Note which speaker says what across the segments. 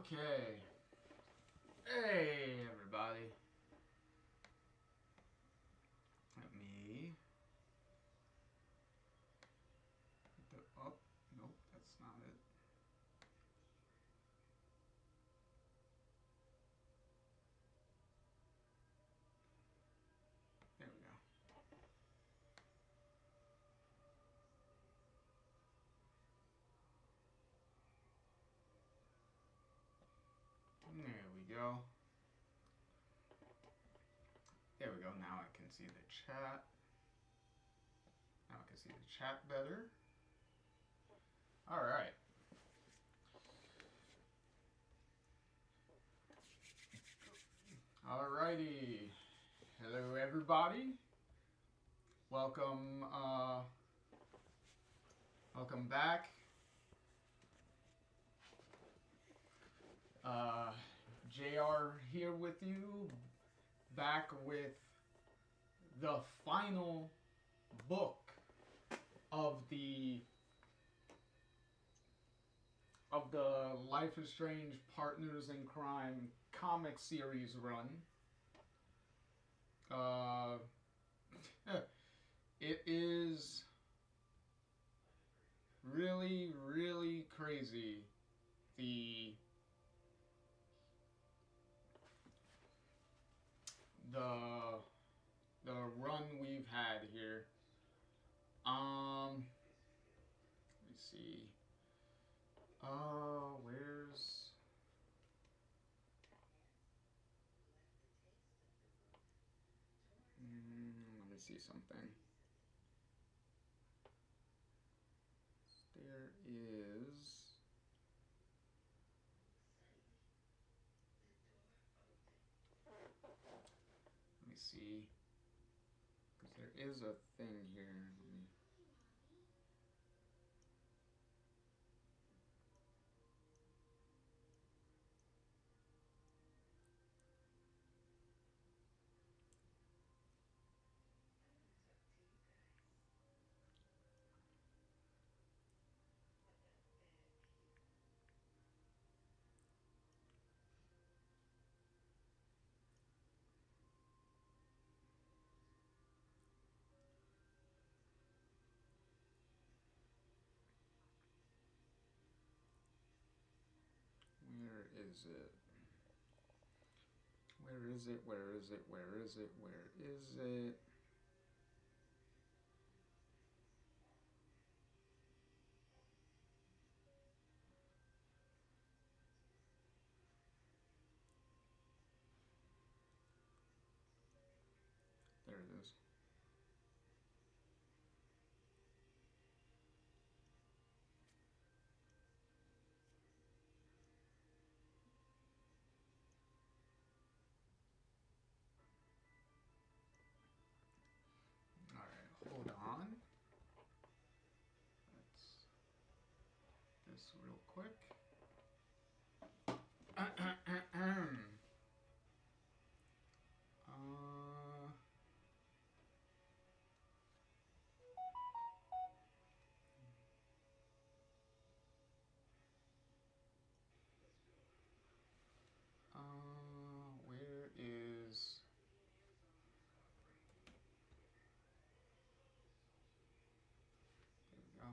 Speaker 1: Okay. Hey, everybody. Let me. Oh, nope, that's not it. There we go. There we go. There we go. Now I can see the chat. Now I can see the chat better. All right. Alrighty. Hello, everybody. Welcome. Welcome back. JR here with you, back with the final book of the Life is Strange Partners in Crime comic series run. It is really, really crazy. The run we've had here. Let me see. Where's let me see something. There is. Let me see. Because there is a thing here. Where is it? Where is it? Where is it? Where is it? Where is it? There it is. Alright, hold on. Let's this real quick. Where is... There we go.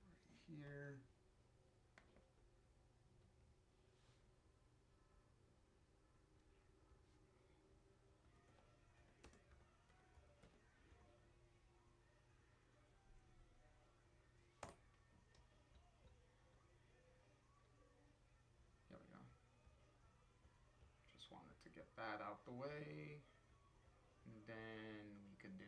Speaker 1: Right here. There we go. Just wanted to get that out the way. And then we could do...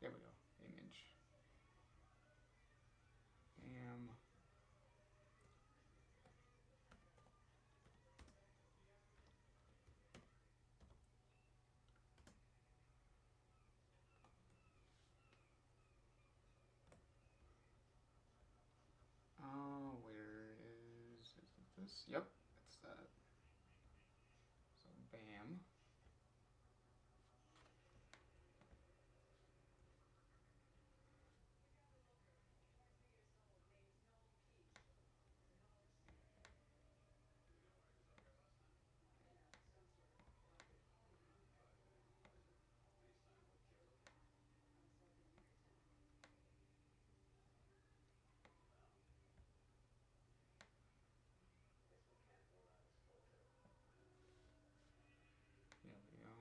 Speaker 1: There we go. Image. Bam. is. Yep, it's that. So bam. There we go.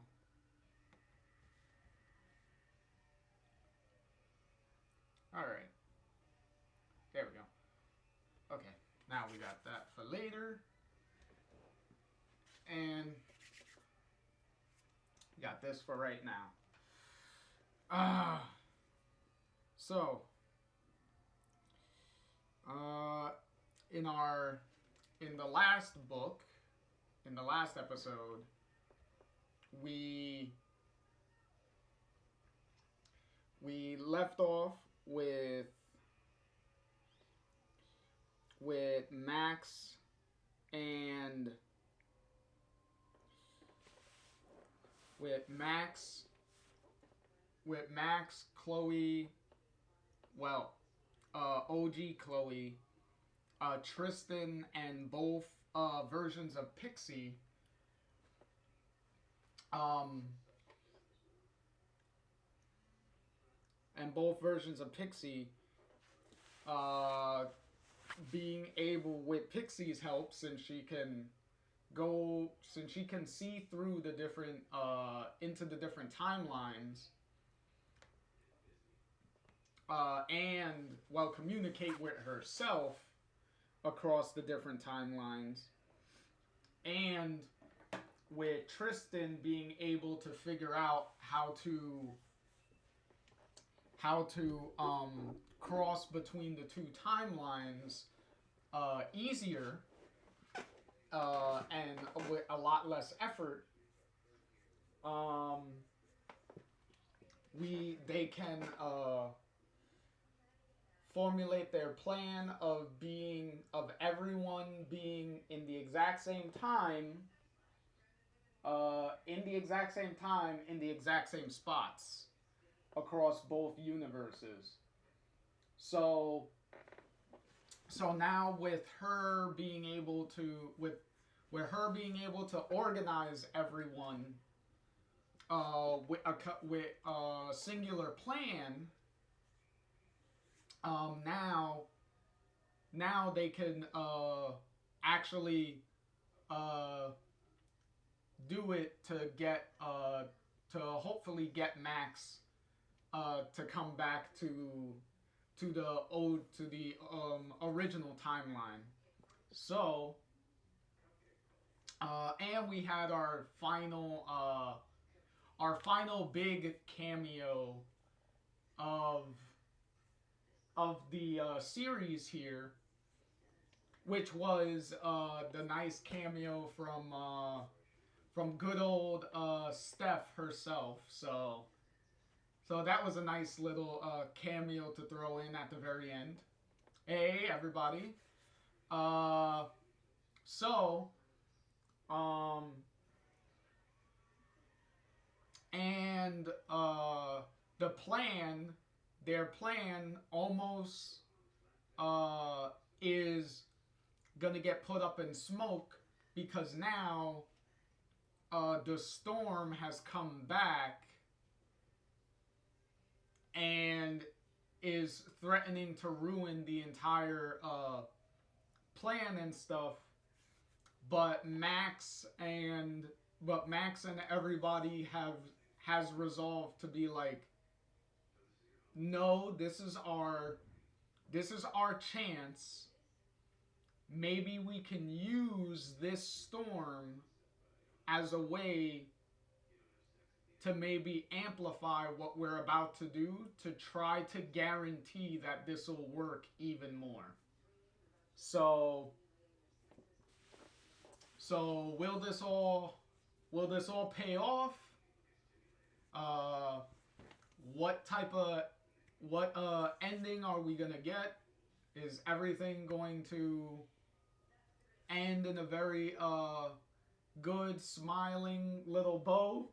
Speaker 1: All right. There we go. Okay. Now we got that for later. And got this for right now. So in the last book, in the last episode, we left off with Max and Chloe, well, OG Chloe, Tristan, and both versions of Pixie. And both versions of Pixie being able, with Pixie's help, since she can see through the different into the different timelines, and communicate with herself across the different timelines, and with Tristan being able to figure out how to cross between the two timelines easier and with a lot less effort. They can formulate their plan of everyone being in the exact same time, in the exact same spots across both universes. So now with her being able to organize everyone with a singular plan, now they can actually do it to hopefully get Max to come back to the original timeline. So and we had our final big cameo of the series here, which was the nice cameo from good old Steph herself. So that was a nice little cameo to throw in at the very end. Hey, everybody. And their plan almost is gonna get put up in smoke, because now the storm has come back and is threatening to ruin the entire plan and stuff. But Max and everybody has resolved to be like, no, this is our chance. Maybe we can use this storm as a way to maybe amplify what we're about to do, to try to guarantee that this will work even more. So will this all pay off? What ending are we gonna get? Is everything going to end in a very good, smiling little bow?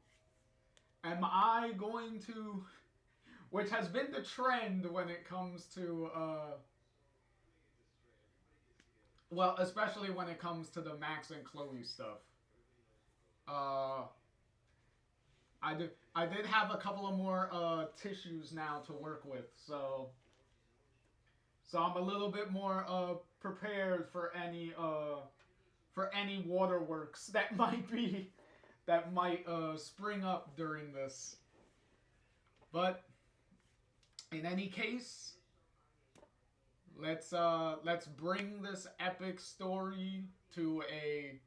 Speaker 1: Am I going to, which has been the trend when it comes to, well, especially when it comes to the Max and Chloe stuff. Uh, I did have a couple of more tissues now to work with, so I'm a little bit more prepared for any waterworks that might spring up during this. But in any case, let's bring this epic story to a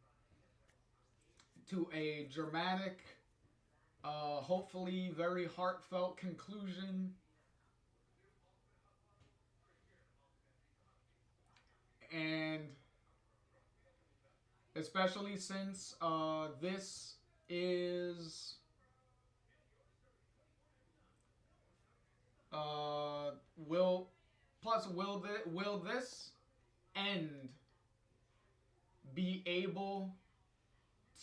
Speaker 1: dramatic, hopefully very heartfelt conclusion. And especially since this is will will this end be able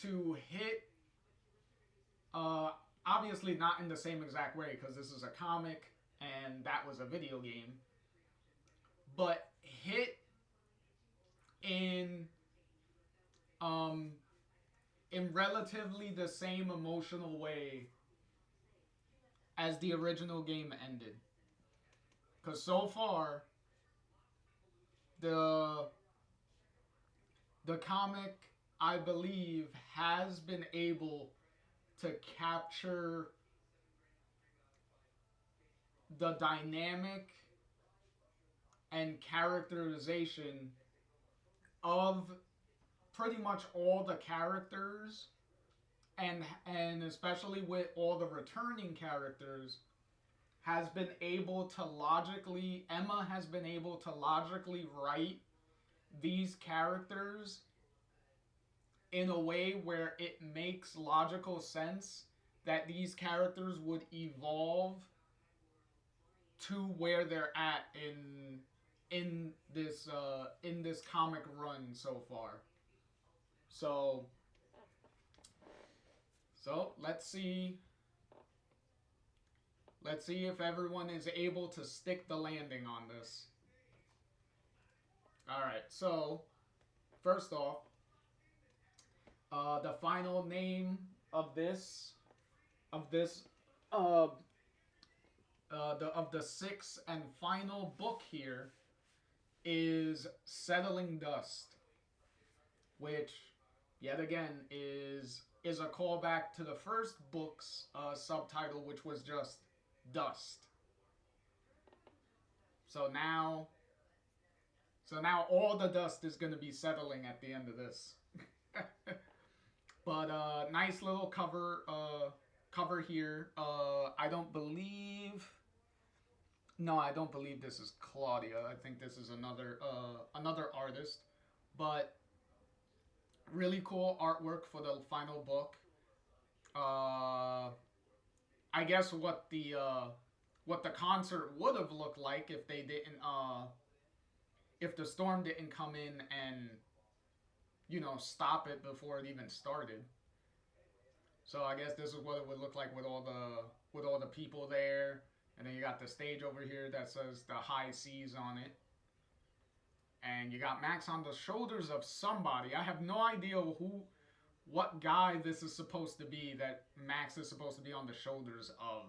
Speaker 1: to hit, obviously not in the same exact way because this is a comic and that was a video game, but hit in um in relatively the same emotional way as the original game ended. Because so far, the the comic, I believe, has been able to capture the dynamic and characterization of pretty much all the characters, and especially with all the returning characters, has been able to logically Emma has been able to logically write these characters in a way where it makes logical sense that these characters would evolve to where they're at in this comic run so far. So let's see if everyone is able to stick the landing on this. All right. So first off, the final name of this uh, of the sixth and final book here is Settling Dust, which yet again is a callback to the first book's subtitle, which was just Dust. So now all the dust is going to be settling at the end of this. But nice little cover here. I don't believe. No, I don't believe this is Claudia. I think this is another artist. But really cool artwork for the final book. I guess what the concert would have looked like if they didn't if the storm didn't come in and stop it before it even started. So I guess this is what it would look like with all the people there, and then you got the stage over here that says the high seas on it, and you got Max on the shoulders of somebody. I have no idea what guy this is supposed to be that Max is supposed to be on the shoulders of,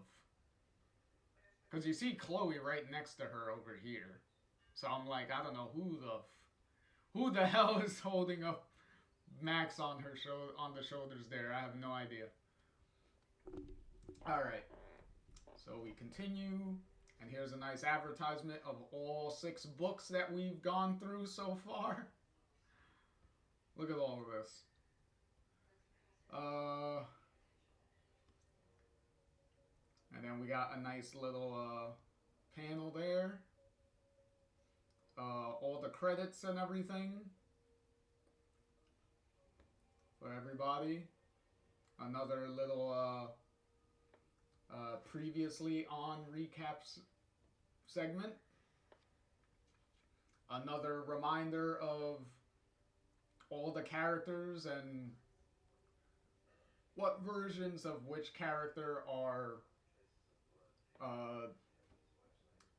Speaker 1: because you see Chloe right next to her over here. So I'm like, I don't know who the hell is holding up Max on the shoulders there. I have no idea. All right. So we continue, and here's a nice advertisement of all 6 books that we've gone through so far. Look at all of this. And then we got a nice little panel there. All the credits and everything for everybody. Another little previously on recaps segment. Another reminder of all the characters and what versions of which character are uh,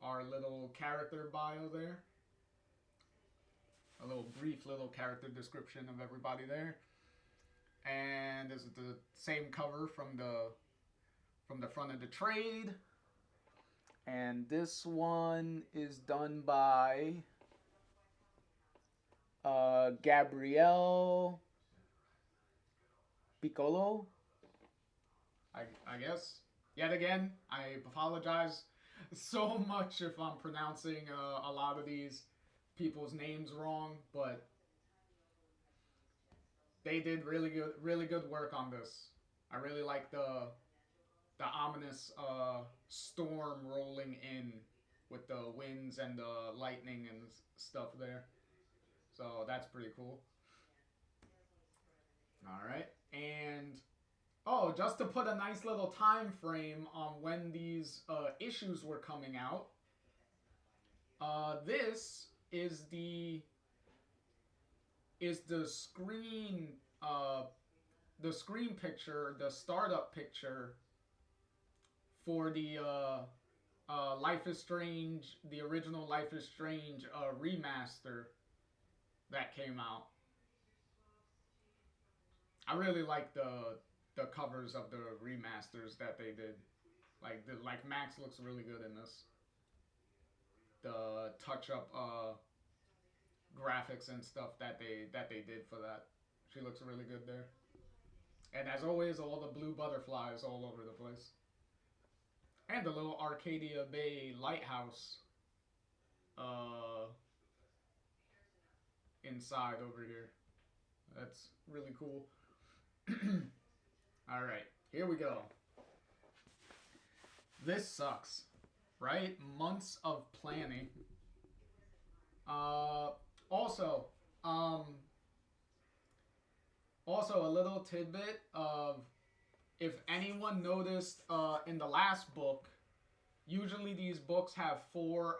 Speaker 1: our little character bio there. A little brief little character description of everybody there. And this is the same cover from the front of the trade. And this one is done by Gabrielle Piccolo. I guess. Yet again, I apologize so much if I'm pronouncing a lot of these people's names wrong, but they did really good work on this. I really like the ominous storm rolling in with the winds and the lightning and stuff there. So that's pretty cool. All right, and oh, just to put a nice little time frame on when these issues were coming out. This is the screen picture, the startup picture for the Life is Strange, the original Life is Strange remaster that came out. I really like the covers of the remasters that they did. Like Max looks really good in this. The touch up graphics and stuff that they did for that. She looks really good there. And as always, all the blue butterflies all over the place. And the little Arcadia Bay lighthouse inside over here. That's really cool. All right, here we go. This sucks, right? Months of planning. Uh, also, um, also a little tidbit of if anyone noticed in the last book, usually these books have four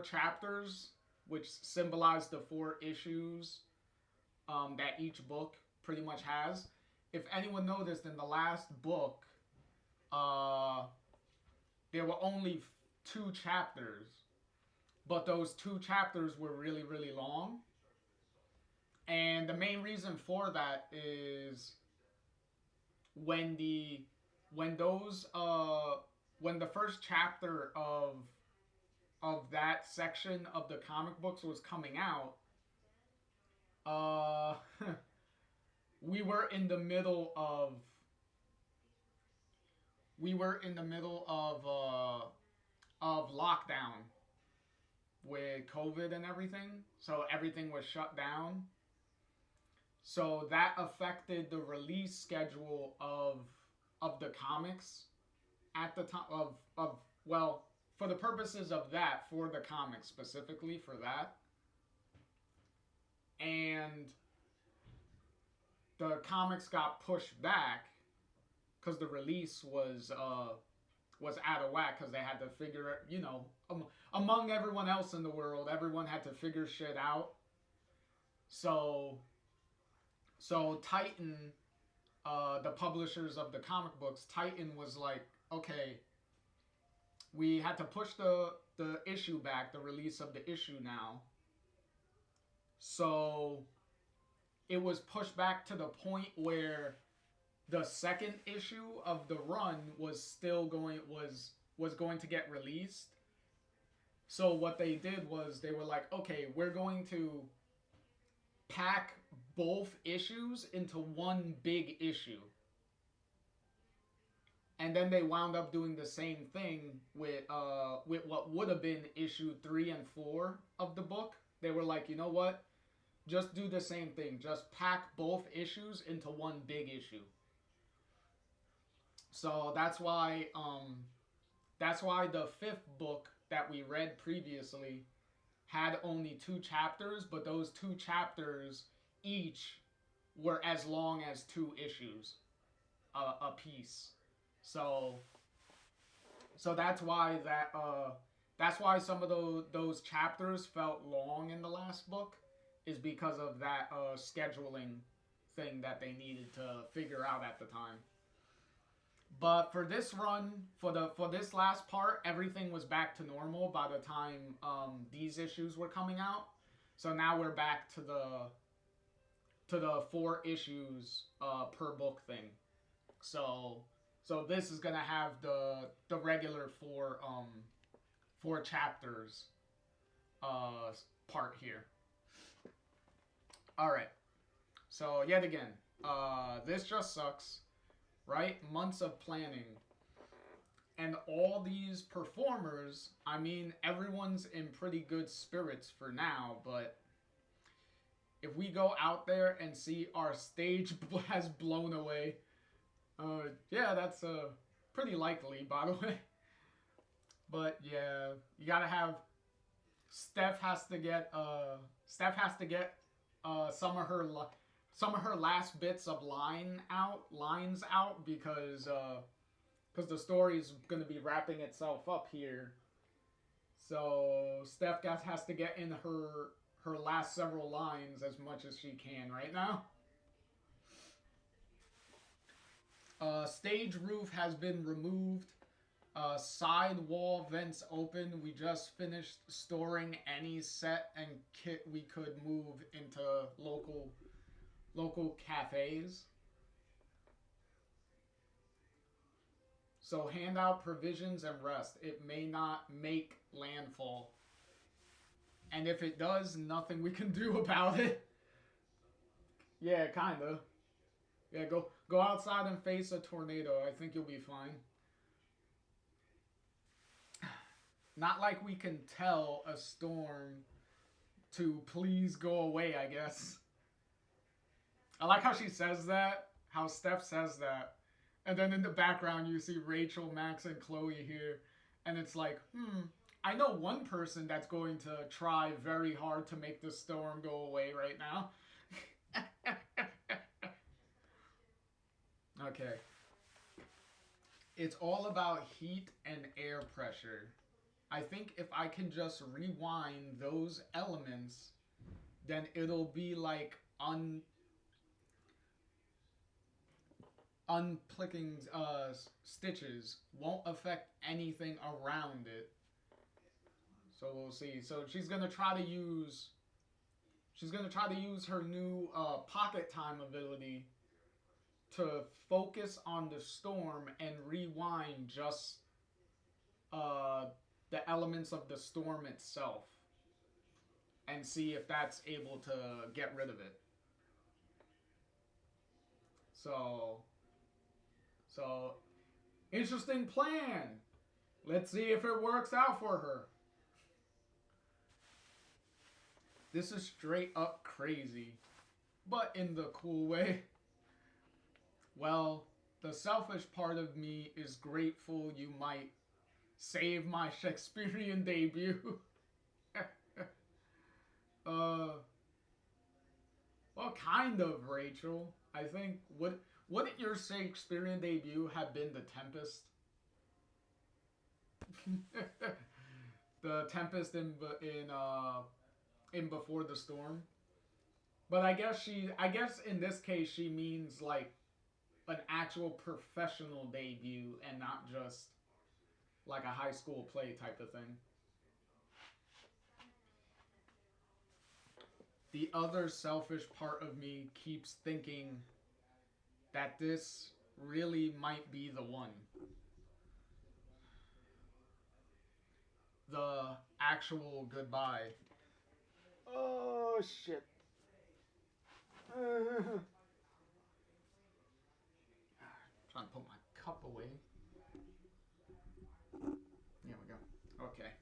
Speaker 1: chapters, which symbolize the four issues that each book pretty much has. If anyone noticed in the last book, uh, there were only two chapters, but those two chapters were really long. And the main reason for that is when the when those when the first chapter of that section of the comic books was coming out, uh we were in the middle of we were in the middle of lockdown with COVID and everything. So everything was shut down. So that affected the release schedule of the comics at the time of well, for the purposes of that, for the comics specifically for that. And the comics got pushed back because the release was out of whack because they had to figure, among everyone else in the world, everyone had to figure shit out. So Titan, the publishers of the comic books, Titan was like, okay, we had to push the issue back, the release of the issue now. So it was pushed back to the point where the second issue of the run was going to get released. So what they did was they were like, okay, we're going to pack both issues into one big issue. And then they wound up doing the same thing with what would have been issue 3 and 4 of the book. They were like, you know what? Just do the same thing. Just pack both issues into one big issue. So that's why the fifth book that we read previously had only two chapters, but those two chapters each were as long as two issues a piece. So that's why that's why some of those chapters felt long in the last book, is because of that scheduling thing that they needed to figure out at the time. But for this run, for this last part, everything was back to normal by the time these issues were coming out. So now we're back to the 4 issues per book thing. So this is gonna have the regular 4 chapters part here. All right. So yet again, this just sucks, right? Months of planning. And all these performers, I mean, everyone's in pretty good spirits for now, but if we go out there and see our stage has blown away, yeah, that's pretty likely, by the way. But yeah, you gotta have Steph has to get some of her last bits of lines out because the story's gonna be wrapping itself up here. So Steph has to get in her last several lines as much as she can right now. Stage roof has been removed. Side wall vents open. We just finished storing any set and kit we could move into local cafes. So hand out provisions and rest. It may not make landfall. And if it does, nothing we can do about it. Yeah, kinda. Yeah, go outside and face a tornado. I think you'll be fine. Not like we can tell a storm to please go away, I guess. I like how she says that, how Steph says that. And then in the background, you see Rachel, Max, and Chloe here. And it's like, I know one person that's going to try very hard to make the storm go away right now. Okay. It's all about heat and air pressure. I think if I can just rewind those elements, then it'll be like unplicking stitches. Won't affect anything around it. So we'll see. So she's gonna try to use her new pocket time ability to focus on the storm and rewind just the elements of the storm itself and see if that's able to get rid of it. So interesting plan. Let's see if it works out for her. This is straight up crazy, but in the cool way. Well, the selfish part of me is grateful you might save my Shakespearean debut. Well, kind of, Rachel. I think, wouldn't your Shakespearean debut have been The Tempest? The Tempest in Before the Storm. But I guess in this case she means like an actual professional debut and not just like a high school play type of thing. The other selfish part of me keeps thinking that this really might be the one. The actual goodbye. Oh, shit. Trying to put my cup away. There we go. Okay.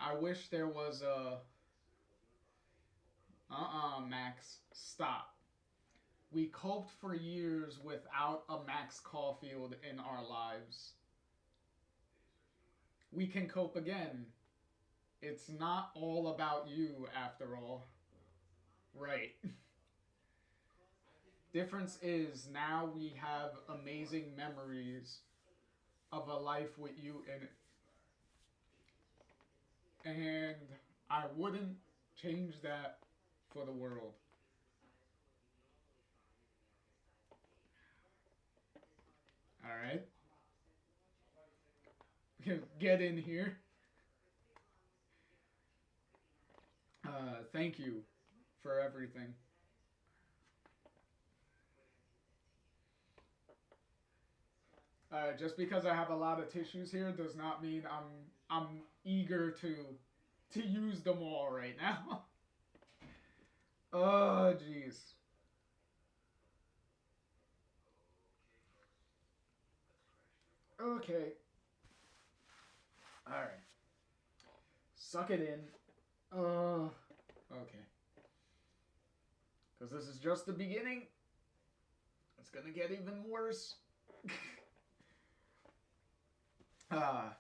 Speaker 1: I wish there was a... Max. Stop. We coped for years without a Max Caulfield in our lives. We can cope again. It's not all about you, after all. Right. Difference is now we have amazing memories of a life with you in it. And I wouldn't change that for the world. All right, get in here. Thank you for everything. Just because I have a lot of tissues here does not mean I'm eager to use them all right now. Oh, jeez. Okay. All right. Suck it in. Okay. Because this is just the beginning. It's gonna get even worse. uh,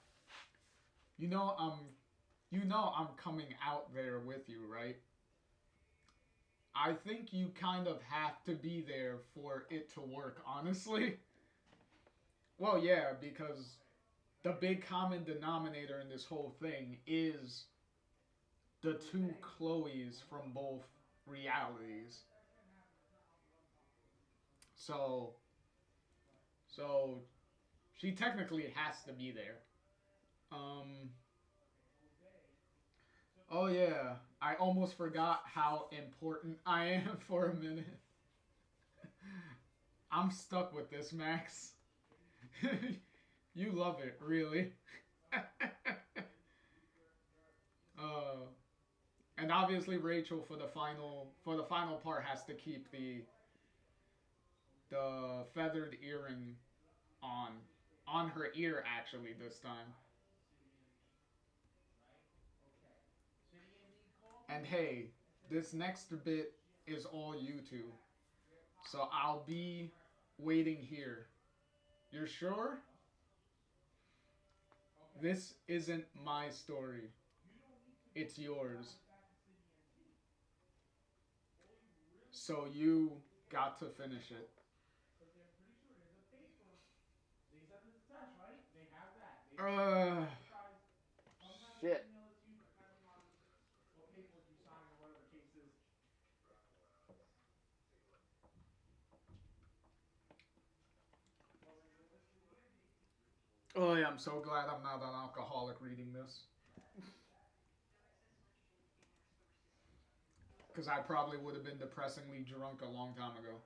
Speaker 1: you know I'm coming out there with you, right? I think you kind of have to be there for it to work, honestly. Well, yeah, because the big common denominator in this whole thing is the two Chloes from both realities. So, so she technically has to be there. Um. Oh yeah, I almost forgot how important I am for a minute. I'm stuck with this, Max. You love it, really. uh, and obviously Rachel for the final part has to keep the feathered earring on on her ear actually this time. And hey, this next bit is all you two. So I'll be waiting here. You're sure? This isn't my story. It's yours. So you got to finish it. Uh, shit. Oh yeah, I'm so glad I'm not an alcoholic reading this. Because I probably would have been depressingly drunk a long time ago.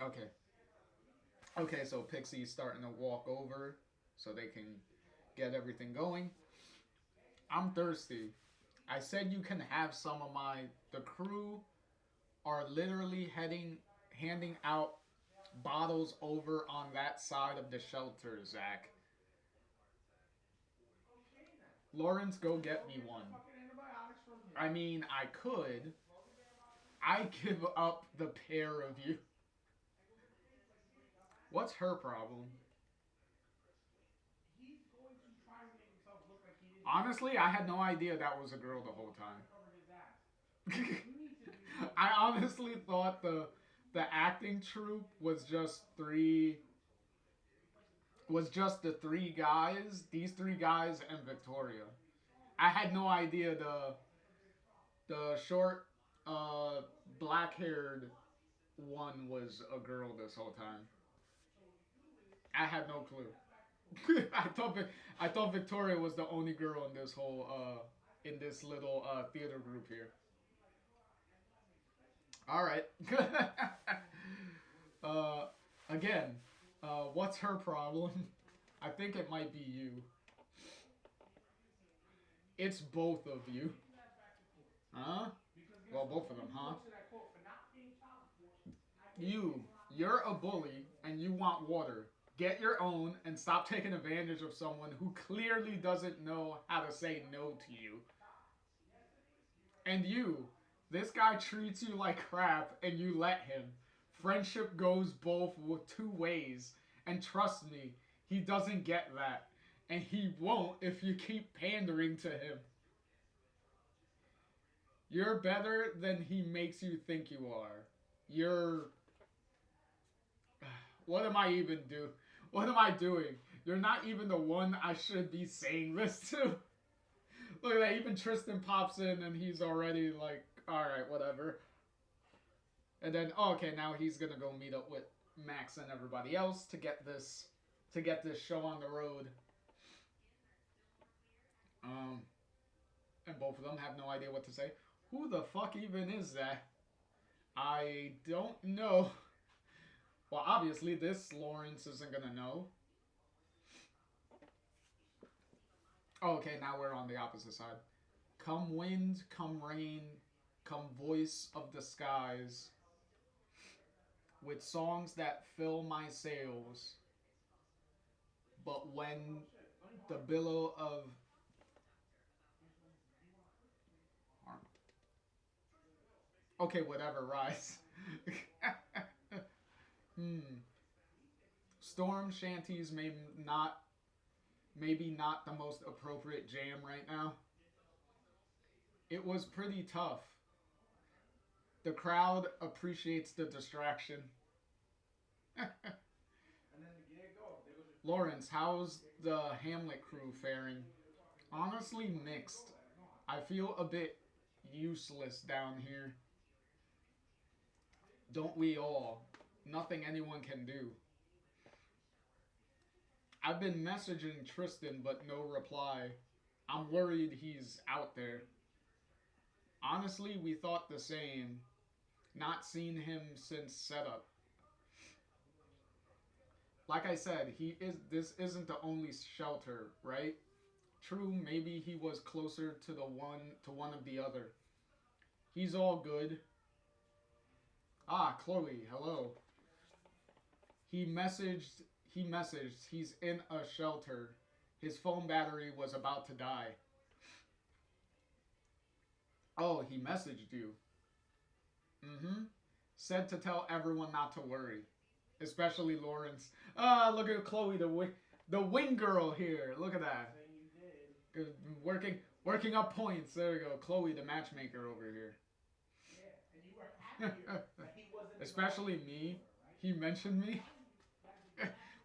Speaker 1: Okay. Okay, so Pixie's starting to walk over so they can get everything going. I'm thirsty. I said you can have some of my. The crew are literally handing out bottles over on that side of the shelter, Zach. Lawrence, go get me one. I mean, I could. I give up the pair of you. What's her problem? Honestly, I had no idea that was a girl the whole time. I honestly thought the acting troupe was just the three guys, these three guys and Victoria. I had no idea the short uh black-haired one was a girl this whole time. I had no clue. I thought Victoria was the only girl in this whole in this little theater group here. All right. uh, again, what's her problem? I think it might be you. It's both of you. Huh? Well, both of them, huh? You're a bully and you want water. Get your own and stop taking advantage of someone who clearly doesn't know how to say no to you. And you, this guy treats you like crap and you let him. Friendship goes both two ways. And trust me, he doesn't get that. And he won't if you keep pandering to him. You're better than he makes you think you are. You're. What am I even do? What am I doing? You're not even the one I should be saying this to. Look at that. Even Tristan pops in and he's already like, all right, whatever. And then, oh, okay, now he's gonna go meet up with Max and everybody else to get this show on the road. Um, and both of them have no idea what to say. Who the fuck even is that? I don't know. Well, obviously, this Lawrence isn't gonna know. Oh, okay, now we're on the opposite side. Come wind, come rain, come voice of the skies, with songs that fill my sails. But when the billow of okay, whatever, rise. hmm. Storm shanties maybe not the most appropriate jam right now. It was pretty tough. The crowd appreciates the distraction. Lawrence, how's the Hamlet crew faring? Honestly, mixed. I feel a bit useless down here. Don't we all? Nothing anyone can do. I've been messaging Tristan, but no reply. I'm worried he's out there. Honestly, we thought the same. Not seen him since setup. Like I said, this isn't the only shelter, right? True, maybe he was closer to one of the other. He's all good. Ah, Chloe, hello. He messaged he's in a shelter. His phone battery was about to die. Oh, he messaged you. Mm-hmm. Said to tell everyone not to worry. Especially Lawrence. Ah, look at Chloe, the wing girl here. Look at that. Working up points. There we go. Chloe, the matchmaker over here. Especially me. He mentioned me.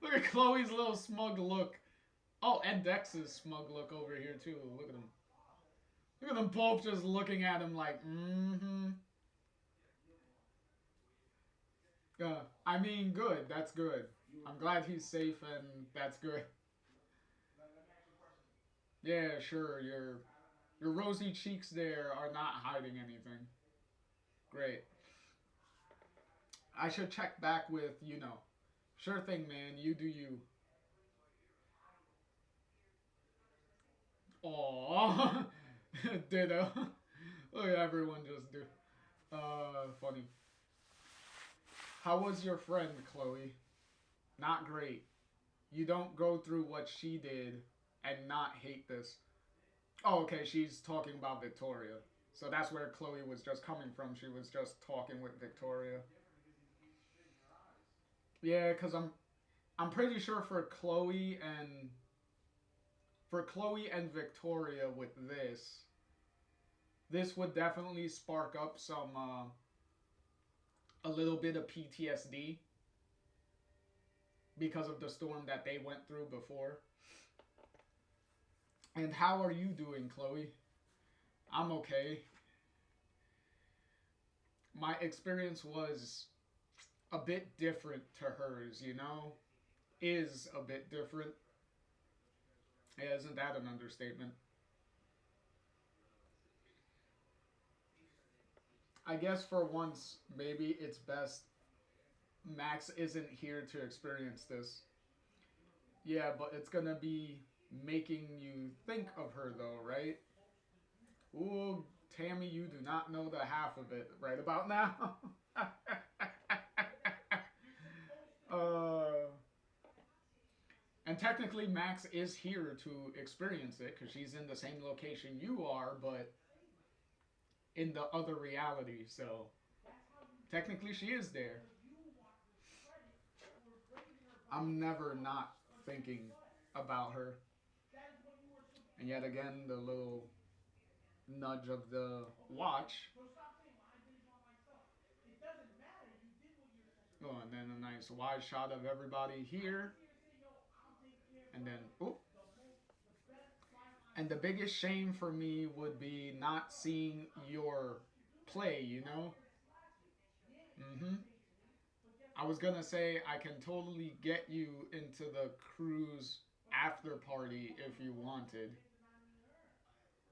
Speaker 1: Look at Chloe's little smug look. Oh, and Dex's smug look over here too. Look at him. Look at them both just looking at him like, mm-hmm. I mean, good. That's good. I'm glad he's safe, and that's good. Yeah, sure. Your rosy cheeks there are not hiding anything. Great. I should check back with, Sure thing, man. You do you. Aww. Ditto. Look at everyone just do. Funny. How was your friend, Chloe? Not great. You don't go through what she did and not hate this. Oh, okay, she's talking about Victoria. So that's where Chloe was just coming from. She was just talking with Victoria. Yeah, because I'm pretty sure for Chloe and Victoria with this would definitely spark up some a little bit of PTSD because of the storm that they went through before. And how are you doing, Chloe? I'm okay. My experience was a bit different to hers, Is a bit different. Yeah, isn't that an understatement? I guess for once, maybe it's best Max isn't here to experience this. Yeah, but it's gonna be making you think of her, though, right? Ooh, Tammy, you do not know the half of it right about now. uh, and technically, Max is here to experience it because she's in the same location you are, but in the other reality. So technically, she is there. I'm never not thinking about her. And yet again, the little nudge of the watch. Oh, and then a nice wide shot of everybody here. And then, oop. And the biggest shame for me would be not seeing your play, you know? Mm-hmm. I was gonna say I can totally get you into the cruise after party if you wanted.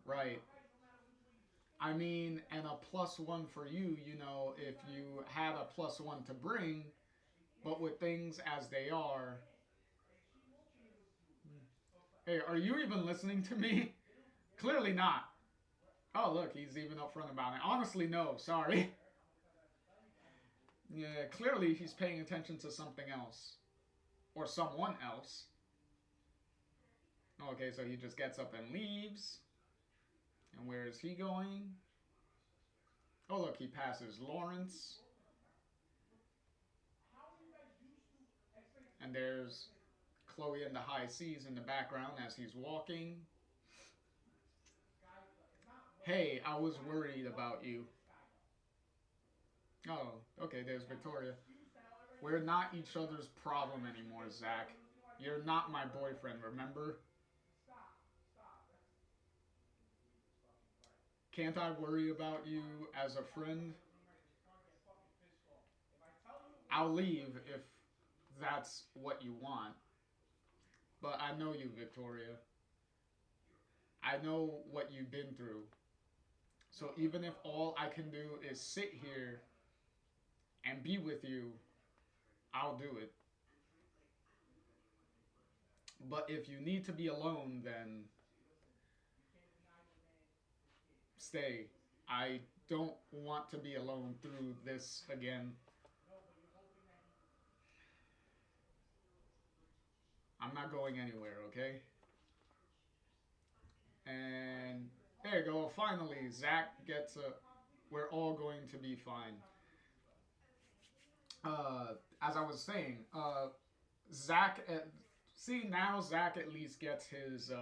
Speaker 1: Right. I mean, and a plus one for you, you know, if you had a plus one to bring, but with things as they are. Hey, are you even listening to me? Clearly not. Oh, look, he's even upfront about it. Honestly, no, sorry. Yeah, clearly he's paying attention to something else. Or someone else. Okay, so he just gets up and leaves. And where is he going? Oh, look, he passes Lawrence. And there's Chloe in the high seas in the background as he's walking. Hey, I was worried about you. Oh, okay, there's Victoria. We're not each other's problem anymore, Zach. You're not my boyfriend, remember? Can't I worry about you as a friend? I'll leave if that's what you want. But I know you, Victoria. I know what you've been through. So even if all I can do is sit here and be with you, I'll do it. But if you need to be alone, then stay. I don't want to be alone through this again. I'm not going anywhere, okay? And there you go. Finally, Zach gets a. We're all going to be fine. As I was saying, Zach. See, now Zach at least gets his.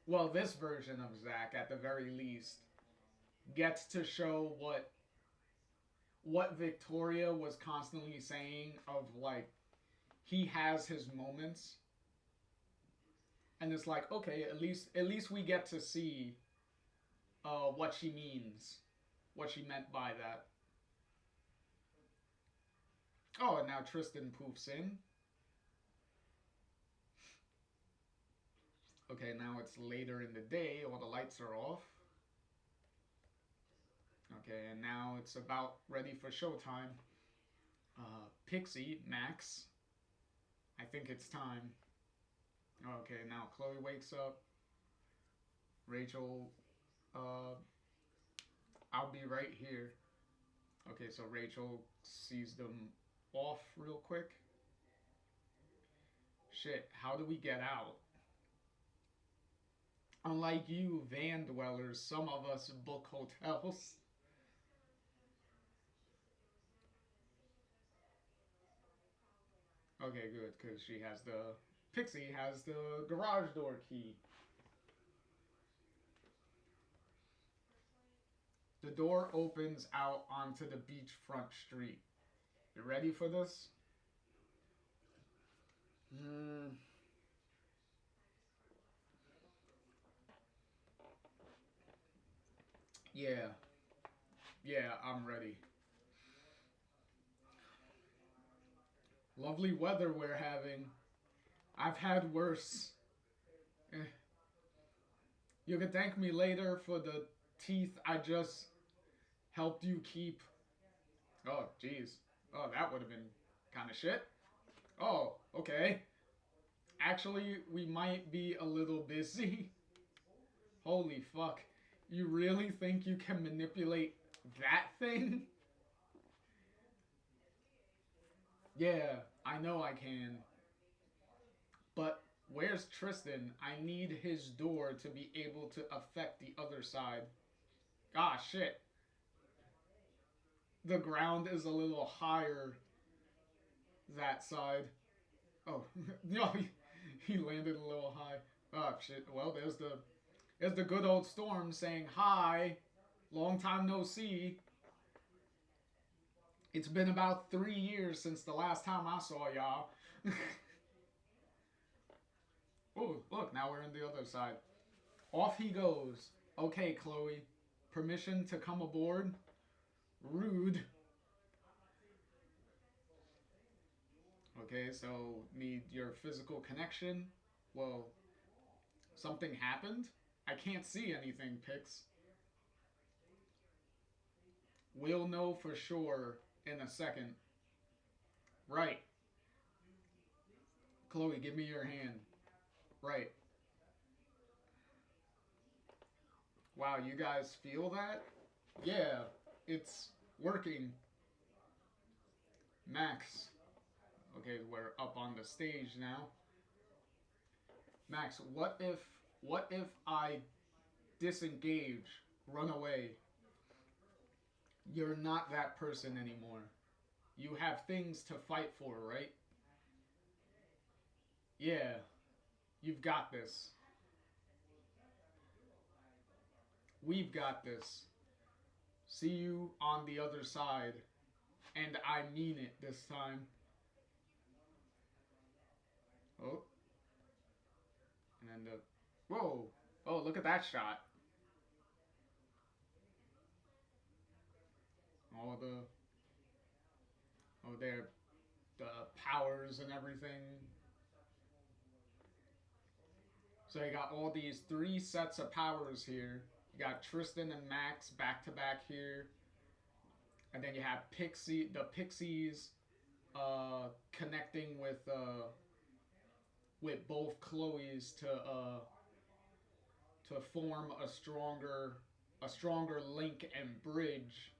Speaker 1: Well, this version of Zach, at the very least, gets to show what Victoria was constantly saying of like he has his moments, and it's like okay, at least we get to see what she means, what she meant by that. Oh, and now Tristan poofs in. Okay, now it's later in the day, all the lights are off. Okay, and now it's about ready for showtime. Pixie, Max, I think it's time. Okay, now Chloe wakes up. Rachel, uh, I'll be right here. Okay, so Rachel sees them off real quick. Shit, how do we get out? Unlike you, van dwellers, some of us book hotels. Okay, good, because she has the. Pixie has the garage door key. The door opens out onto the beachfront street. You ready for this? Mm, yeah, yeah, I'm ready. Lovely weather we're having. I've had worse. Eh, you can thank me later for the teeth I just helped you keep. Oh, jeez. Oh, that would have been kind of shit. Oh, okay. Actually, we might be a little busy. Holy fuck. You really think you can manipulate that thing? Yeah, I know I can. But where's Tristan? I need his door to be able to affect the other side. Ah, shit. The ground is a little higher that side. Oh, no, he landed a little high. Oh, shit. Well, there's the good old storm saying hi. Long time no see. It's been about 3 years since the last time I saw y'all. Oh, look, now we're on the other side. Off he goes. Okay, Chloe. Permission to come aboard? Rude. Okay, so need your physical connection? Well, something happened? I can't see anything, Pix. We'll know for sure in a second. Right. Chloe, give me your hand. Right. Wow, you guys feel that? Yeah, it's working. Max. Okay, we're up on the stage now. Max, what if I disengage, run away? You're not that person anymore. You have things to fight for, right? Yeah, you've got this. We've got this. See you on the other side. And I mean it this time. Oh. And then the... Whoa. Oh, look at that shot. All the... Oh, their... The powers and everything. So you got all these 3 sets of powers here. You got Tristan and Max back to back here. And then you have the Pixies connecting with both Chloes to form a stronger link and bridge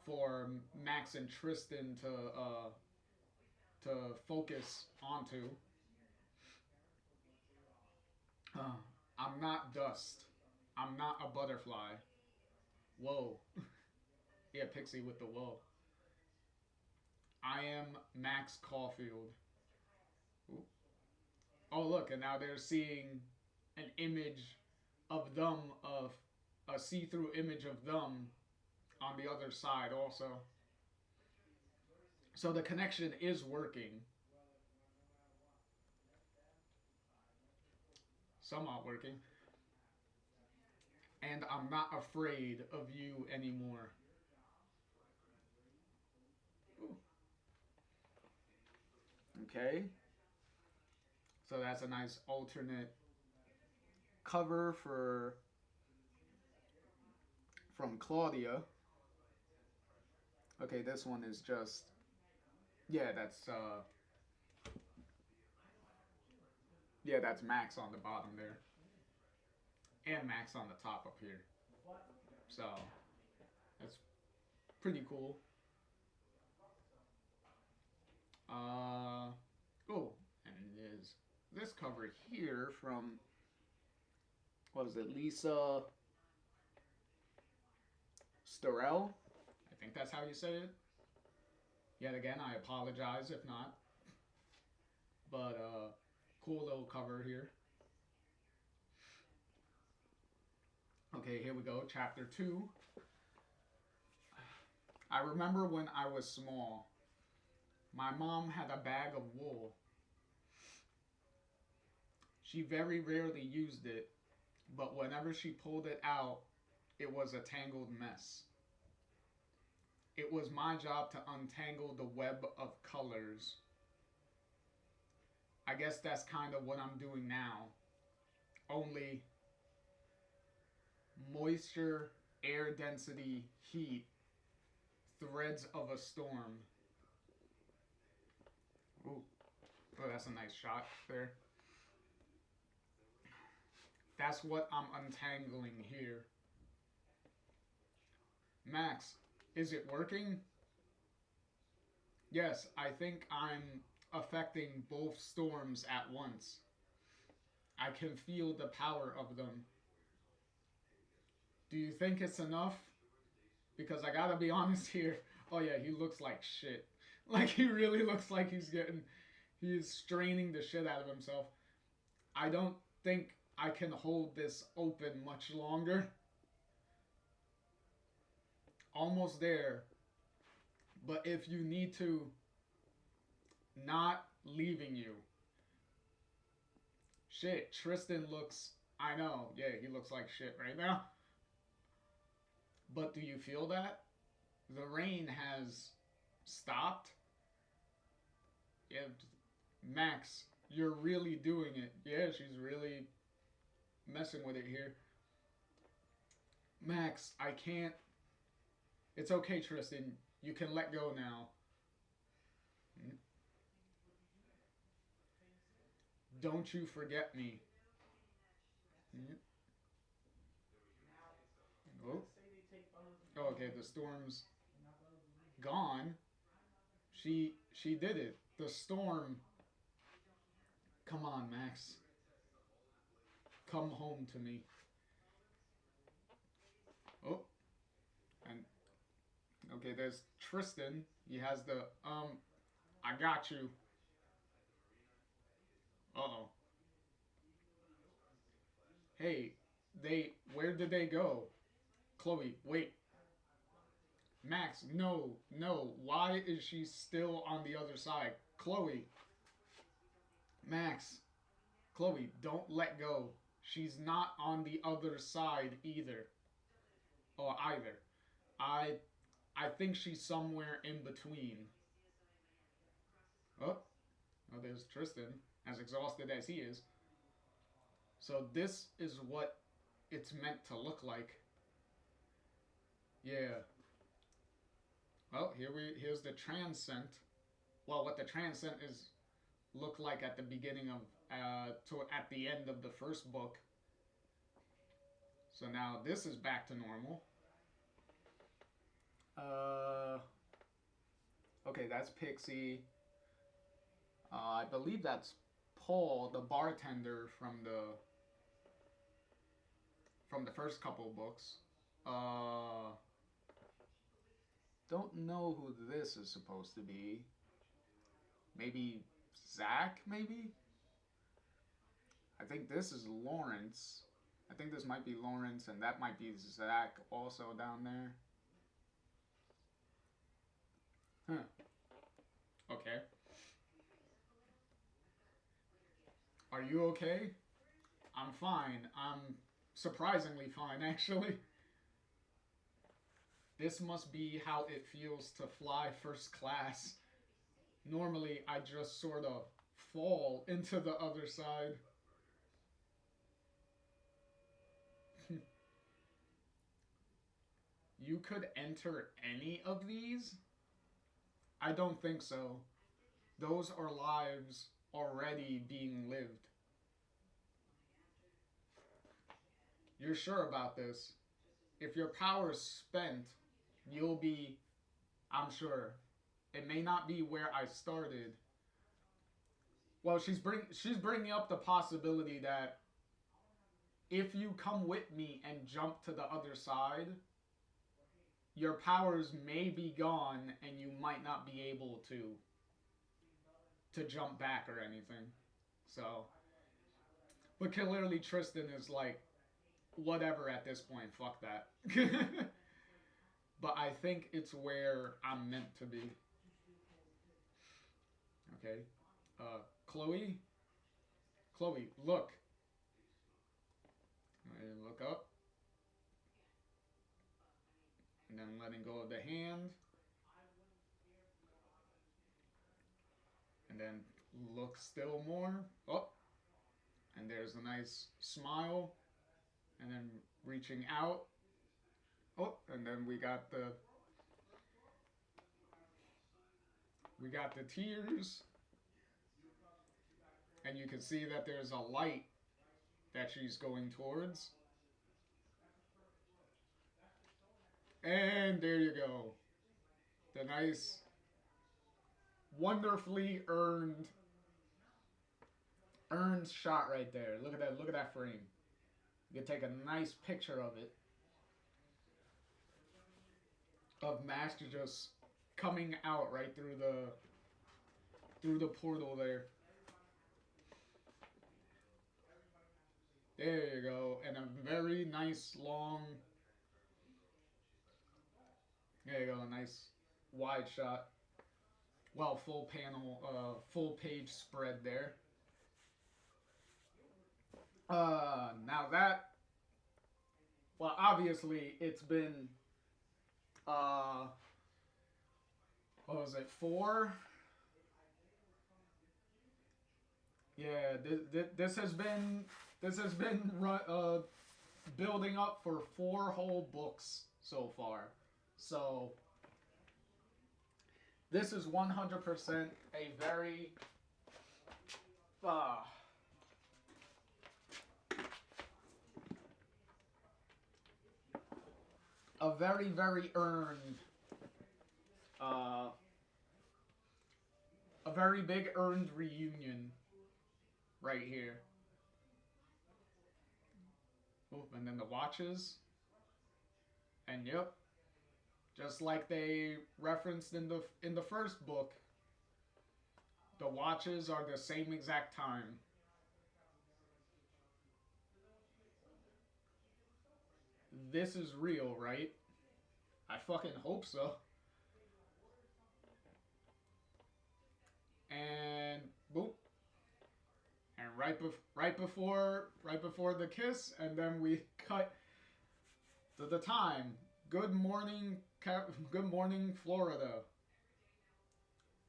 Speaker 1: for Max and Tristan to focus onto. I'm not dust. I'm not a butterfly. Whoa. Yeah, Pixie with the whoa. I am Max Caulfield. Ooh. Oh, look, and now they're seeing an image of them, of a see-through image of them on the other side also. So the connection is working. Somewhat working. And I'm not afraid of you anymore. Ooh. Okay. So that's a nice alternate cover from Claudia. Okay, this one is just... Yeah, that's Max on the bottom there. And Max on the top up here. So, that's pretty cool. Oh, and there's this cover here from, what is it, Lisa Starrell? I think that's how you say it. Yet again, I apologize if not. But, cool little cover here. Okay, here we go, chapter 2. I remember when I was small, my mom had a bag of wool. She very rarely used it, but whenever she pulled it out, it was a tangled mess. It was my job to untangle the web of colors. I guess that's kind of what I'm doing now. Only moisture, air density, heat, threads of a storm. Ooh. Oh, that's a nice shot there. That's what I'm untangling here. Max, is it working? Yes, I think I'm affecting both storms at once. I can feel the power of them. Do you think it's enough? Because I gotta be honest here. Oh yeah, he looks like shit. Like, he really looks like he's straining the shit out of himself. I don't think I can hold this open much longer. Almost there. But if you need to, not leaving you. Shit, Tristan looks. I know, yeah, he looks like shit right now. But do you feel that? The rain has stopped. Yeah, Max, you're really doing it. Yeah, she's really messing with it here. Max, I can't. It's okay, Tristan. You can let go now. Don't you forget me. Oh. Oh, okay, the storm's gone. She did it. The storm. Come on, Max. Come home to me. Oh, and okay, there's Tristan. He has the I got you. Uh-oh. Hey, where did they go? Chloe, wait. Max, no, no. Why is she still on the other side? Chloe, Max, Chloe, don't let go. She's not on the other side either. Or either. I I think she's somewhere in between. Oh, oh, there's Tristan, as exhausted as he is. So this is what it's meant to look like. Yeah. Well, here's the transcent. Well, what the transcent is look like at the beginning of to at the end of the first book. So now this is back to normal. Uh, okay, that's Pixie. I believe that's Paul, the bartender from the first couple books. Uh, don't know who this is supposed to be. Maybe Zach, maybe? I think this is Lawrence. I think this might be Lawrence, and that might be Zach also down there. Huh. Okay. Are you okay? I'm fine. I'm surprisingly fine, actually. This must be how it feels to fly first class. Normally, I just sort of fall into the other side. You could enter any of these? I don't think so. Those are lives already being lived. You're sure about this? If your power is spent, you'll be, I'm sure. It may not be where I started. Well, she's bringing up the possibility that if you come with me and jump to the other side, your powers may be gone and you might not be able to jump back or anything. So, but clearly Tristan is like, whatever at this point, fuck that. But I think it's where I'm meant to be. Okay. Chloe? Chloe, look. And look up. And then letting go of the hand. And then look still more. Oh. And there's a nice smile. And then reaching out. Oh, and then we got the tears. And you can see that there's a light that she's going towards. And there you go. The nice, wonderfully earned shot right there. Look at that. Look at that frame. You can take a nice picture of it. Of Master just coming out right through the portal there. There you go. And a very nice long. There you go. A nice wide shot. Well, full panel, full page spread there. Now that, well, obviously it's been, uh, what was it, four? Yeah, this has been building up for four whole books so far. So this is 100% uh, a very earned, uh, a very big earned reunion right here. Ooh, and then the watches, and yep, just like they referenced in the first book, the watches are the same exact time. This is real, right? I fucking hope so. And boop, and right before the kiss, and then we cut to the time. Good morning, good morning, Florida.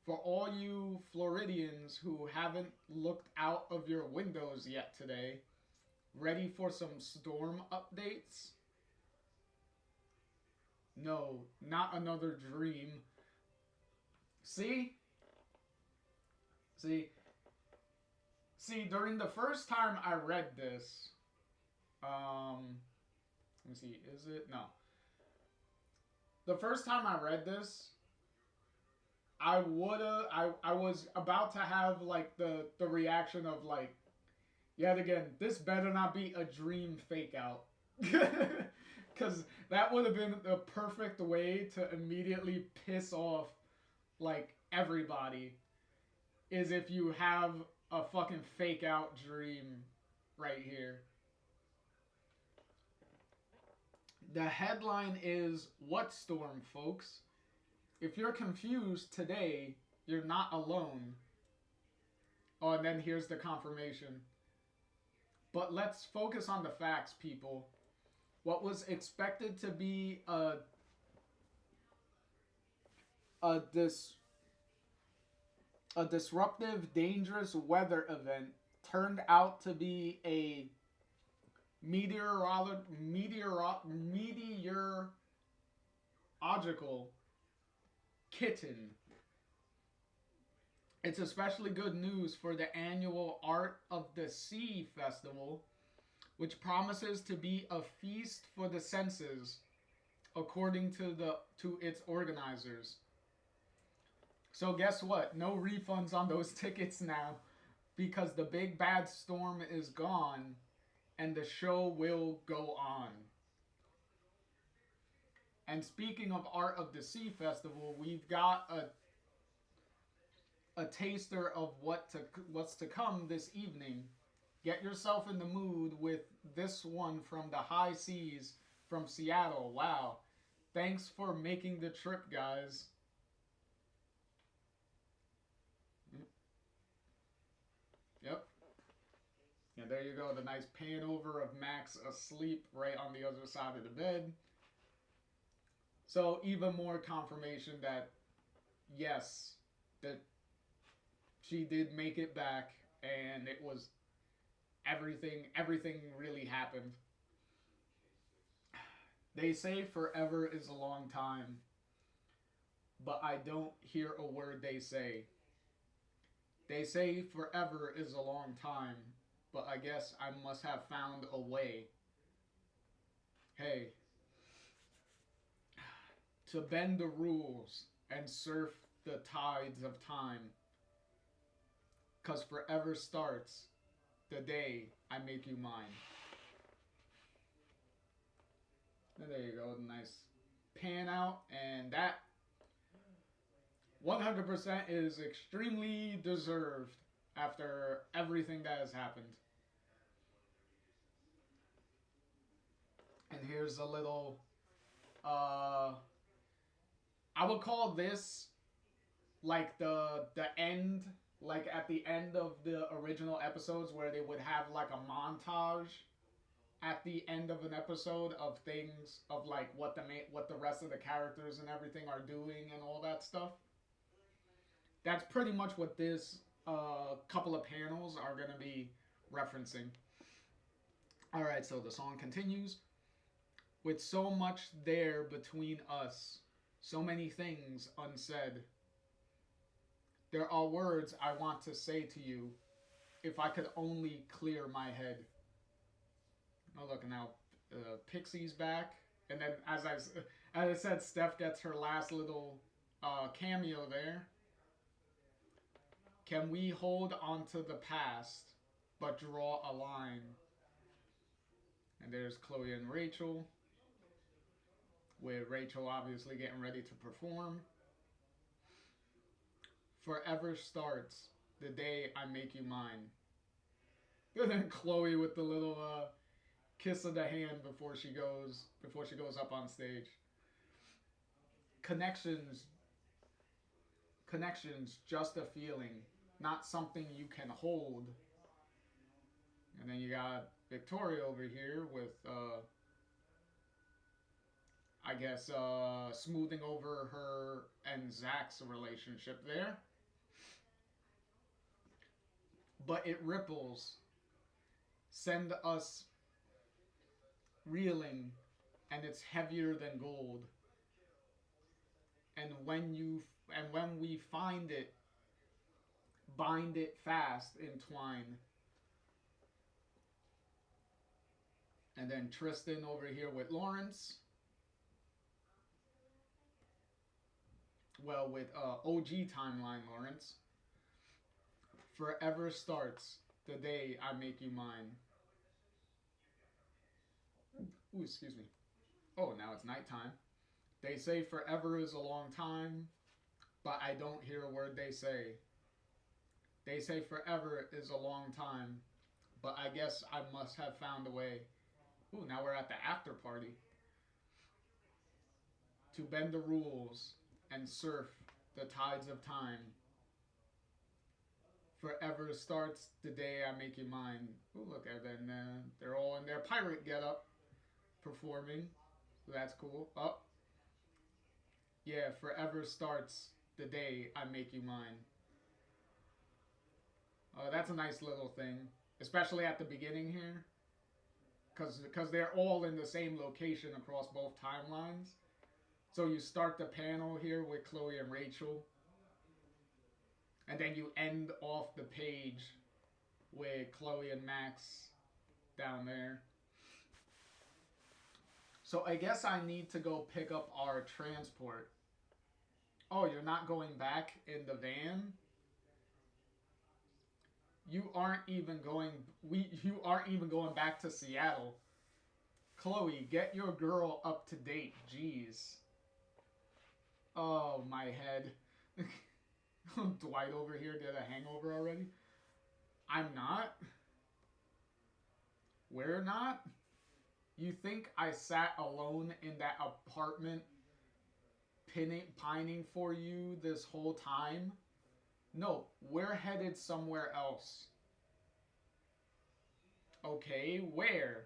Speaker 1: For all you Floridians who haven't looked out of your windows yet today, ready for some storm updates? No, not another dream. See? See? See, during the first time I read this, let me see, is it? No. The first time I read this, I was about to have like the reaction of like, yet again, this better not be a dream fake out. Because that would have been the perfect way to immediately piss off like everybody, is if you have a fucking fake out dream right here. The headline is "What Storm, folks?" If you're confused today, you're not alone. Oh, and then here's the confirmation. But let's focus on the facts, people. What was expected to be a dis a disruptive, dangerous weather event turned out to be a meteorological kitten. It's especially good news for the annual Art of the Sea Festival, which promises to be a feast for the senses, according to its organizers. So guess what? No refunds on those tickets now, because the big bad storm is gone and the show will go on. And speaking of Art of the Sea Festival, we've got a taster of what's to come this evening. Get yourself in the mood with this one from the high seas from Seattle. Wow. Thanks for making the trip, guys. Yep. Yeah, there you go. The nice pan over of Max asleep right on the other side of the bed. So even more confirmation that yes, that she did make it back, and it was everything really happened. They say forever is a long time, but I don't hear a word they say. They say forever is a long time, but I guess I must have found a way. Hey, to bend the rules and surf the tides of time. 'Cause forever starts the day I make you mine. And there you go, nice pan out, and that 100% is extremely deserved after everything that has happened. And here's a little, I would call this like the end like at the end of the original episodes where they would have like a montage at the end of an episode of things of like what the rest of the characters and everything are doing and all that stuff. That's pretty much what this couple of panels are going to be referencing. All right, so the song continues. With so much there between us, so many things unsaid. There are words I want to say to you if I could only clear my head. Oh, look, now Pixie's back. And then, as I said, Steph gets her last little cameo there. Can we hold on to the past, but draw a line? And there's Chloe and Rachel, with Rachel obviously getting ready to perform. Forever starts the day I make you mine. And then Chloe with the little kiss of the hand before she goes up on stage. Connections, connections, just a feeling, not something you can hold. And then you got Victoria over here with, I guess, smoothing over her and Zach's relationship there. But it ripples, send us reeling, and it's heavier than gold. And when we find it, bind it fast in twine. And then Tristan over here with Lawrence. Well, with OG timeline Lawrence. Forever starts the day I make you mine. Ooh, excuse me. Oh, now it's nighttime. They say forever is a long time, but I don't hear a word they say. They say forever is a long time, but I guess I must have found a way. Ooh, now we're at the after party. To bend the rules and surf the tides of time. Forever starts the day I make you mine. Ooh, look at them. They're all in their pirate getup performing. So that's cool. Oh, yeah, forever starts the day I make you mine. That's a nice little thing, especially at the beginning here, because they're all in the same location across both timelines. So you start the panel here with Chloe and Rachel, and then you end off the page with Chloe and Max down there. So I guess I need to go pick up our transport. Oh, you're not going back in the van? You aren't even going back to Seattle. Chloe, get your girl up to date. Jeez. Oh, my head. Dwight over here did a hangover already? I'm not? We're not? You think I sat alone in that apartment pining for you this whole time? No, we're headed somewhere else. Okay, where?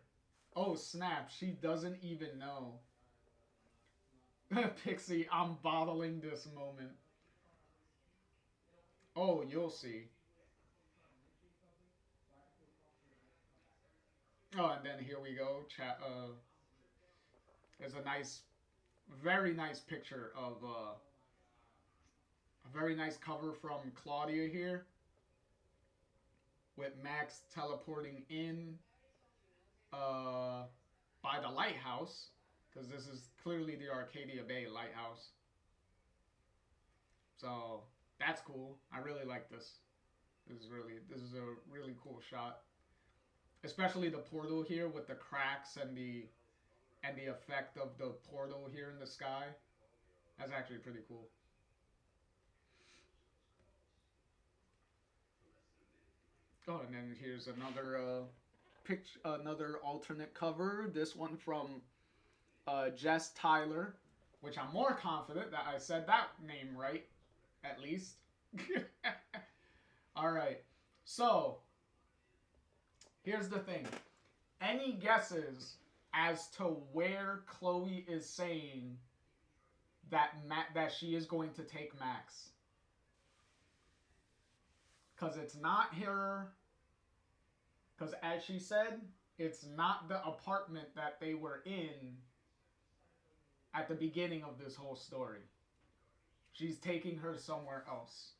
Speaker 1: Oh, snap, she doesn't even know. Pixie, I'm bottling this moment. Oh, you'll see. Oh, and then here we go. There's a nice, very nice picture of a very nice cover from Claudia here, with Max teleporting in by the lighthouse, because this is clearly the Arcadia Bay lighthouse. So that's cool. I really like this. This is a really cool shot, especially the portal here with the cracks and the effect of the portal here in the sky. That's actually pretty cool. Oh, and then here's another another alternate cover. This one from Jess Tyler, which I'm more confident that I said that name right, at least. All right. So, here's the thing. Any guesses as to where Chloe is saying that she is going to take Max? Because it's not her. Because as she said, it's not the apartment that they were in at the beginning of this whole story. She's taking her somewhere else.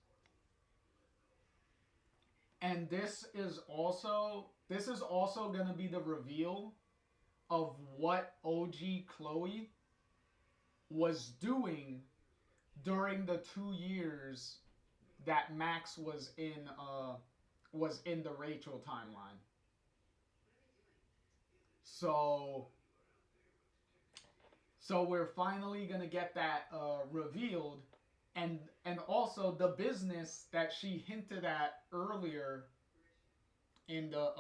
Speaker 1: And this is also going to be the reveal of what OG Chloe was doing during the 2 years that Max was in the Rachel timeline. So we're finally gonna get that revealed, and also the business that she hinted at earlier in the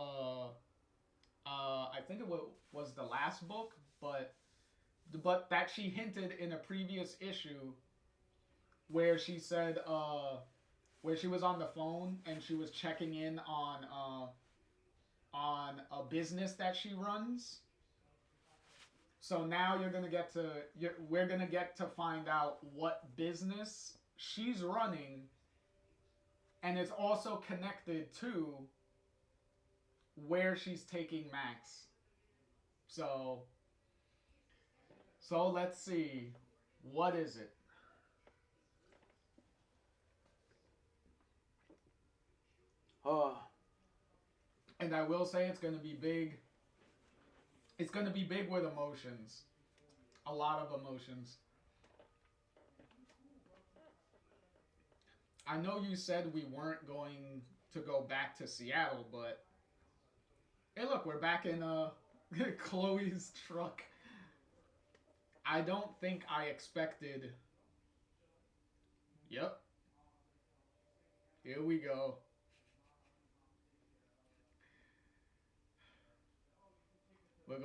Speaker 1: I think it was the last book, but that she hinted in a previous issue where she said where she was on the phone and she was checking in on a business that she runs. So now we're gonna get to find out what business she's running, and it's also connected to where she's taking Max. So let's see, what is it? Oh, and I will say it's gonna be big. It's gonna be big with emotions, a lot of emotions. I know you said we weren't going to go back to Seattle, but hey, look, we're back in Chloe's truck. I don't think I expected. Yep. Here we go. We're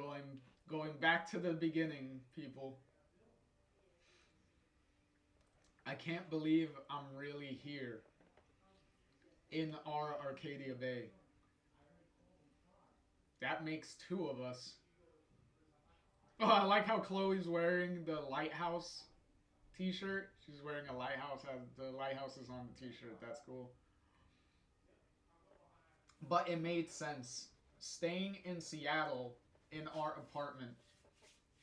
Speaker 1: going back to the beginning, people. I can't believe I'm really here in our Arcadia Bay. That makes two of us. Oh, I like how Chloe's wearing the lighthouse t-shirt. She's wearing a lighthouse. The lighthouse is on the t-shirt. That's cool. But it made sense. Staying in Seattle in our apartment,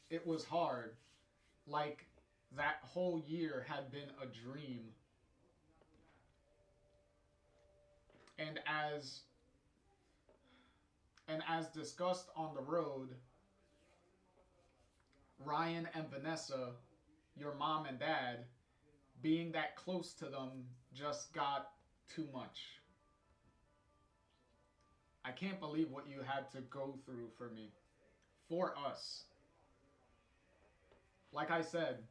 Speaker 1: it was hard. Like, that whole year had been a dream. And as discussed on the road, Ryan and Vanessa, your mom and dad, being that close to them just got too much. I can't believe what you had to go through for me. For us. Like I said,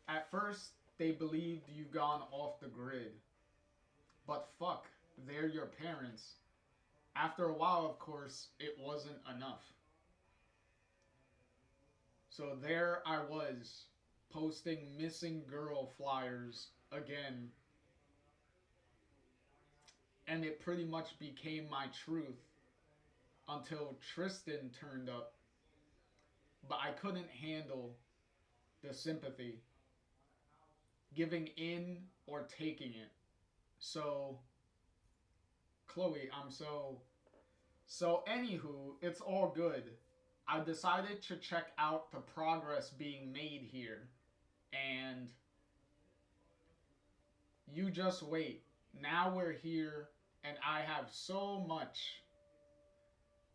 Speaker 1: at first they believed you gone off the grid. But fuck, they're your parents. After a while, of course, it wasn't enough. So there I was, posting missing girl flyers again. And it pretty much became my truth until Tristan turned up. But I couldn't handle the sympathy, giving in or taking it. So, Chloe, I'm so anywho, it's all good. I decided to check out the progress being made here. And you just wait. Now we're here, and I have so much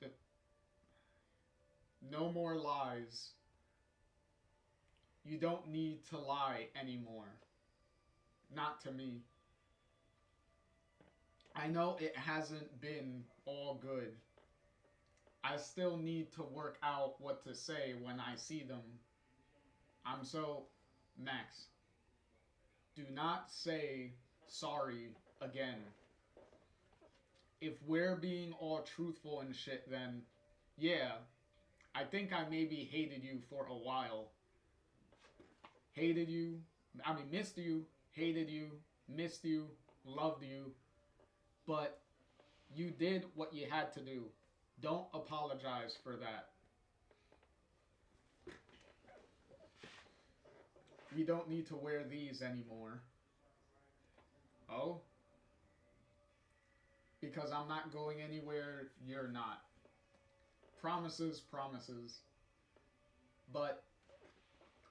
Speaker 1: that no more lies. You don't need to lie anymore. Not to me. I know it hasn't been all good. I still need to work out what to say when I see them. Max, do not say sorry again. If we're being all truthful and shit, then yeah, I think I maybe hated you for a while. Missed you, hated you, missed you, loved you. but you did what you had to do. Don't apologize for that. We don't need to wear these anymore. Oh? Because I'm not going anywhere, you're not. Promises, promises. But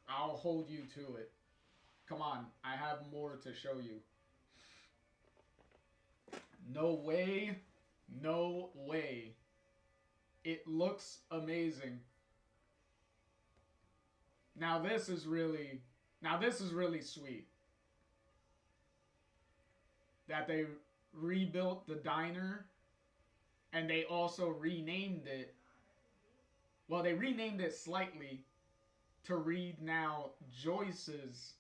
Speaker 1: I'll hold you to it. Come on, I have more to show you. No way. No way. It looks amazing. Now this is really sweet. That they rebuilt the diner and they also renamed it. Well, they renamed it slightly to read now Joyce's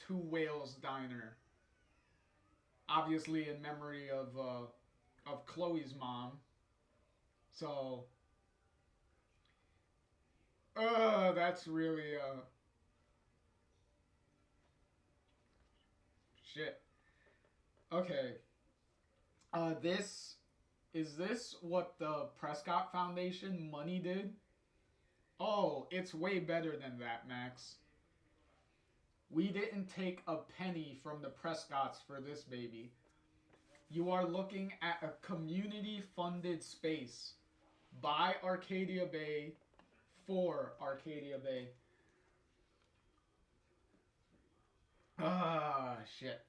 Speaker 1: Two Whales Diner. Obviously in memory of Chloe's mom. So that's really shit. Okay. Is this what the Prescott Foundation money did? Oh, it's way better than that, Max. We didn't take a penny from the Prescotts for this baby. You are looking at a community-funded space by Arcadia Bay for Arcadia Bay. Ah, shit.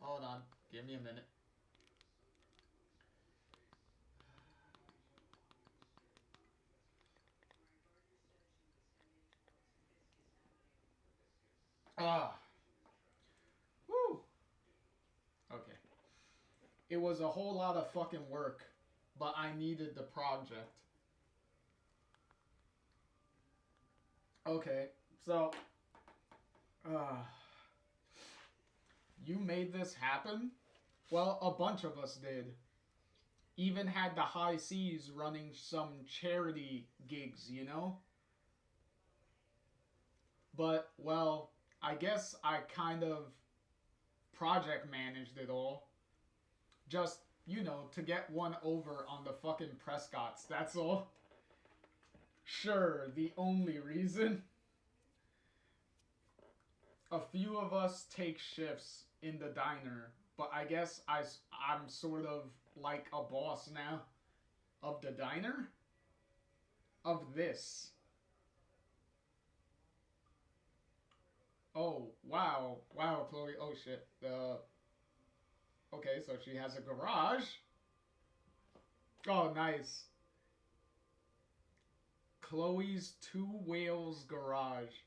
Speaker 1: Hold on. Give me a minute. Ah. Woo. Okay. It was a whole lot of fucking work, but I needed the project. Okay. So, you made this happen? Well, a bunch of us did. Even had the High Seas running some charity gigs, you know? But, well, I guess I kind of project managed it all. Just, you know, to get one over on the fucking Prescotts, that's all. Sure, the only reason. A few of us take shifts in the diner, but I guess I'm sort of like a boss now. Of the diner? Of this. Oh, wow. Wow, Chloe. Oh, shit. Okay, so she has a garage. Oh, nice. Chloe's Two Whales Garage.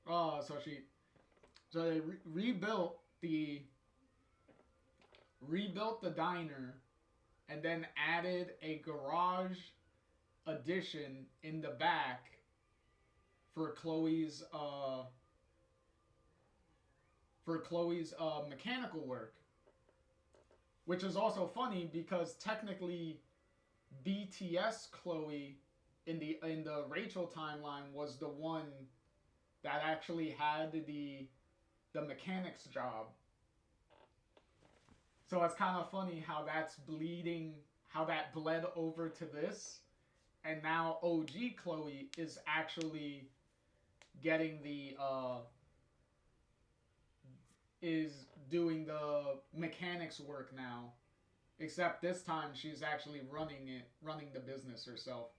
Speaker 1: Oh, so they rebuilt the diner and then added a garage addition in the back for Chloe's mechanical work, which is also funny because technically BTS Chloe in the Rachel timeline was the one that actually had the mechanics job. So it's kind of funny how that bled over to this, and now OG Chloe is actually getting is doing the mechanics work now. Except this time she's actually running the business herself.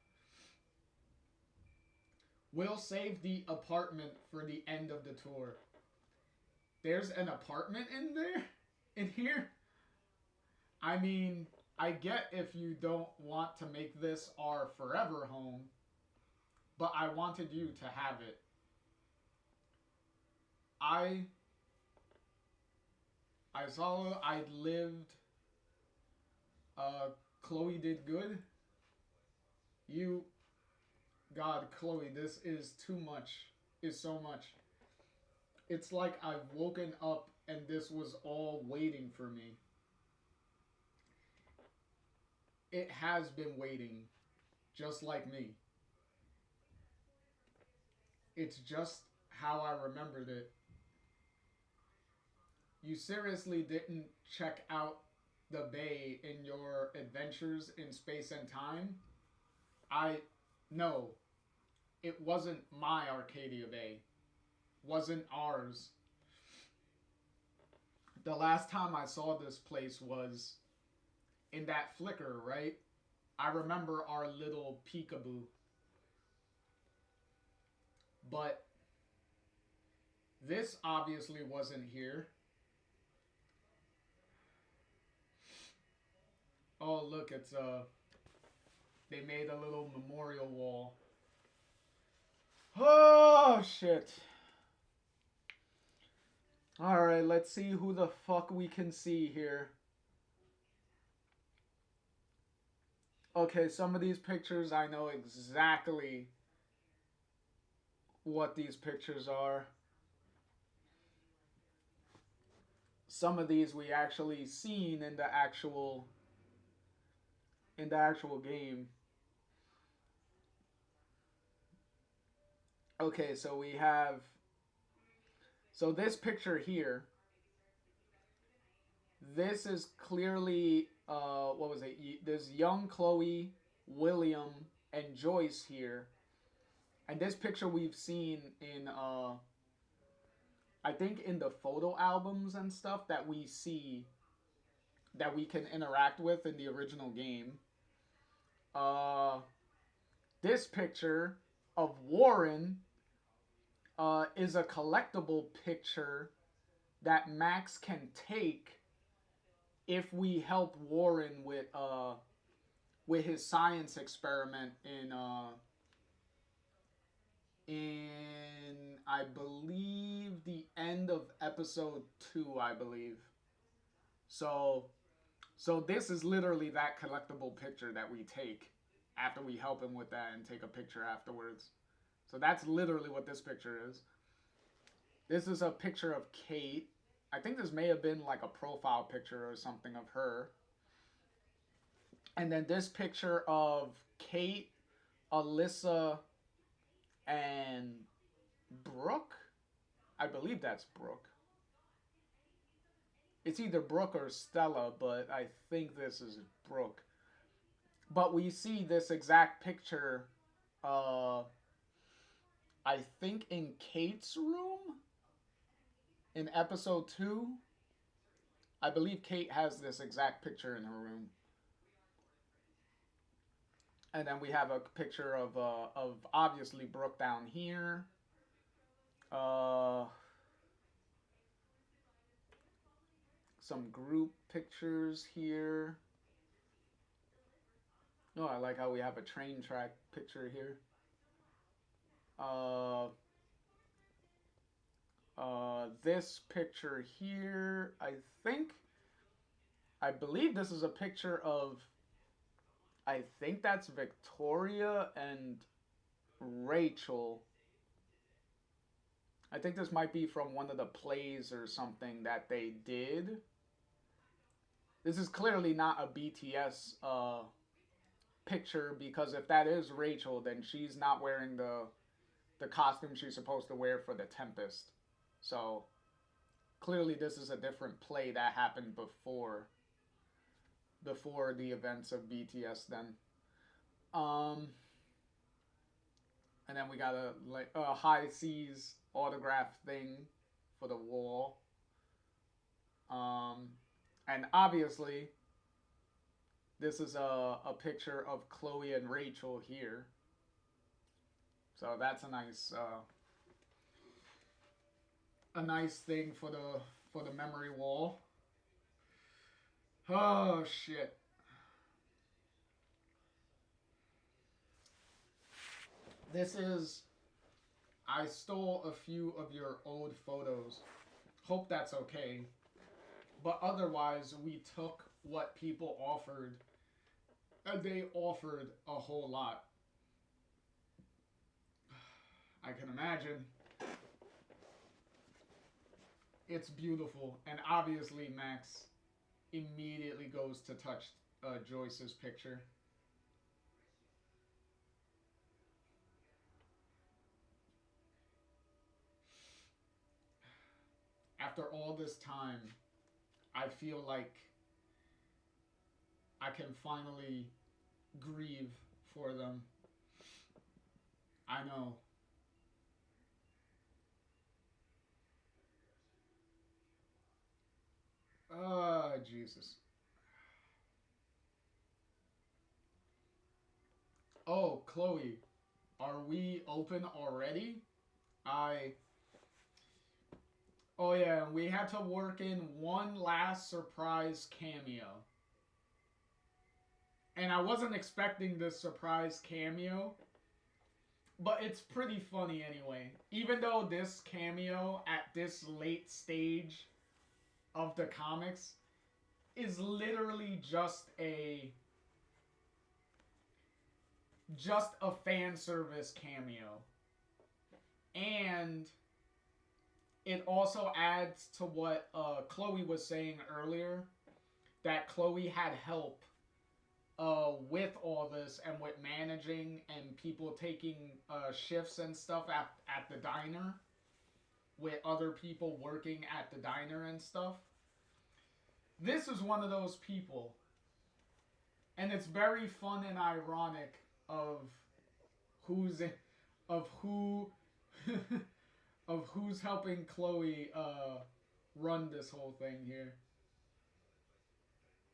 Speaker 1: We'll save the apartment for the end of the tour. There's an apartment in here? I mean, I get if you don't want to make this our forever home, but I wanted you to have it. I saw I lived. Chloe did good. God, Chloe, this is too much. Is so much. It's like I've woken up and this was all waiting for me. It has been waiting, just like me. It's just how I remembered it. You seriously didn't check out the bay in your adventures in space and time? I no, it wasn't my Arcadia Bay. Wasn't ours. The last time I saw this place was in that flicker, right? I remember our little peekaboo. But this obviously wasn't here. Oh, look, it's they made a little memorial wall. Oh shit. Alright, let's see who the fuck we can see here. Okay, some of these pictures I know exactly what these pictures are. Some of these we actually seen in the actual game. Okay, so we have this picture here. This is clearly what was it? There's young Chloe, William, and Joyce here. And this picture we've seen in I think in the photo albums and stuff that we see that we can interact with in the original game. This picture of Warren is a collectible picture that Max can take if we help Warren with his science experiment in I believe the end of episode 2, I believe. So this is literally that collectible picture that we take after we help him with that and take a picture afterwards. So that's literally what this picture is. This is a picture of Kate. I think this may have been like a profile picture or something of her. And then this picture of Kate, Alyssa, and Brooke. I believe that's Brooke. It's either Brooke or Stella, but I think this is Brooke. But we see this exact picture, I think in Kate's room in episode 2. I believe Kate has this exact picture in her room. And then we have a picture of obviously Brooke down here. Some group pictures here. Oh, I like how we have a train track picture here. This picture here, I believe this is a picture of, I think that's Victoria and Rachel. I think this might be from one of the plays or something that they did. This is clearly not a BTS picture, because if that is Rachel, then she's not wearing the costume she's supposed to wear for the Tempest. So clearly this is a different play that happened before the events of BTS then. And then we got a High Seas autograph thing for the wall. And obviously this is a picture of Chloe and Rachel here. So that's a nice thing for the memory wall. Oh shit. I stole a few of your old photos. Hope that's okay. But otherwise, we took what people offered, and they offered a whole lot. I can imagine. It's beautiful, and obviously Max immediately goes to touch Joyce's picture. after all this time, I feel like I can finally grieve for them. I know. Jesus. Oh, Chloe, are we open already? I. Oh, yeah, we had to work in one last surprise cameo. And I wasn't expecting this surprise cameo, but it's pretty funny anyway. Even though this cameo at this late stage of the comics is literally just a fan service cameo. And it also adds to what Chloe was saying earlier, that Chloe had help with all this and with managing and people taking shifts and stuff at the diner, with other people working at the diner and stuff. This is one of those people. And it's very fun and ironic of who's of who of who's helping Chloe run this whole thing here.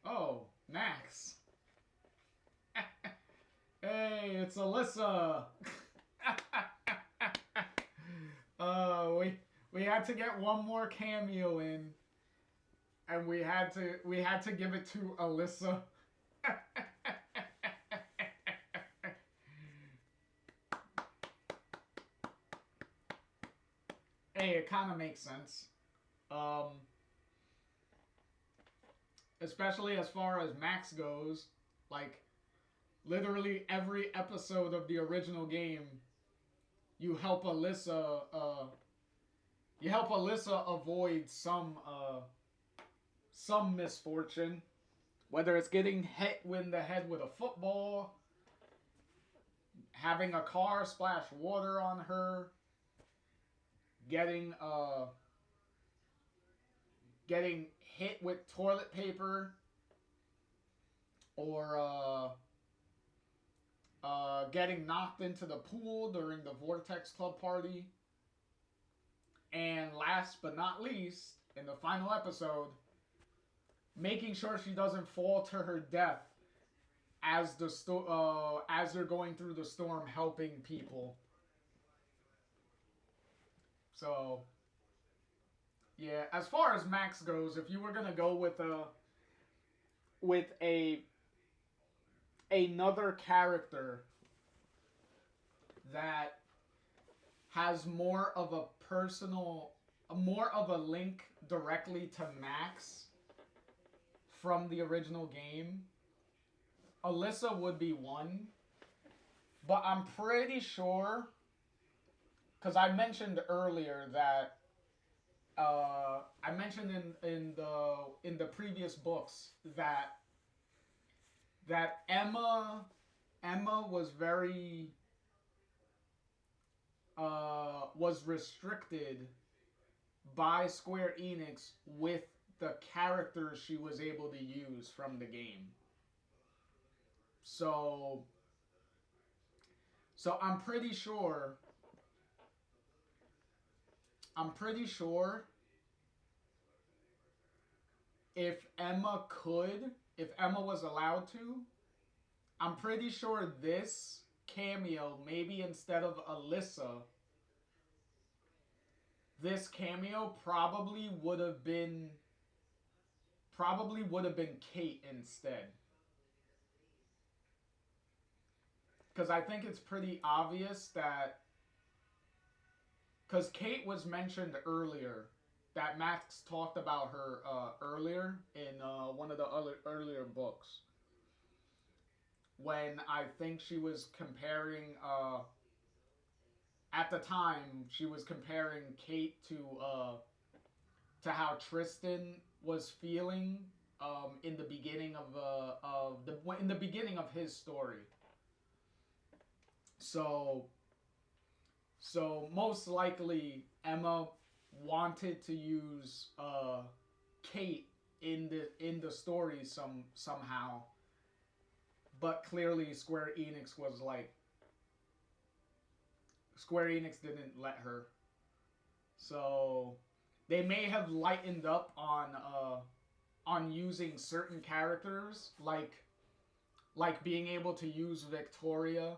Speaker 1: Oh, Max. Hey, it's Alyssa. We had to get one more cameo in, and we had to give it to Alyssa. Hey, it kind of makes sense. Especially as far as Max goes, like literally every episode of the original game, you help Alyssa. You help Alyssa avoid some misfortune, whether it's getting hit in the head with a football, having a car splash water on her, getting hit with toilet paper, or getting knocked into the pool during the Vortex Club party. And last but not least, in the final episode, making sure she doesn't fall to her death as as they're going through the storm, helping people. So, yeah, as far as Max goes, if you were gonna go with another character that has more of a link directly to Max from the original game, Alyssa would be one. But I'm pretty sure, because I mentioned earlier that I mentioned in the previous books that Emma was very was restricted by Square Enix with the characters she was able to use from the game. So I'm pretty sure if Emma was allowed to, I'm pretty sure this cameo, maybe instead of Alyssa, this cameo probably would have been Kate instead. Because I think it's pretty obvious that, because Kate was mentioned earlier, that Max talked about her earlier in one of the earlier books, when I think she was comparing at the time she was comparing Kate to how Tristan was feeling in the beginning in the beginning of his story. So most likely Emma wanted to use Kate in the story somehow, but clearly Square Enix didn't let her. So they may have lightened up on using certain characters, like being able to use Victoria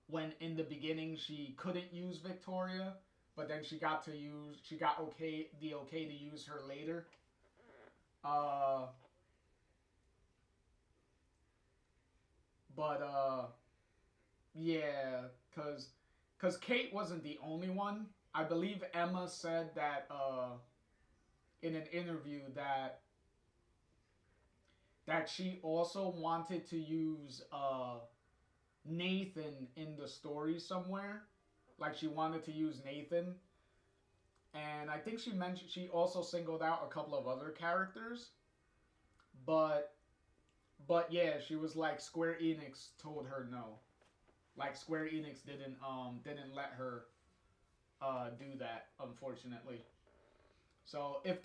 Speaker 1: when in the beginning she couldn't use Victoria, but then she got the okay to use her later. Uh, but yeah, cause Kate wasn't the only one. I believe Emma said that in an interview that she also wanted to use Nathan in the story somewhere. Like she wanted to use Nathan. And I think she also singled out a couple of other characters. But yeah, she was like Square Enix told her no. Like Square Enix didn't let her do that, unfortunately. So if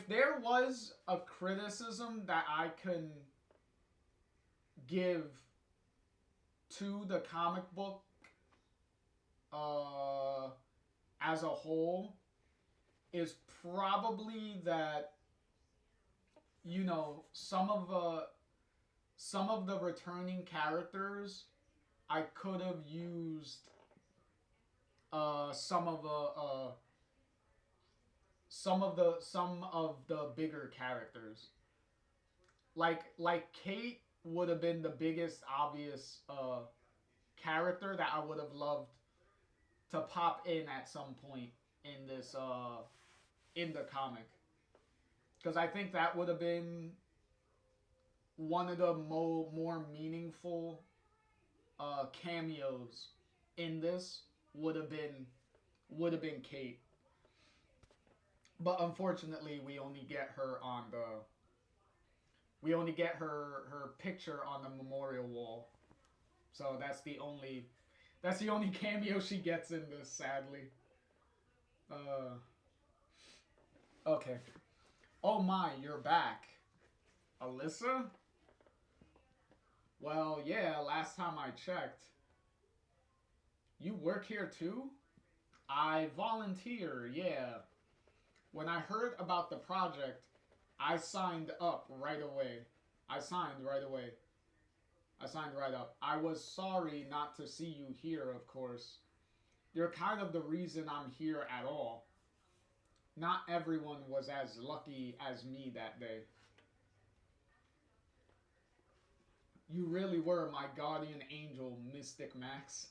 Speaker 1: there was a criticism that I can give to the comic book uh, as a whole, is probably that, you know, some of the returning characters I could have used some of the bigger characters. Like Kate would have been the biggest obvious character that I would have loved to pop in at some point in this in the comic, because I think that would have been one of the more meaningful cameos in this would have been Kate. But unfortunately, we only get her picture on the memorial wall. So that's the only cameo she gets in this, sadly. Okay. Oh my, you're back. Alyssa? Well, yeah, last time I checked. You work here too? I volunteer, yeah. When I heard about the project, I signed up right away. I signed right away. I signed right up. I was sorry not to see you here, of course. You're kind of the reason I'm here at all. Not everyone was as lucky as me that day. You really were my guardian angel, Mystic Max.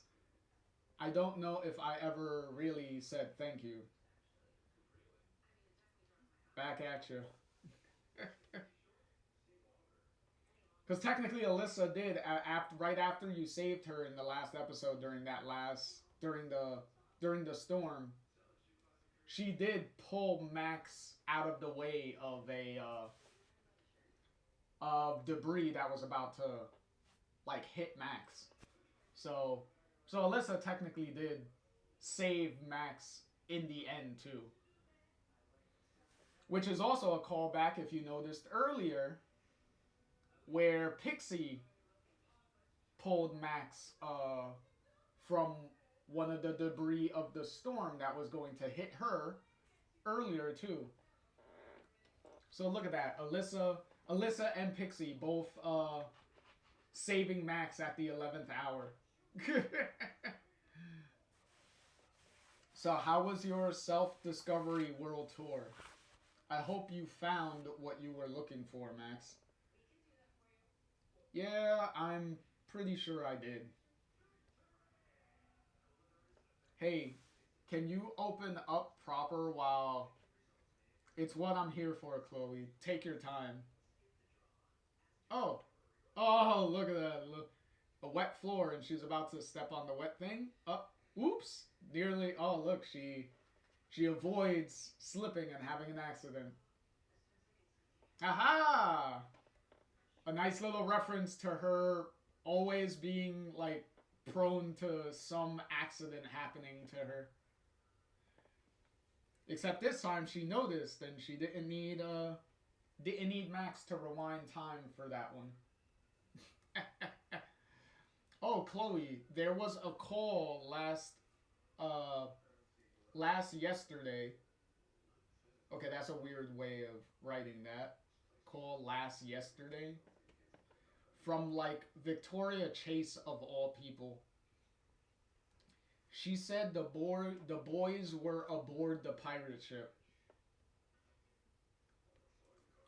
Speaker 1: I don't know if I ever really said thank you. Back at you. Because technically, Alyssa did right after you saved her in the last episode during the storm. She did pull Max out of the way of debris that was about to like hit Max. So Alyssa technically did save Max in the end too. Which is also a callback, if you noticed earlier, where Pixie pulled Max from one of the debris of the storm that was going to hit her earlier too. So look at that, Alyssa and Pixie both saving Max at the 11th hour. So how was your self-discovery world tour? I hope you found what you were looking for, Max. Yeah, I'm pretty sure I did. Hey, can you open up proper while... It's what I'm here for, Chloe. Take your time. Oh. Oh, look at that. Look. A wet floor, and she's about to step on the wet thing. Oh, oops. Nearly... Oh, look, she avoids slipping and having an accident. Aha! A nice little reference to her always being, like, prone to some accident happening to her. Except this time she noticed and she didn't need Max to rewind time for that one. Oh, Chloe, there was a call uh last yesterday. Okay, that's a weird way of writing that. Call last yesterday from like Victoria Chase of all people. She said the boys were aboard the pirate ship.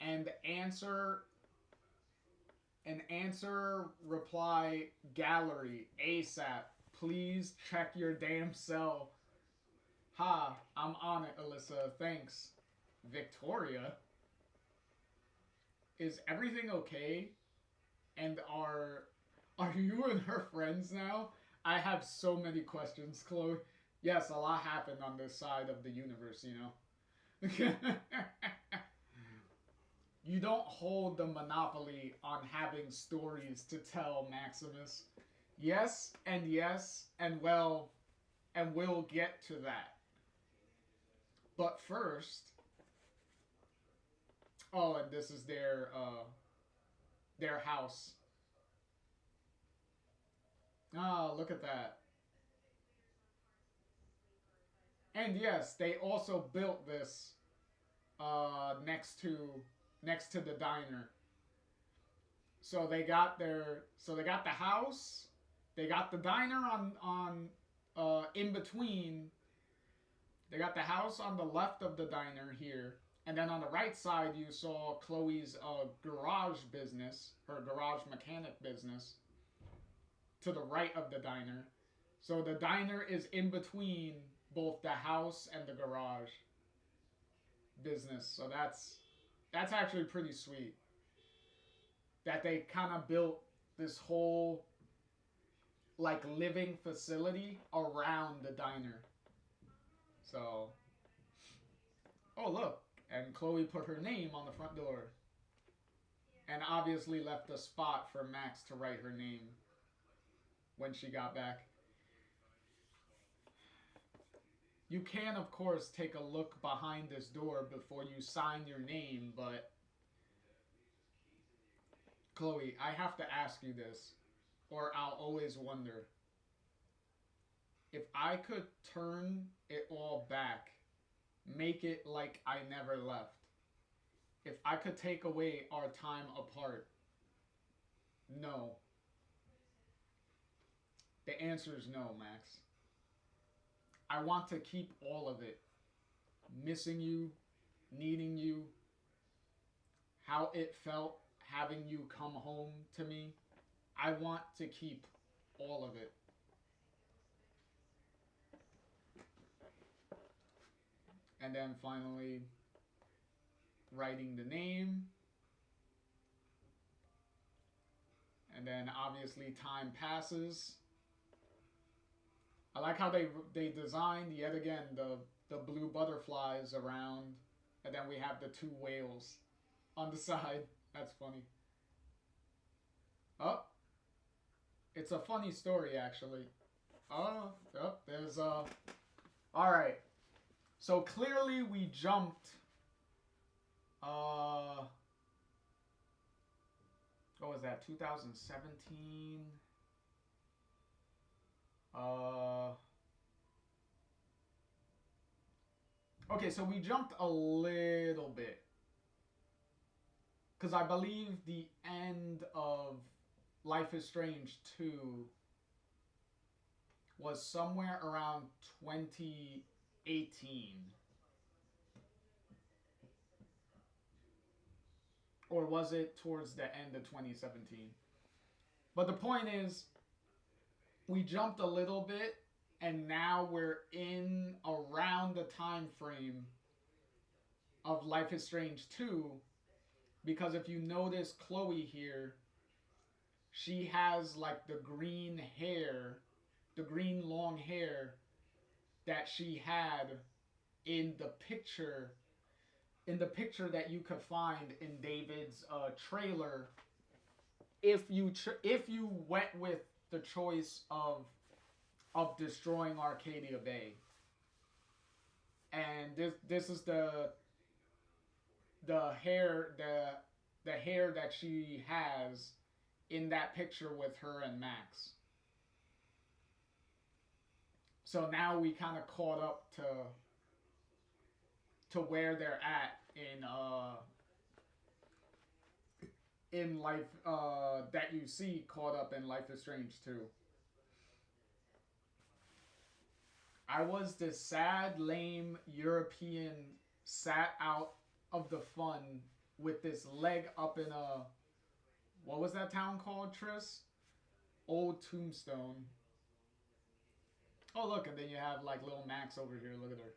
Speaker 1: And answer reply gallery ASAP. Please check your damn cell. Ha, I'm on it, Alyssa. Thanks. Victoria? Is everything okay? And are you and her friends now? I have so many questions, Chloe. Yes, a lot happened on this side of the universe, you know. You don't hold the monopoly on having stories to tell, Maximus. Yes, and well, and we'll get to that. But first, oh, and this is their house. Ah, look at that. And yes, they also built this next to the diner. So they got the house, they got the diner on in between. They got the house on the left of the diner here, and then on the right side you saw Chloe's garage business, her garage mechanic business, to the right of the diner. So the diner is in between both the house and the garage business. So that's actually pretty sweet. That they kind of built this whole like living facility around the diner. So, oh look, and Chloe put her name on the front door. And obviously left a spot for Max to write her name when she got back. You can, of course, take a look behind this door before you sign your name, but Chloe, I have to ask you this, or I'll always wonder. If I could turn it all back, make it like I never left, if I could take away our time apart, no. The answer is no, Max. I want to keep all of it. Missing you, needing you, how it felt having you come home to me. I want to keep all of it. And then finally, writing the name. And then obviously time passes. I like how they designed yet again the blue butterflies around, and then we have the two whales on the side. That's funny. Oh, it's a funny story actually. Oh, there's all right. So clearly we jumped. What was that? 2017. Okay, so we jumped a little bit. Because I believe the end of Life is Strange 2 was somewhere around 2018. Or was it towards the end of 2017? But the point is, we jumped a little bit, and now we're in around the time frame of Life is Strange 2, because if you notice Chloe here, she has like the green hair, the green long hair that she had in the picture that you could find in David's trailer, if you went with the choice of destroying Arcadia Bay. and this is the hair the hair that she has in that picture with her and Max. So now we kind of caught up to where they're at in life that you see caught up in Life is Strange 2. I was this sad, lame European sat out of the fun with this leg up in a what was that town called, Tris? Old Tombstone. Oh look, and then you have like little Max over here. Look at her.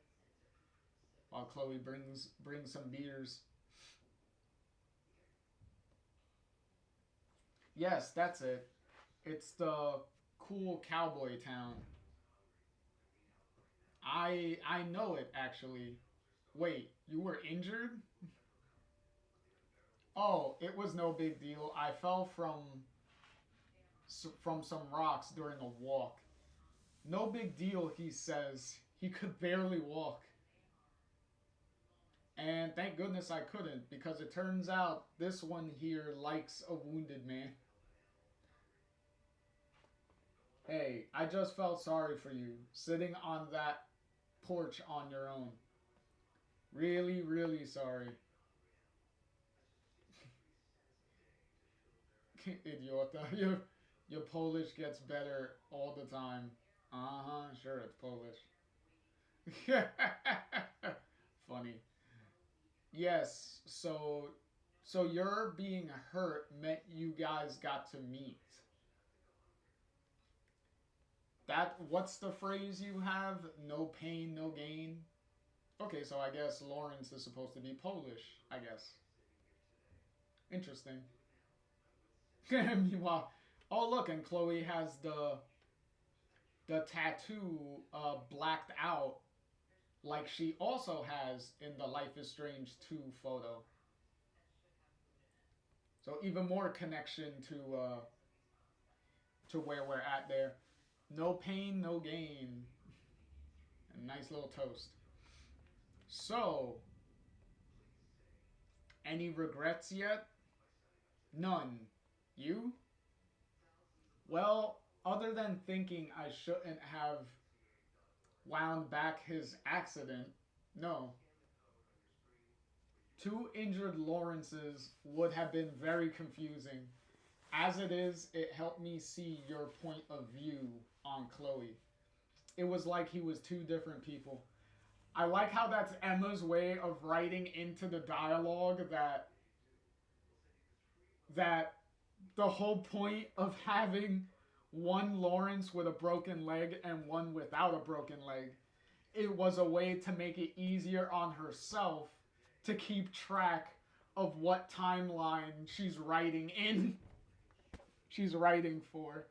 Speaker 1: While Chloe brings some beers. Yes, that's it. It's the cool cowboy town. I know it actually. Wait, you were injured? Oh, it was no big deal. I fell from some rocks during a walk. No big deal, he says. He could barely walk. And thank goodness I couldn't, because it turns out this one here likes a wounded man. Hey, I just felt sorry for you, sitting on that porch on your own. Really, really sorry. Idiota. Your Polish gets better all the time. Uh-huh, sure, it's Polish. Funny. Yes, so your being hurt meant you guys got to meet. That what's the phrase you have? No pain, no gain. Okay, so I guess Lawrence is supposed to be Polish, I guess. Interesting. Meanwhile, oh look, and Chloe has the tattoo blacked out like she also has in the Life is Strange 2 photo. So even more connection to where we're at there. No pain, no gain. A nice little toast. So, any regrets yet? None. You? Well, other than thinking I shouldn't have wound back his accident, no. Two injured Lawrences would have been very confusing. As it is, it helped me see your point of view on Chloe. It was like he was two different people. I like how that's Emma's way of writing into the dialogue that the whole point of having one Lawrence with a broken leg and one without a broken leg, it was a way to make it easier on herself to keep track of what timeline she's writing in. She's writing for.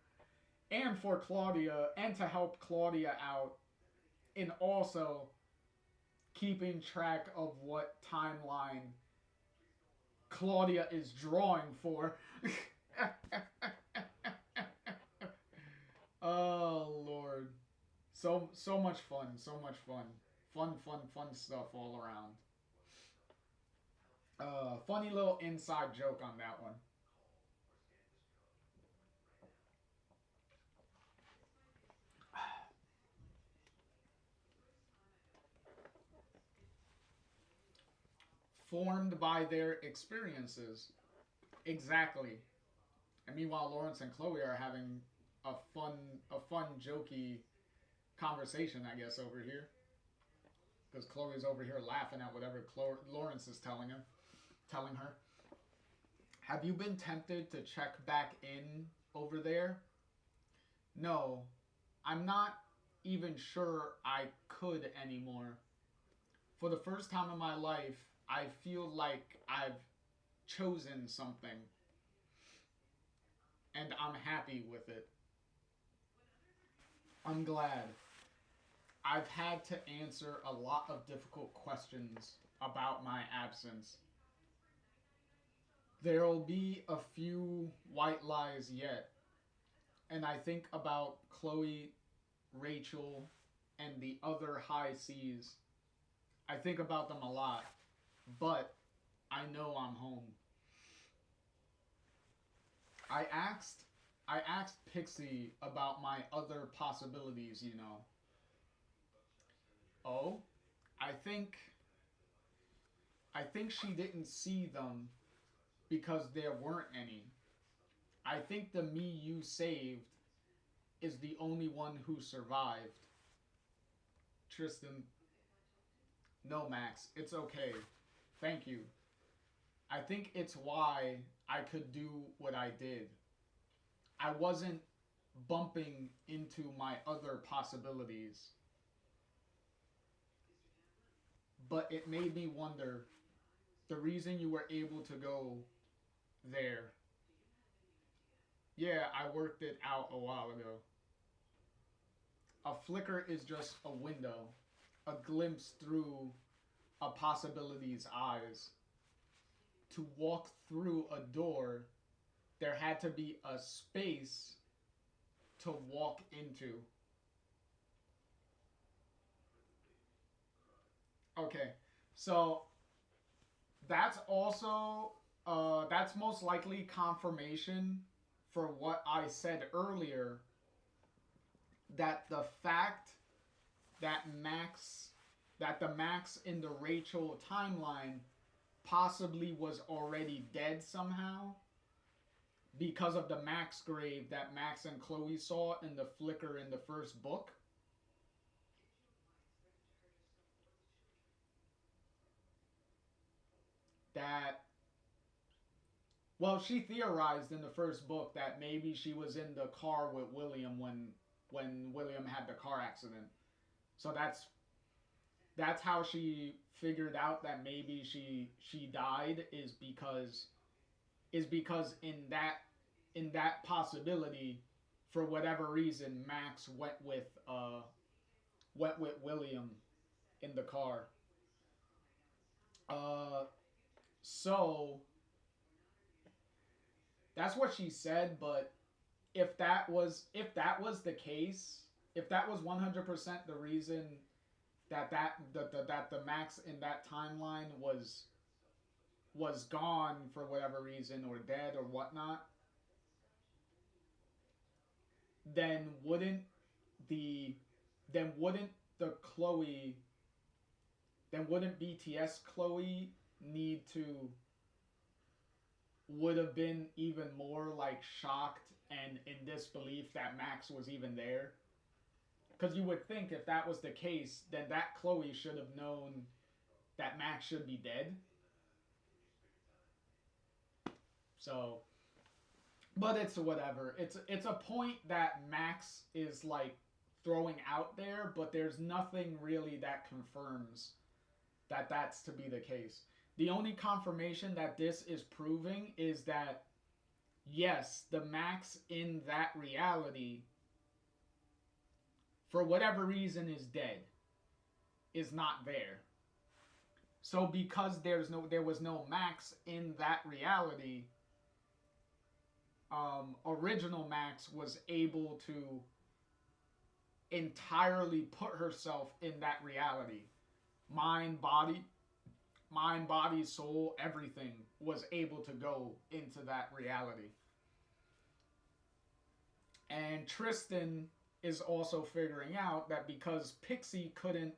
Speaker 1: And for Claudia, and to help Claudia out in also keeping track of what timeline Claudia is drawing for. Oh Lord. So much fun, so much fun. Fun stuff all around. Funny little inside joke on that one. Formed by their experiences. Exactly. And meanwhile, Lawrence and Chloe are having a fun, jokey conversation, I guess, over here. Because Chloe's over here laughing at whatever Lawrence is telling her. Have you been tempted to check back in over there? No, I'm not even sure I could anymore. For the first time in my life, I feel like I've chosen something. And I'm happy with it. I'm glad. I've had to answer a lot of difficult questions about my absence. There'll be a few white lies yet. And I think about Chloe, Rachel, and the other high seas. I think about them a lot, but I know I'm home. I asked I asked Pixie about my other possibilities, you know. Oh, I think I think she didn't see them because there weren't any. I think the me you saved is the only one who survived. Tristan, no, Max, it's okay. Thank you. I think it's why I could do what I did. I wasn't bumping into my other possibilities, but it made me wonder the reason you were able to go there. Yeah, I worked it out a while ago. A flicker is just a window, a glimpse through a possibility's eyes. To walk through a door, there had to be a space to walk into. Okay, so that's also that's most likely confirmation for what I said earlier, that the fact that Max that the Max in the Rachel timeline possibly was already dead somehow because of the Max grave that Max and Chloe saw in the flicker in the first book. That, well, she theorized in the first book that maybe she was in the car with William when William had the car accident. So that's how she figured out that maybe she died, is because in that possibility, for whatever reason, Max went with William in the car. Uh, so that's what she said. But if that was the case, if that was 100% the reason that the Max in that timeline was gone for whatever reason or dead or whatnot, then the wouldn't the Chloe then wouldn't BTS Chloe need to would have been even more like shocked and in disbelief that Max was even there? Because you would think if that was the case, then that Chloe should have known that Max should be dead. So, but it's whatever. It's a point that Max is like throwing out there, but there's nothing really that confirms that that's to be the case. The only confirmation that this is proving is that yes, the Max in that reality, for whatever reason, is dead, is not there. So because there was no Max in that reality, original Max was able to entirely put herself in that reality. Mind, body, soul, everything was able to go into that reality. And Tristan is also figuring out that because Pixie couldn't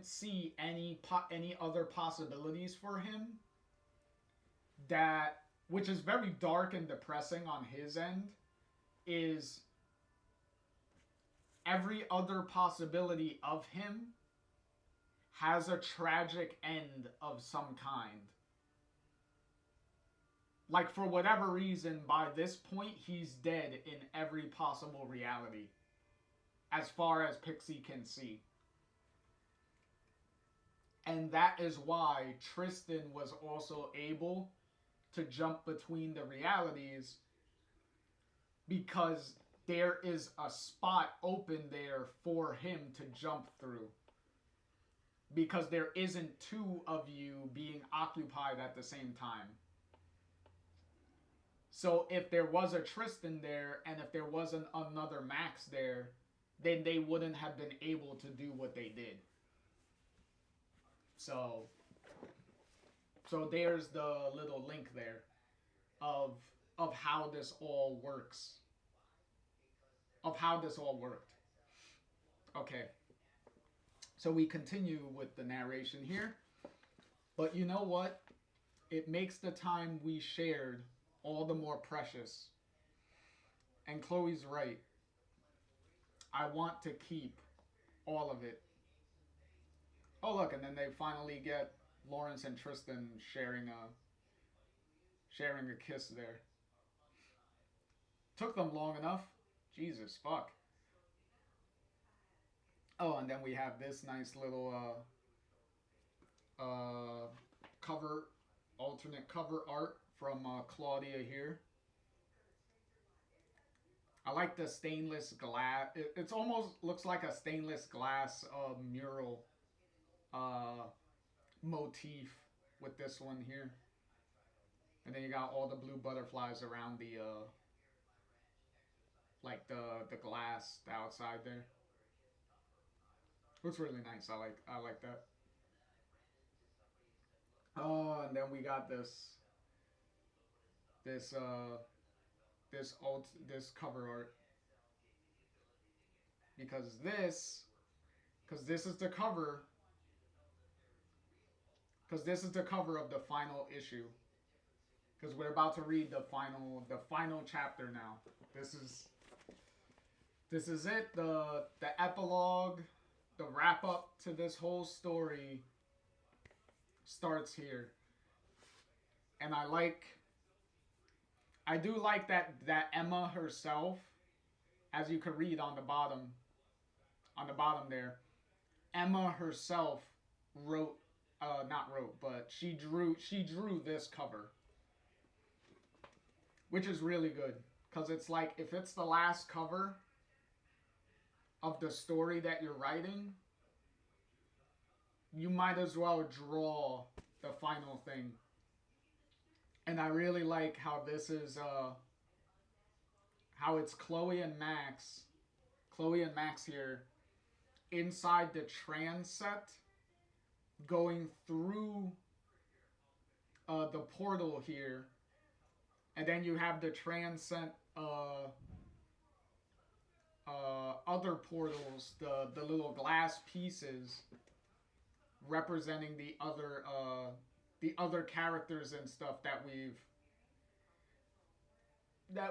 Speaker 1: see any other possibilities for him, that, which is very dark and depressing on his end, is every other possibility of him has a tragic end of some kind. Like, for whatever reason, by this point, he's dead in every possible reality, as far as Pixie can see. And that is why Tristan was also able to jump between the realities, because there is a spot open there for him to jump through. Because there isn't two of you being occupied at the same time. So if there was a Tristan there, and if there wasn't another Max there, then they wouldn't have been able to do what they did. So so there's the little link there of of how this all works. Of how this all worked. Okay. So we continue with the narration here. But you know what? It makes the time we shared all the more precious. And Chloe's right. I want to keep all of it. Oh look, and then they finally get Lawrence and Tristan sharing a kiss there. Took them long enough. Jesus fuck. Oh, and then we have this nice little cover alternate cover art from Claudia here. I like the stainless glass. It's almost looks like a stainless glass mural uh, motif with this one here. And then you got all the blue butterflies around the like the glass the outside there. Looks really nice. I like that. Oh, and then we got this this cover art because this is the cover because this is the cover of the final issue. Because we're about to read the final chapter now. This is it. The epilogue, the wrap up to this whole story starts here. And I do like that Emma herself, as you could read on the bottom there, Emma herself wrote not wrote, but she drew this cover, which is really good because it's like if it's the last cover of the story that you're writing, you might as well draw the final thing. And I really like how this is how it's Chloe and Max here inside the trans set going through the portal here, and then you have the transcend other portals, the little glass pieces representing the other characters and stuff that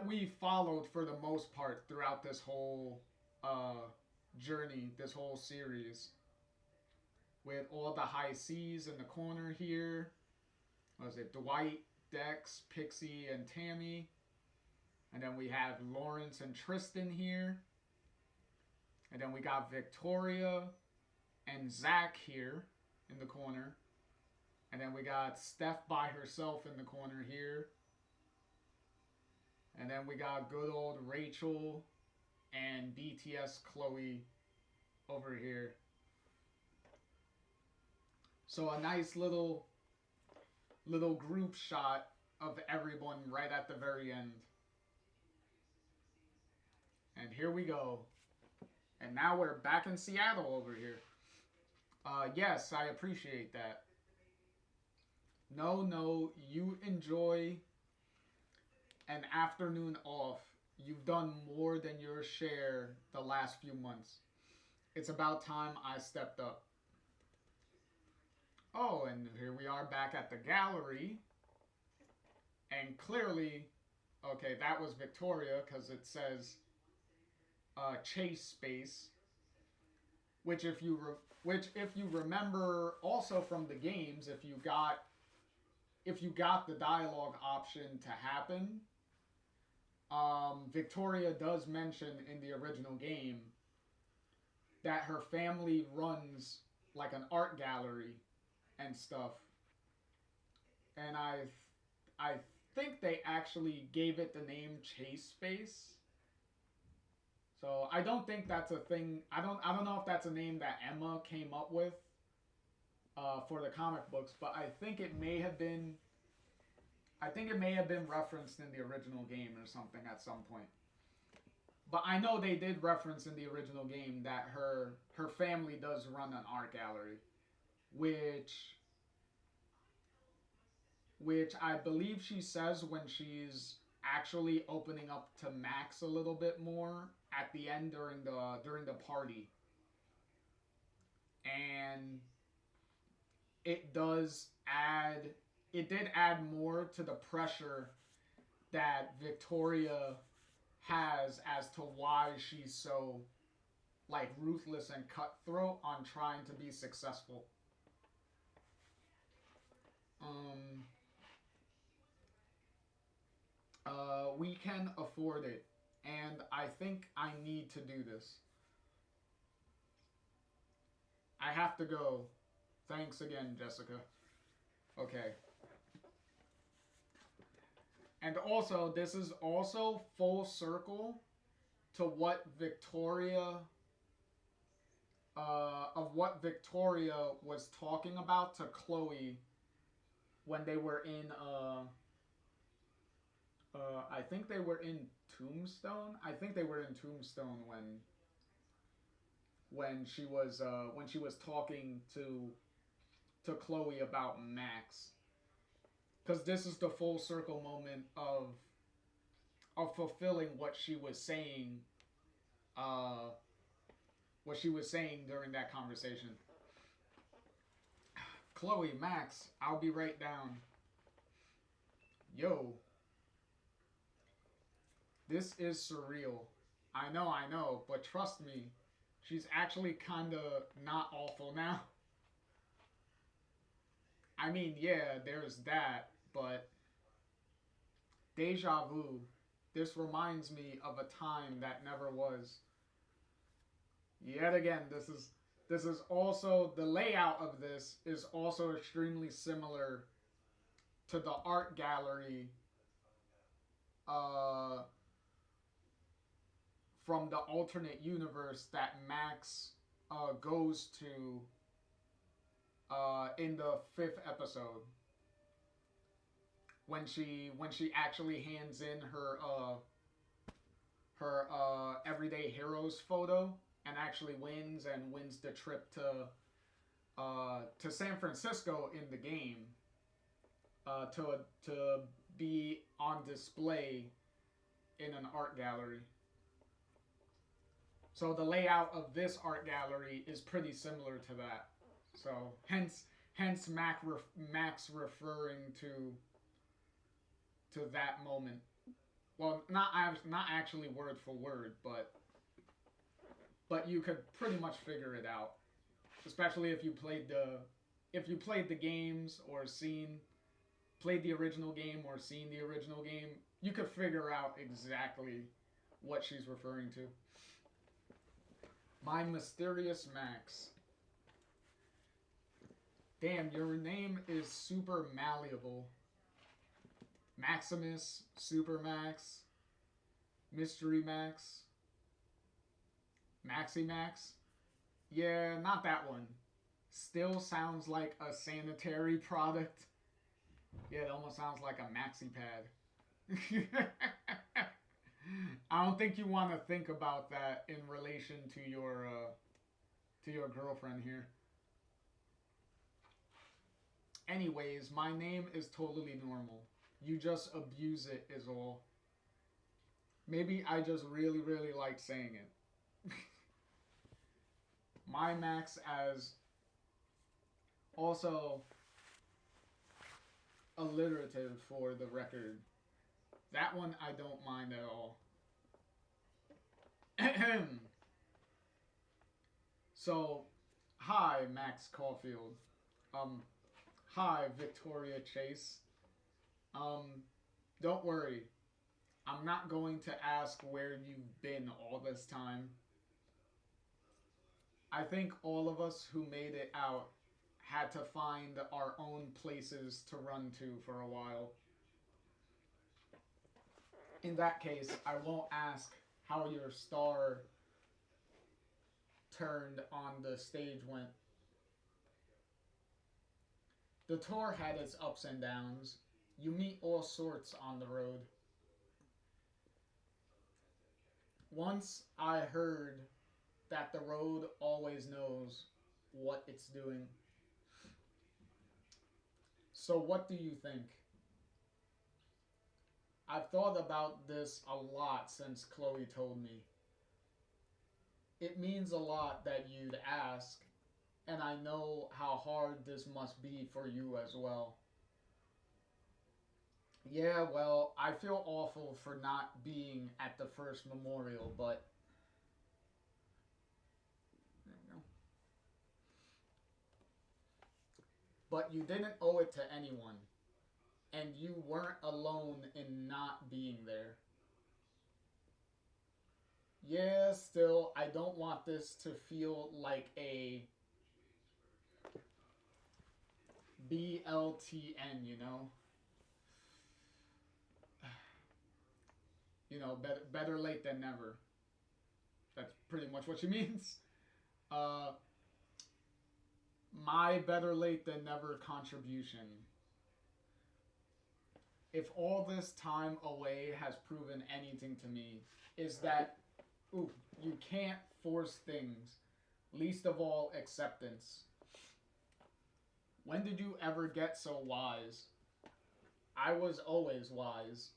Speaker 1: we've followed for the most part throughout this whole journey, this whole series, with all the high C's in the corner here. What was it? Dwight, Dex, Pixie, and Tammy. And then we have Lawrence and Tristan here. And then we got Victoria and Zach here in the corner. And then we got Steph by herself in the corner here. And then we got good old Rachel and BTS Chloe over here. So a nice little group shot of everyone right at the very end. And here we go. And now we're back in Seattle over here. Yes, I appreciate that. No, you enjoy an afternoon off. You've done more than your share the last few months. It's about time I stepped up. Oh, and here we are back at the gallery. And clearly, okay, that was Victoria because it says chase space, which if you remember also from the games, if you got the dialogue option to happen, Victoria does mention in the original game that her family runs like an art gallery and stuff, and I think they actually gave it the name Chase Space. So I don't think that's a thing. I don't know if that's a name that Emma came up with for the comic books, but I think it may have been. I think it may have been referenced in the original game or something at some point. But I know they did reference in the original game that her family does run an art gallery. which which I believe she says when she's actually opening up to Max a little bit more at the end during the party. And it does add it did add more to the pressure that Victoria has as to why she's so like ruthless and cutthroat on trying to be successful. Um we can afford it, and I think I need to do this. I have to go. Thanks again, Jessica. Okay. And also, this is also full circle to what Victoria, of what Victoria was talking about to Chloe when they were in, I think they were in Tombstone. I think they were in Tombstone when she was talking to Chloe about Max, because this is the full circle moment of fulfilling uh, what she was saying during that conversation. Chloe, Max, I'll be right down. Yo, this is surreal. I know, but trust me, she's actually kinda not awful now. I mean, yeah, there's that, but deja vu. This reminds me of a time that never was. Yet again, this is also the layout of this is also extremely similar to the art gallery uh, from the alternate universe that Max goes to in the fifth episode when she actually hands in her everyday heroes photo and actually wins the trip to San Francisco in the game to be on display in an art gallery. So the layout of this art gallery is pretty similar to that. So hence Max referring to that moment. Well, not actually word for word, but you could pretty much figure it out, especially if you played the games or played the original game or seen the original game, you could figure out exactly what she's referring to. My mysterious Max. Damn, your name is super malleable. Maximus, Super Max, Mystery Max, Maxi Max. Yeah, not that one. Still sounds like a sanitary product. Yeah, it almost sounds like a maxi pad. I don't think you want to think about that in relation to your girlfriend here. Anyways, my name is totally normal. You just abuse it is all. Maybe I just really like saying it. My Max as also alliterative for the record. That one I don't mind at all. So, hi Max Caulfield. Um, hi Victoria Chase. Um, don't worry. I'm not going to ask where you've been all this time. I think all of us who made it out had to find our own places to run to for a while. In that case, I won't ask how your star turned on the stage went. The tour had its ups and downs. You meet all sorts on the road. Once I heard that the road always knows what it's doing. So what do you think? I've thought about this a lot since Chloe told me. It means a lot that you'd ask, and I know how hard this must be for you as well. Yeah, well, I feel awful for not being at the first memorial, but there you go. But you didn't owe it to anyone, and you weren't alone in not being there. Yeah, still, I don't want this to feel like a BLTN, you know? You know, better late than never. That's pretty much what she means. Uh, my better late than never contribution. If all this time away has proven anything to me, is that, ooh, you can't force things, least of all acceptance. When did you ever get so wise? I was always wise.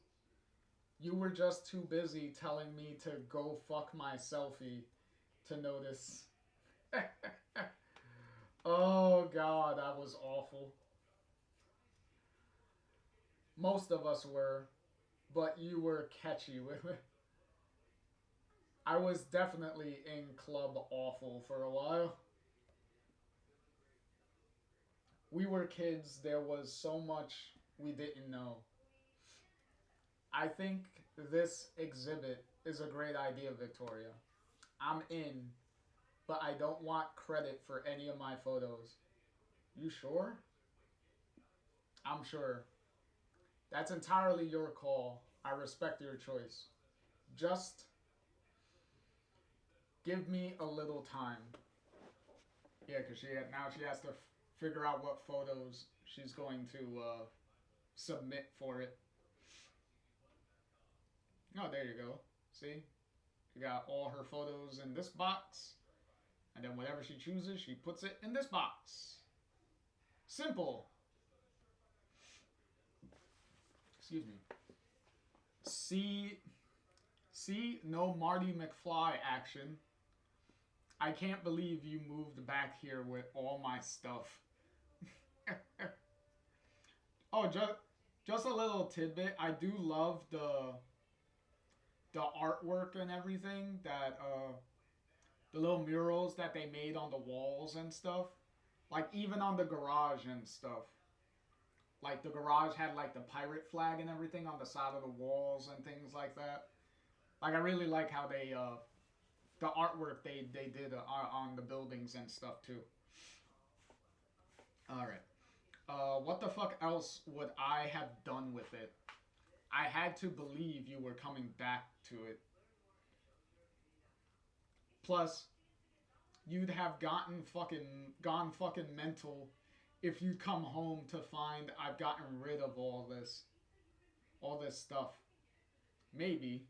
Speaker 1: You were just too busy telling me to go fuck my selfie to notice. Oh god, that was awful. Most of us were, but you were catchy with it. I was definitely in club awful for a while. We were kids, there was so much we didn't know. I think this exhibit is a great idea, Victoria. I'm in, but I don't want credit for any of my photos. You sure? I'm sure. That's entirely your call. I respect your choice. Just give me a little time. Yeah, because now she has to figure out what photos she's going to submit for it. Oh, there you go. See? You got all her photos in this box, and then whatever she chooses, she puts it in this box. Simple. Excuse me. See, no Marty McFly action. I can't believe you moved back here with all my stuff. Oh, just a little tidbit. I do love the artwork and everything that the little murals that they made on the walls and stuff. Like even on the garage and stuff. Like the garage had like the pirate flag and everything on the side of the walls and things like that. Like I really like how they the artwork they did on the buildings and stuff too. All right. What the fuck else would I have done with it? I had to believe you were coming back to it. Plus, you'd have gone fucking mental if you'd come home to find I've gotten rid of all this stuff. Maybe.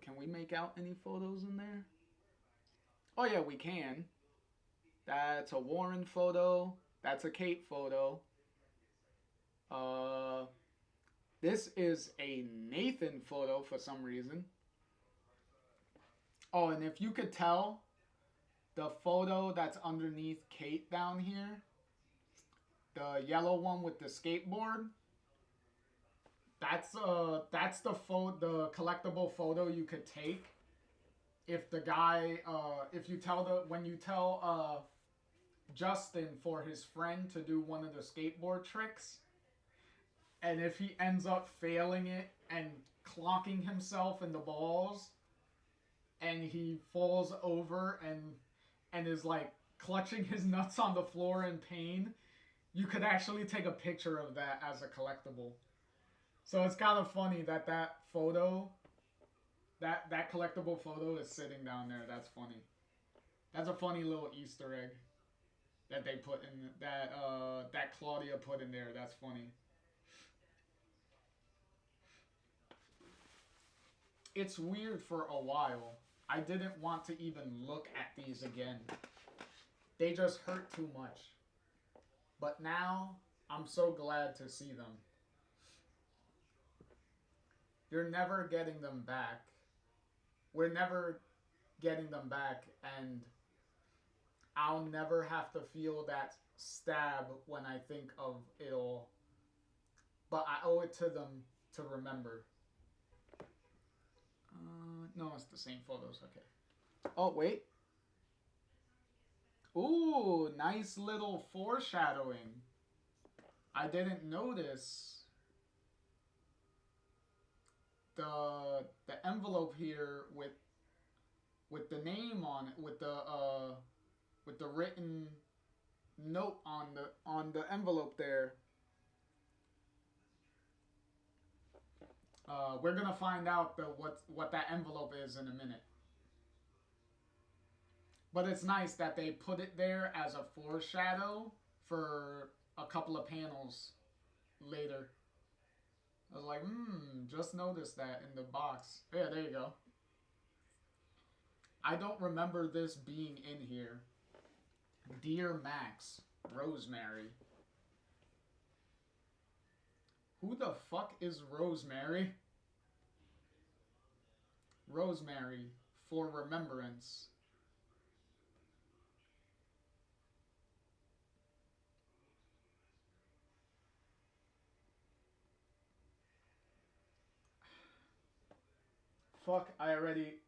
Speaker 1: Can we make out any photos in there? Oh yeah, we can. That's a Warren photo. That's a Kate photo. Uh, this is a Nathan photo for some reason. Oh, and if you could tell, the photo that's underneath Kate down here, the yellow one with the skateboard, that's the collectible photo you could take if the guy if you tell the when you tell Justin for his friend to do one of the skateboard tricks, and if he ends up failing it and clonking himself in the balls, and he falls over and is like clutching his nuts on the floor in pain, you could actually take a picture of that as a collectible. So it's kind of funny that that photo, that collectible photo is sitting down there. That's funny. That's a funny little Easter egg that they put in that Claudia put in there. That's funny. It's weird for a while. I didn't want to even look at these again. They just hurt too much. But now, I'm so glad to see them. You're never getting them back. We're never getting them back, and I'll never have to feel that stab when I think of it all. But I owe it to them to remember. No, it's the same photos. Okay. Oh, wait. Ooh, nice little foreshadowing. I didn't notice the envelope here with the name on it, with the written note on the envelope there. We're gonna find out what that envelope is in a minute. But it's nice that they put it there as a foreshadow for a couple of panels later. I was like, just noticed that in the box. Yeah, there you go. I don't remember this being in here. Dear Max, Rosemary. Who the fuck is Rosemary? Rosemary, for remembrance. Fuck, I already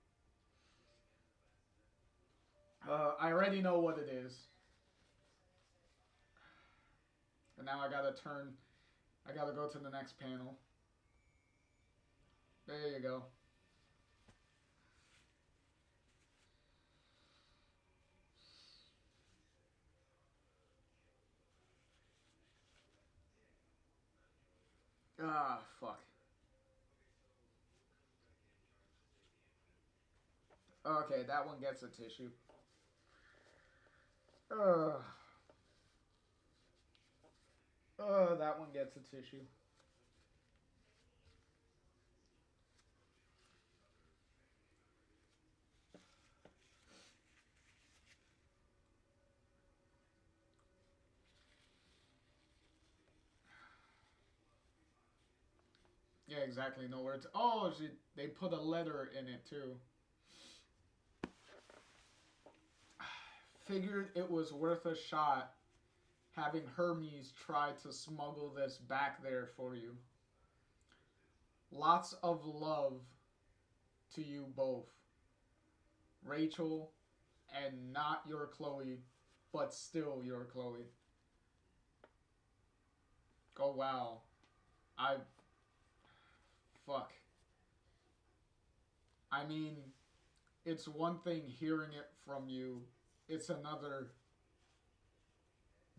Speaker 1: know what it is. And now I gotta go to the next panel. There you go. Ah, fuck. Okay, that one gets a tissue. That one gets a tissue. Yeah, exactly. No words. Oh, they put a letter in it too. Figured it was worth a shot having Hermes try to smuggle this back there for you. Lots of love to you both. Rachel, and not your Chloe, but still your Chloe. Oh, wow. I. Fuck. I mean, it's one thing hearing it from you, it's another.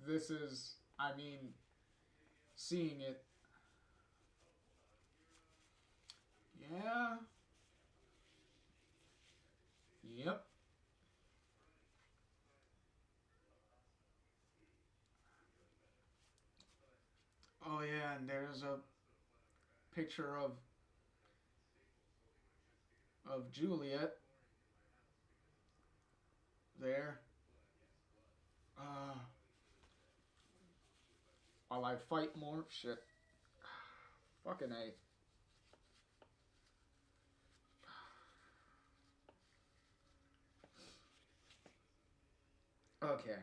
Speaker 1: This is, I mean, seeing it. Yeah. Yep. Oh, yeah, and there's a picture of Juliet there. Uh, while I fight more shit. Fucking A. Okay.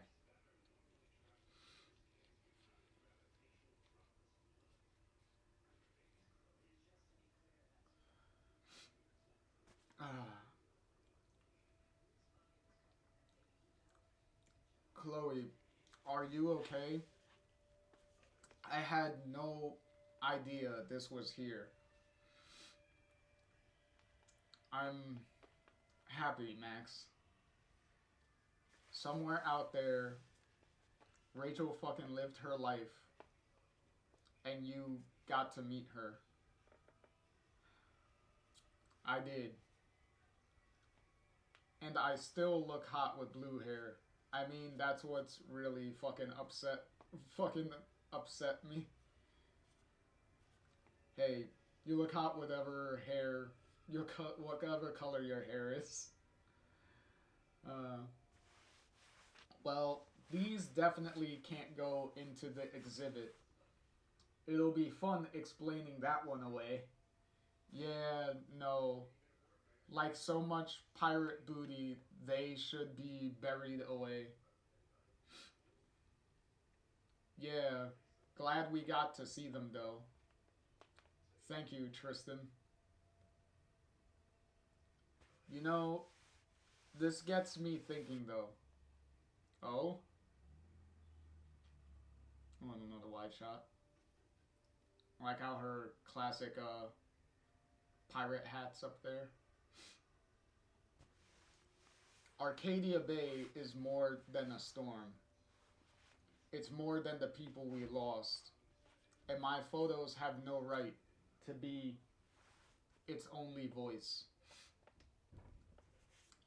Speaker 1: Chloe, are you okay? I had no idea this was here. I'm happy, Max. Somewhere out there, Rachel fucking lived her life, and you got to meet her. I did. And I still look hot with blue hair. I mean, that's what's really fucking upset me. Hey, you look hot whatever hair, whatever color your hair is. Uh, Well, these definitely can't go into the exhibit. It'll be fun explaining that one away. Yeah, no. Like so much pirate booty, they should be buried away. Yeah, glad we got to see them though. Thank you, Tristan. You know, this gets me thinking though. Oh? I want another wide shot. I like how her classic pirate hat's up there. Arcadia Bay is more than a storm. It's more than the people we lost. And my photos have no right to be its only voice.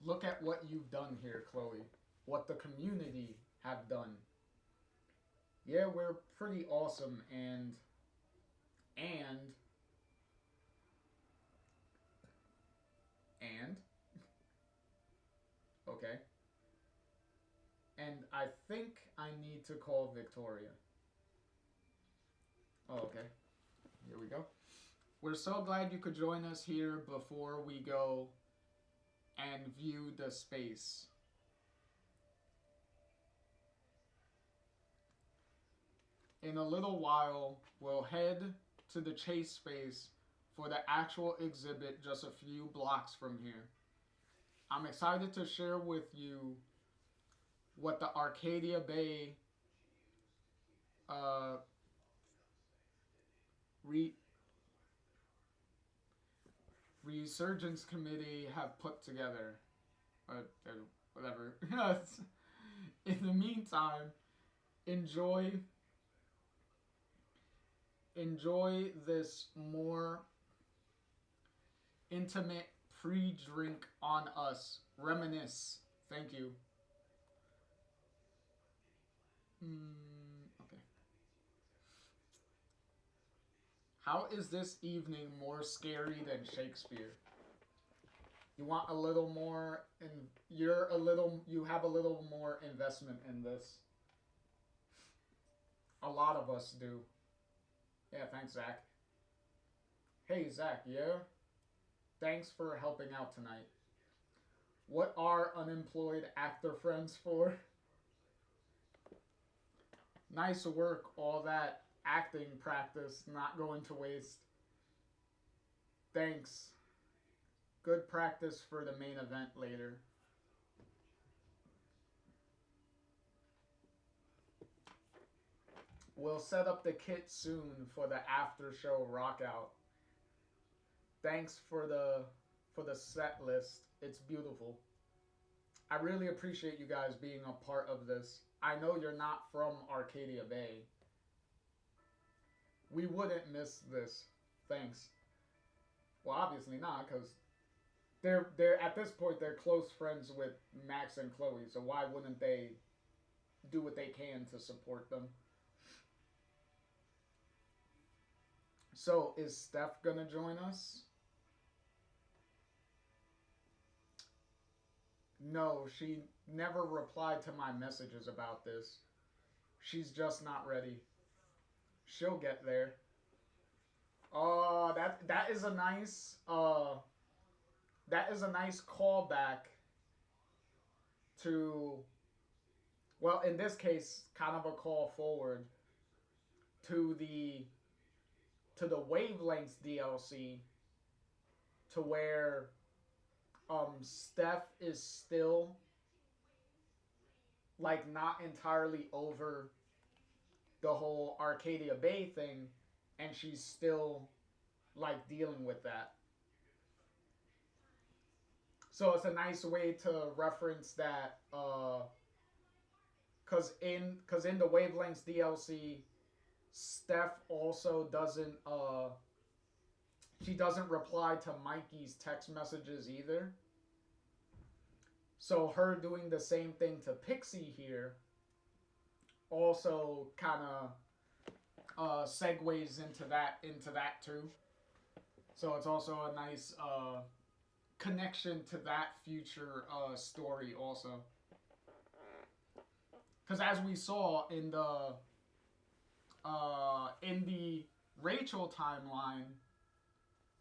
Speaker 1: Look at what you've done here, Chloe. What the community have done. Yeah, we're pretty awesome and and and okay. And I think I need to call Victoria. Oh, okay. Here we go. We're so glad you could join us here before we go and view the space. In a little while, we'll head to the chase space for the actual exhibit just a few blocks from here. I'm excited to share with you what the Arcadia Bay uh, Resurgence Committee have put together. Whatever. In the meantime, enjoy this more intimate pre-drink on us. Reminisce. Thank you. Okay. How is this evening more scary than Shakespeare? You want a little more, and you have a little more investment in this. A lot of us do. Yeah, thanks, Zach. Hey, Zach, yeah? Thanks for helping out tonight. What are unemployed actor friends for? Nice work, all that acting practice not going to waste. Thanks. Good practice for the main event later. We'll set up the kit soon for the after show rockout. Thanks for the set list. It's beautiful. I really appreciate you guys being a part of this. I know you're not from Arcadia Bay. We wouldn't miss this. Thanks. Well, obviously not, because they're at this point they're close friends with Max and Chloe, so why wouldn't they do what they can to support them? So is Steph gonna join us? No, she never replied to my messages about this. She's just not ready. She'll get there. That is a nice callback to, well, in this case, kind of a call forward to the Wavelengths DLC, to where Steph is still like not entirely over the whole Arcadia Bay thing, and she's still like dealing with that. So it's a nice way to reference that, cause in the Wavelengths DLC, Steph also doesn't she doesn't reply to Mikey's text messages either. So her doing the same thing to Pixie here also kind of segues into that too. So it's also a nice connection to that future story also. because as we saw in the Rachel timeline,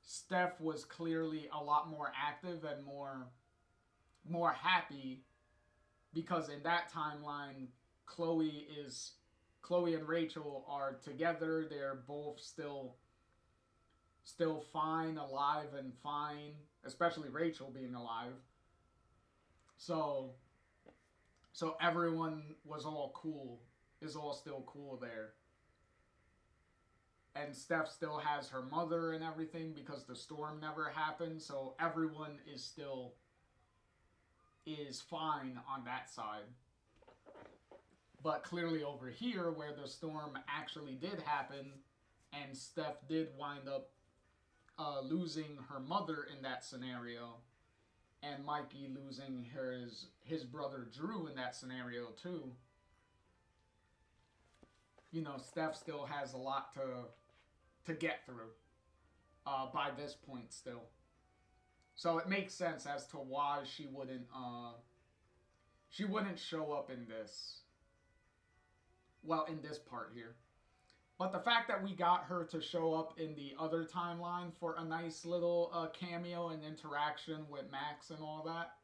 Speaker 1: Steph was clearly a lot more active and more happy, because in that timeline, Chloe and Rachel are together. They're both still fine, alive and fine, especially Rachel being alive. So everyone was all cool, is all still cool there. And Steph still has her mother and everything because the storm never happened, so everyone is fine on that side. But clearly over here, where the storm actually did happen, and Steph did wind up losing her mother in that scenario, and Mikey losing his brother Drew in that scenario too. You know, Steph still has a lot to get through by this point still. So it makes sense as to why she wouldn't show up in this. Well, in this part here. But the fact that we got her to show up in the other timeline for a nice little cameo and interaction with Max and all that,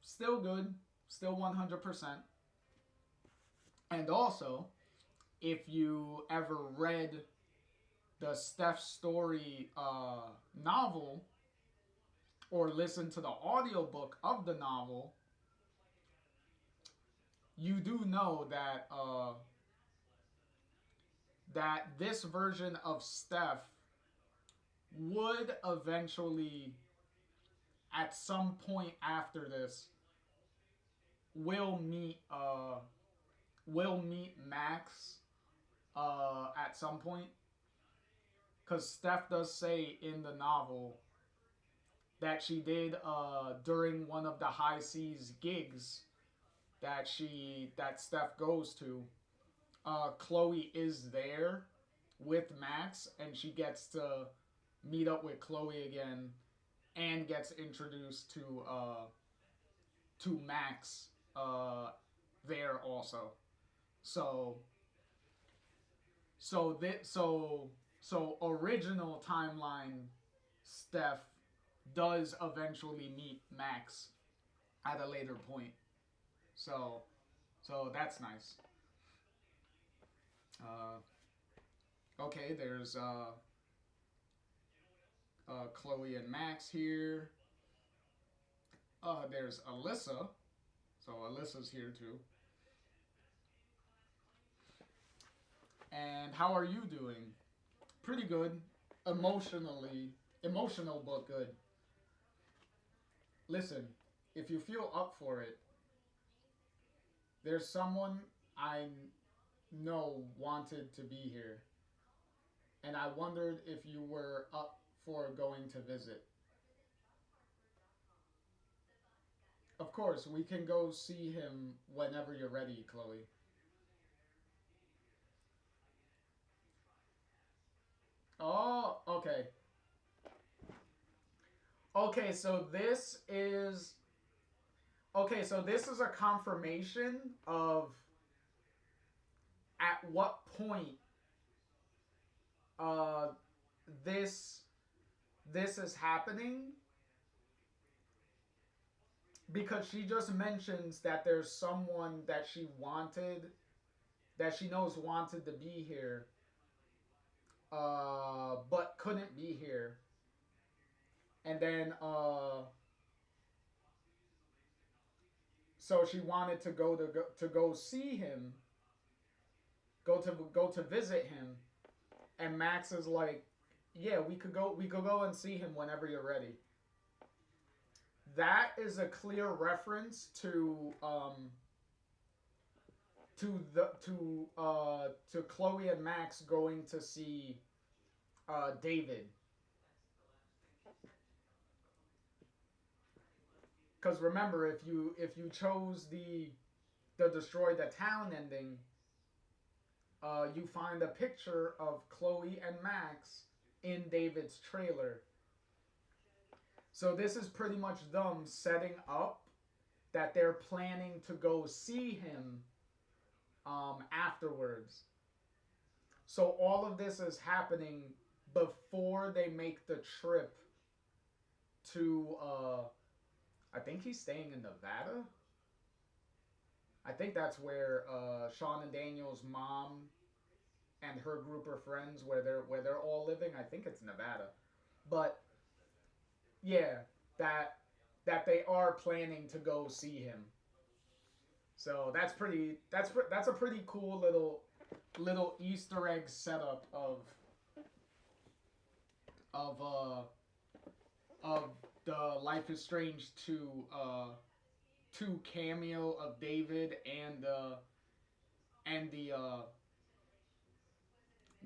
Speaker 1: still good. Still 100%. And also, if you ever read the Steph Story novel or listened to the audiobook of the novel, you do know that that this version of Steph would eventually, at some point after this, will meet Max at some point, because Steph does say in the novel that she did during one of the High Seas gigs that Steph goes to. Chloe is there with Max, and she gets to meet up with Chloe again, and gets introduced to Max there also. So original timeline Steph does eventually meet Max at a later point. So that's nice. Okay, there's Chloe and Max here. There's Alyssa. So Alyssa's here too. And how are you doing? Pretty good. Emotional but good. Listen, if you feel up for it, there's someone I know wanted to be here. And I wondered if you were up for going to visit. Of course, we can go see him whenever you're ready, Chloe. Oh, okay. Okay, so this is a confirmation of at what point uh this is happening, because she just mentions that there's someone that she knows wanted to be here, but couldn't be here. And then so she wanted to go see him, go to visit him, and Max is like, yeah, we could go and see him whenever you're ready. That is a clear reference to Chloe and Max going to see David. Because remember, if you chose the destroy the town ending, you find a picture of Chloe and Max in David's trailer. So this is pretty much them setting up that they're planning to go see him afterwards. So all of this is happening before they make the trip to I think he's staying in Nevada. I think that's where Sean and Daniel's mom and her group of friends where they're all living. I think it's Nevada. But yeah, that that they are planning to go see him. So that's a pretty cool little Easter egg setup of uh of the Life is Strange 2 cameo of David and the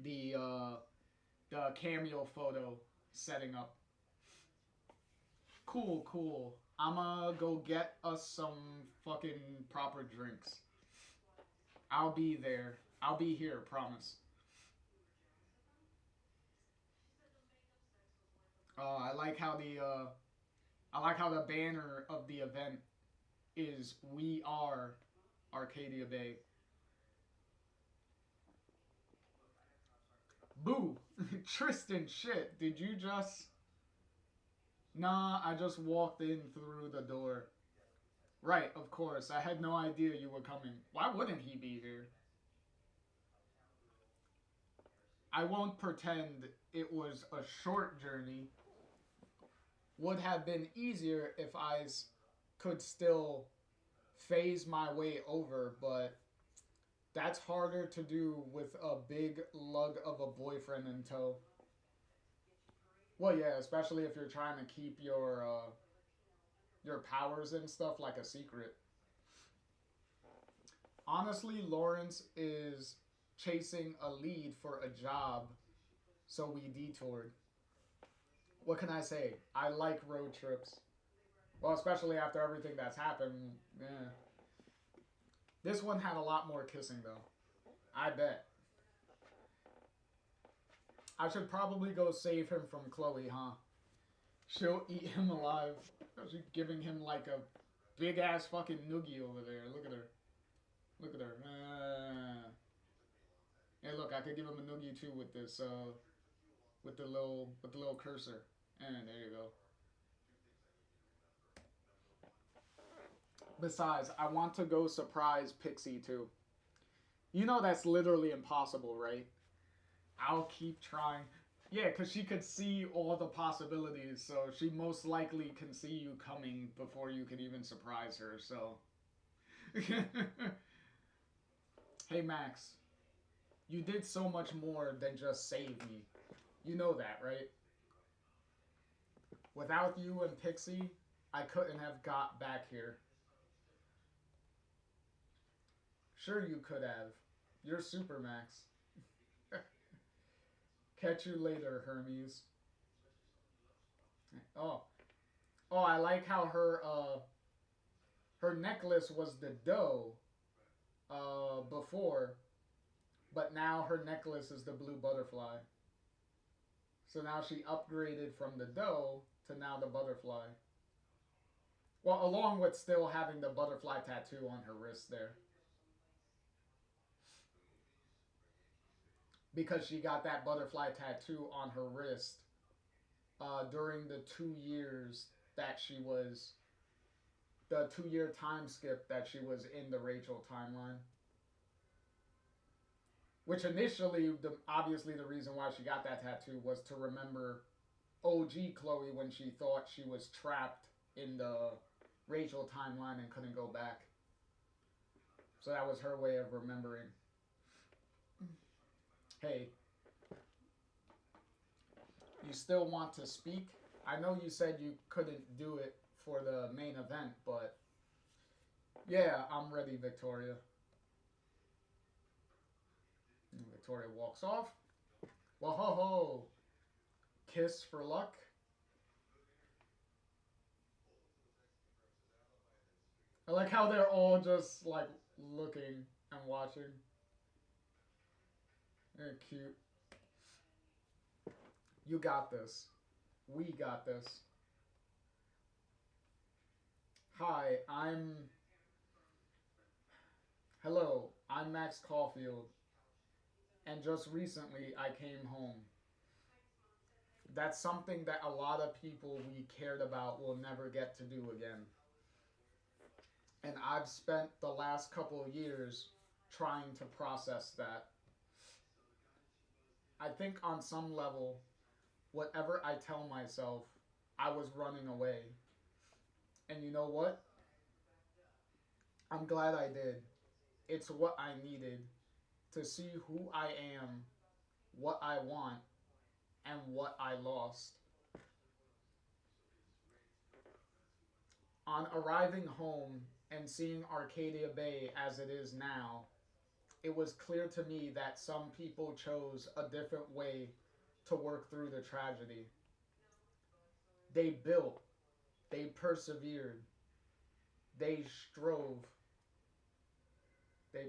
Speaker 1: the cameo photo setting up. Cool, cool. I'ma go get us some fucking proper drinks. I'll be there. I'll be here, promise. I like how the banner of the event is "We Are Arcadia Bay." Boo, Tristan, shit. Did you just? Nah, I just walked in through the door. Right, of course. I had no idea you were coming. Why wouldn't he be here? I won't pretend it was a short journey. Would have been easier if I could still phase my way over, but that's harder to do with a big lug of a boyfriend in tow. Well, yeah, especially if you're trying to keep your powers and stuff like a secret. Honestly, Lawrence is chasing a lead for a job, so we detoured. What can I say? I like road trips. Well, especially after everything that's happened. Yeah. This one had a lot more kissing, though. I bet. I should probably go save him from Chloe, huh? She'll eat him alive. She's giving him like a big ass fucking noogie over there. Look at her. Look at her. Hey, look, I could give him a noogie too with this, with the little cursor. And there you go. Besides, I want to go surprise Pixie too. You know that's literally impossible, right? I'll keep trying. Yeah, because she could see all the possibilities, so she most likely can see you coming before you can even surprise her, so. Hey, Max. You did so much more than just save me. You know that, right? Without you and Pixie, I couldn't have got back here. Sure you could have. You're Super Max. Catch you later, Hermes. Oh. Oh, I like how her necklace was the doe before, but now her necklace is the blue butterfly. So now she upgraded from the doe to now the butterfly. Well, along with still having the butterfly tattoo on her wrist there. Because she got that butterfly tattoo on her wrist during the 2 years that she was, the 2 year time skip that she was in the Rachel timeline. Which initially, obviously the reason why she got that tattoo was to remember OG Chloe when she thought she was trapped in the Rachel timeline and couldn't go back. So that was her way of remembering. Hey, you still want to speak? I know you said you couldn't do it for the main event, but yeah, I'm ready, Victoria. And Victoria walks off. Whoa ho ho! Kiss for luck. I like how they're all just like looking and watching. They're cute. You got this. We got this. Hi, I'm. Hello, I'm Max Caulfield, and just recently I came home. That's something that a lot of people we cared about will never get to do again. And I've spent the last couple of years trying to process that. I think on some level, whatever I tell myself, I was running away. And you know what? I'm glad I did. It's what I needed to see who I am, what I want, and what I lost. On arriving home and seeing Arcadia Bay as it is now, it was clear to me that some people chose a different way to work through the tragedy. They built, they persevered, they strove, they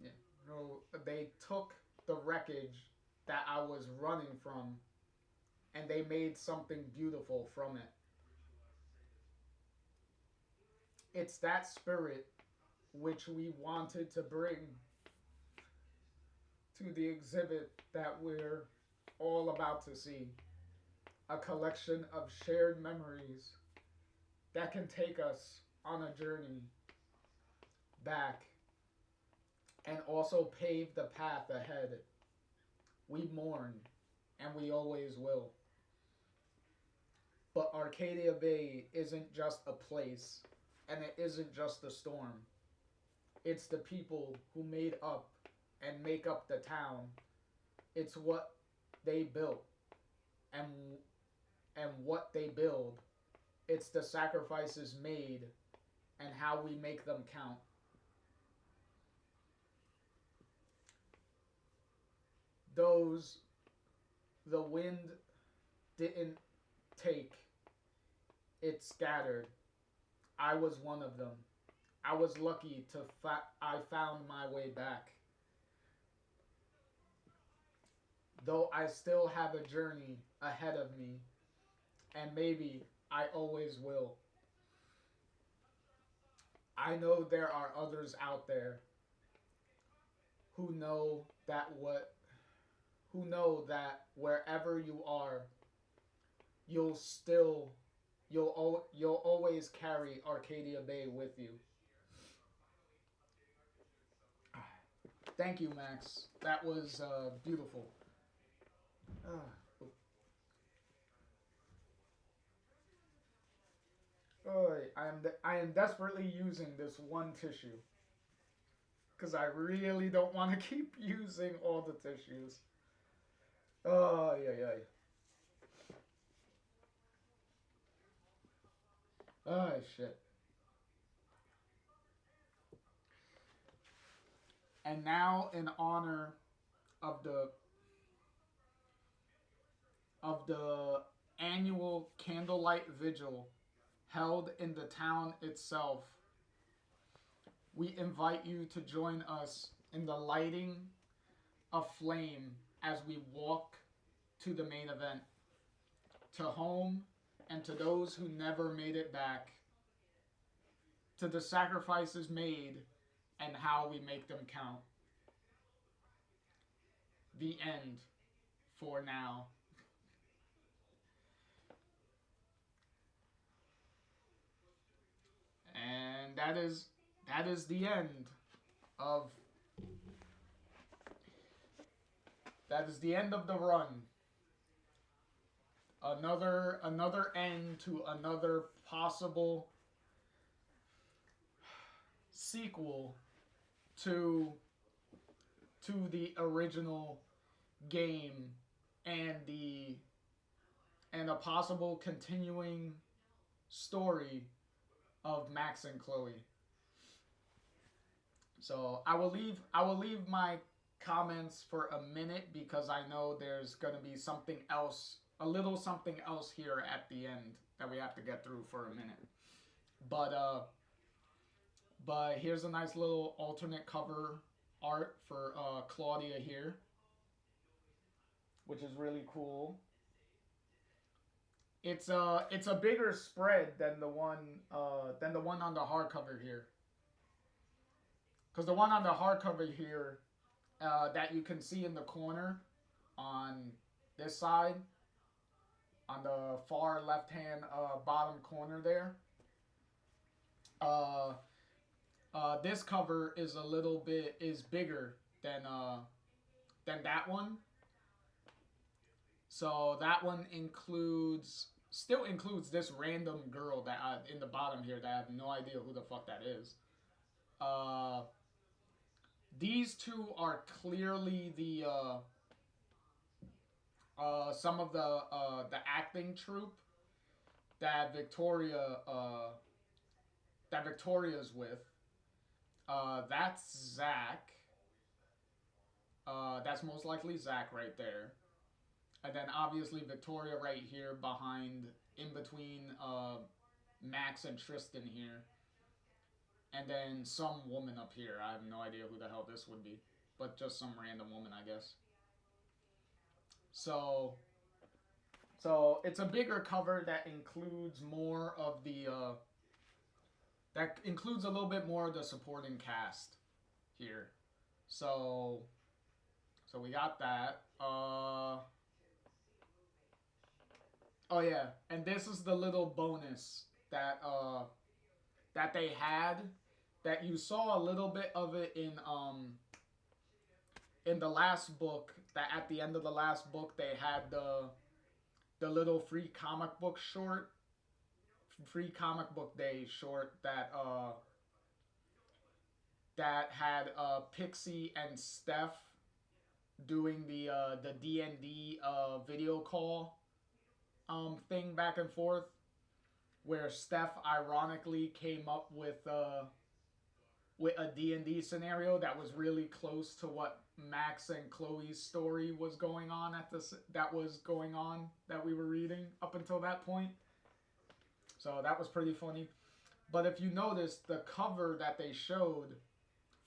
Speaker 1: yeah, no, they took the wreckage that I was running from and they made something beautiful from it. It's that spirit which we wanted to bring to the exhibit that we're all about to see. A collection of shared memories that can take us on a journey back and also pave the path ahead. We mourn, and we always will. But Arcadia Bay isn't just a place, and it isn't just a storm. It's the people who made up and make up the town. It's what they built and what they build. It's the sacrifices made and how we make them count. Those the wind didn't take, it scattered. I was one of them. I was lucky to I found my way back. Though I still have a journey ahead of me, and maybe I always will. I know there are others out there who know that what who know that wherever you are, you'll still you'll always carry Arcadia Bay with you. Thank you, Max. That was beautiful. Uh, I am desperately using this one tissue because I really don't want to keep using all the tissues. Oh yeah yeah. Oh shit. And now, in honor of the annual candlelight vigil held in the town itself, we invite you to join us in the lighting of flame as we walk to the main event, to home, and to those who never made it back, to the sacrifices made and how we make them count. The end for now. And that is the end of the run. Another end to another possible sequel to the original game and the and a possible continuing story of Max and Chloe. So I will leave my comments for a minute because I know there's gonna be something else, a little something else here at the end that we have to get through for a minute. But here's a nice little alternate cover art for Claudia here, which is really cool. It's a bigger spread than the one on the hardcover here. Because the one on the hardcover here that you can see in the corner on this side, on the far left hand bottom corner there, uh, this cover is a little bit is bigger than that one. So that one still includes this random girl that in the bottom here that I have no idea who the fuck that is. Uh, these two are clearly some of the acting troupe that Victoria's with. That's Zach. That's most likely Zach right there. And then obviously Victoria right here behind, in between Max and Tristan here. And then some woman up here. I have no idea who the hell this would be. But just some random woman, I guess. So it's a bigger cover that includes more of that includes a little bit more of the supporting cast here. So we got that. Oh yeah, and this is the little bonus that they had, that you saw a little bit of it in the last book. That at the end of the last book they had the little free comic book day short that had Pixie and Steph doing the D&D video call thing back and forth, where Steph ironically came up with a D&D scenario that was really close to what Max and Chloe's story was going on that we were reading up until that point. So that was pretty funny. But if you notice, the cover that they showed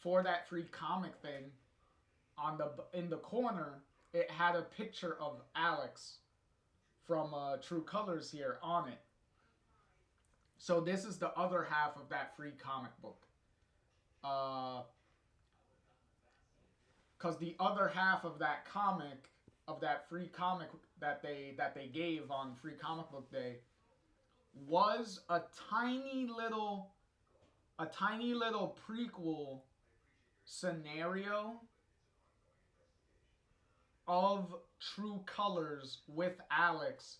Speaker 1: for that free comic thing, in the corner, it had a picture of Alex from True Colors here on it. So this is the other half of that free comic book. Because the other half of that free comic that they gave on Free Comic Book Day, was a tiny little prequel scenario of True Colors with Alex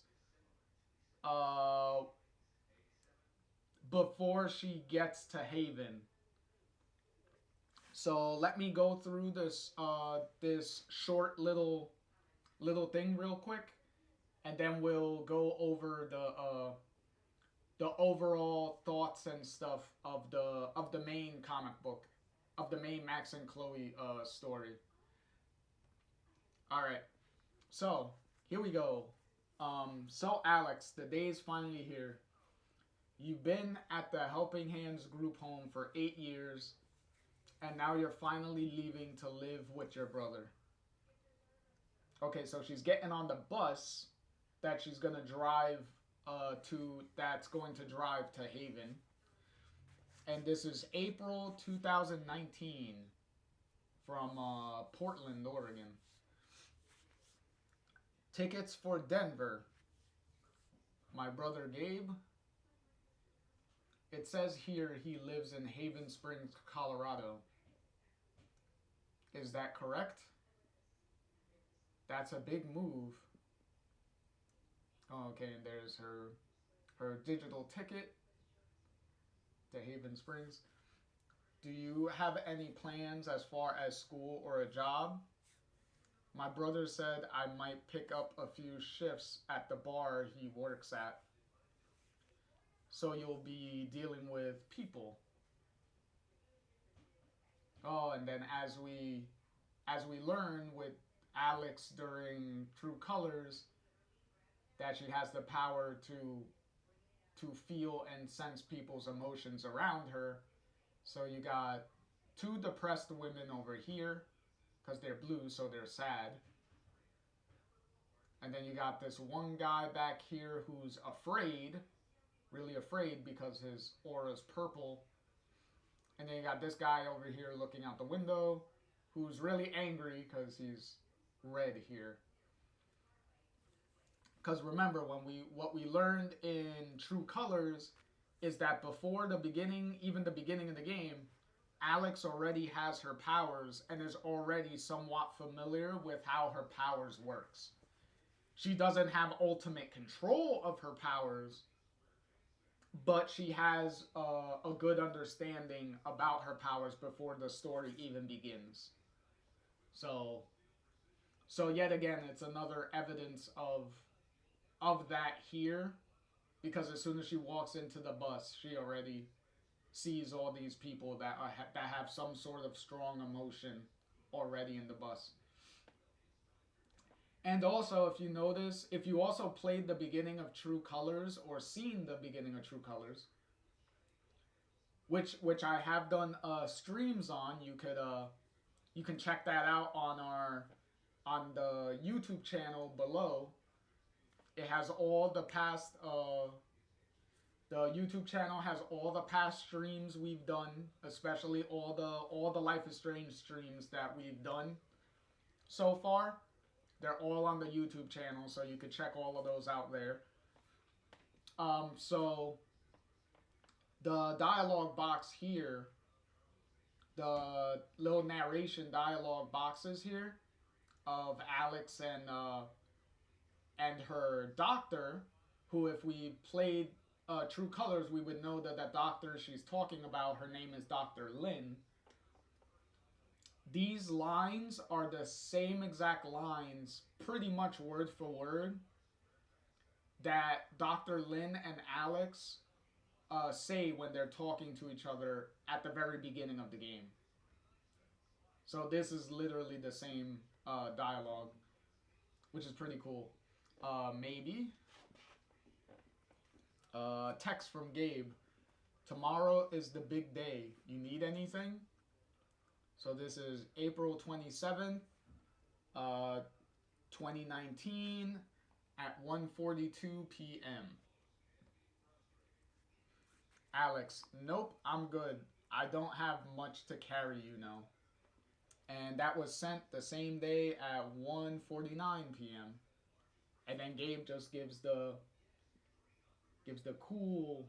Speaker 1: before she gets to Haven. So let me go through this short little thing real quick, and then we'll go over the overall thoughts and stuff of the main comic book, of the main Max and Chloe story. All right, so here we go. So Alex, the day is finally here. You've been at the Helping Hands group home for 8 years, and now you're finally leaving to live with your brother. Okay, so she's getting on the bus that she's gonna drive that's going to drive to Haven. And this is April 2019 from Portland, Oregon. Tickets for Denver. My brother Gabe. It says here he lives in Haven Springs, Colorado. Is that correct? That's a big move. Oh, okay, and there's her digital ticket to Haven Springs. Do you have any plans as far as school or a job? My brother said I might pick up a few shifts at the bar he works at. So you'll be dealing with people. Oh, and then as we learn with Alex during True Colors, that she has the power to feel and sense people's emotions around her. So you got 2 depressed women over here, because they're blue, so they're sad. And then you got this one guy back here who's afraid, really afraid because his aura's purple. And then you got this guy over here looking out the window who's really angry because he's red here. Because remember, what we learned in True Colors is that before the beginning, even the beginning of the game, Alex already has her powers and is already somewhat familiar with how her powers works. She doesn't have ultimate control of her powers, but she has a good understanding about her powers before the story even begins. So yet again, it's another evidence of that here, because as soon as she walks into the bus, she already sees all these people that have some sort of strong emotion already in the bus. And also, if you notice, if you also played the beginning of True Colors or seen the beginning of True Colors, which I have done streams on, you can check that out on the YouTube channel below. It has all the past the YouTube channel has all the past streams we've done, especially all the Life is Strange streams that we've done so far. They're all on the YouTube channel, so you can check all of those out there. So the dialogue box here, the little narration dialogue boxes here of Alex and her doctor, who, if we played True Colors, we would know that that doctor she's talking about, her name is Dr. Lynn. These lines are the same exact lines, pretty much word for word, that Dr. Lynn and Alex say when they're talking to each other at the very beginning of the game. So this is literally the same dialogue, which is pretty cool. Maybe. Text from Gabe. Tomorrow is the big day. You need anything? So this is April 27th, 2019 at 1:42 p.m. Alex, nope, I'm good. I don't have much to carry, you know. And that was sent the same day at 1:49 p.m. And then Gabe just gives the cool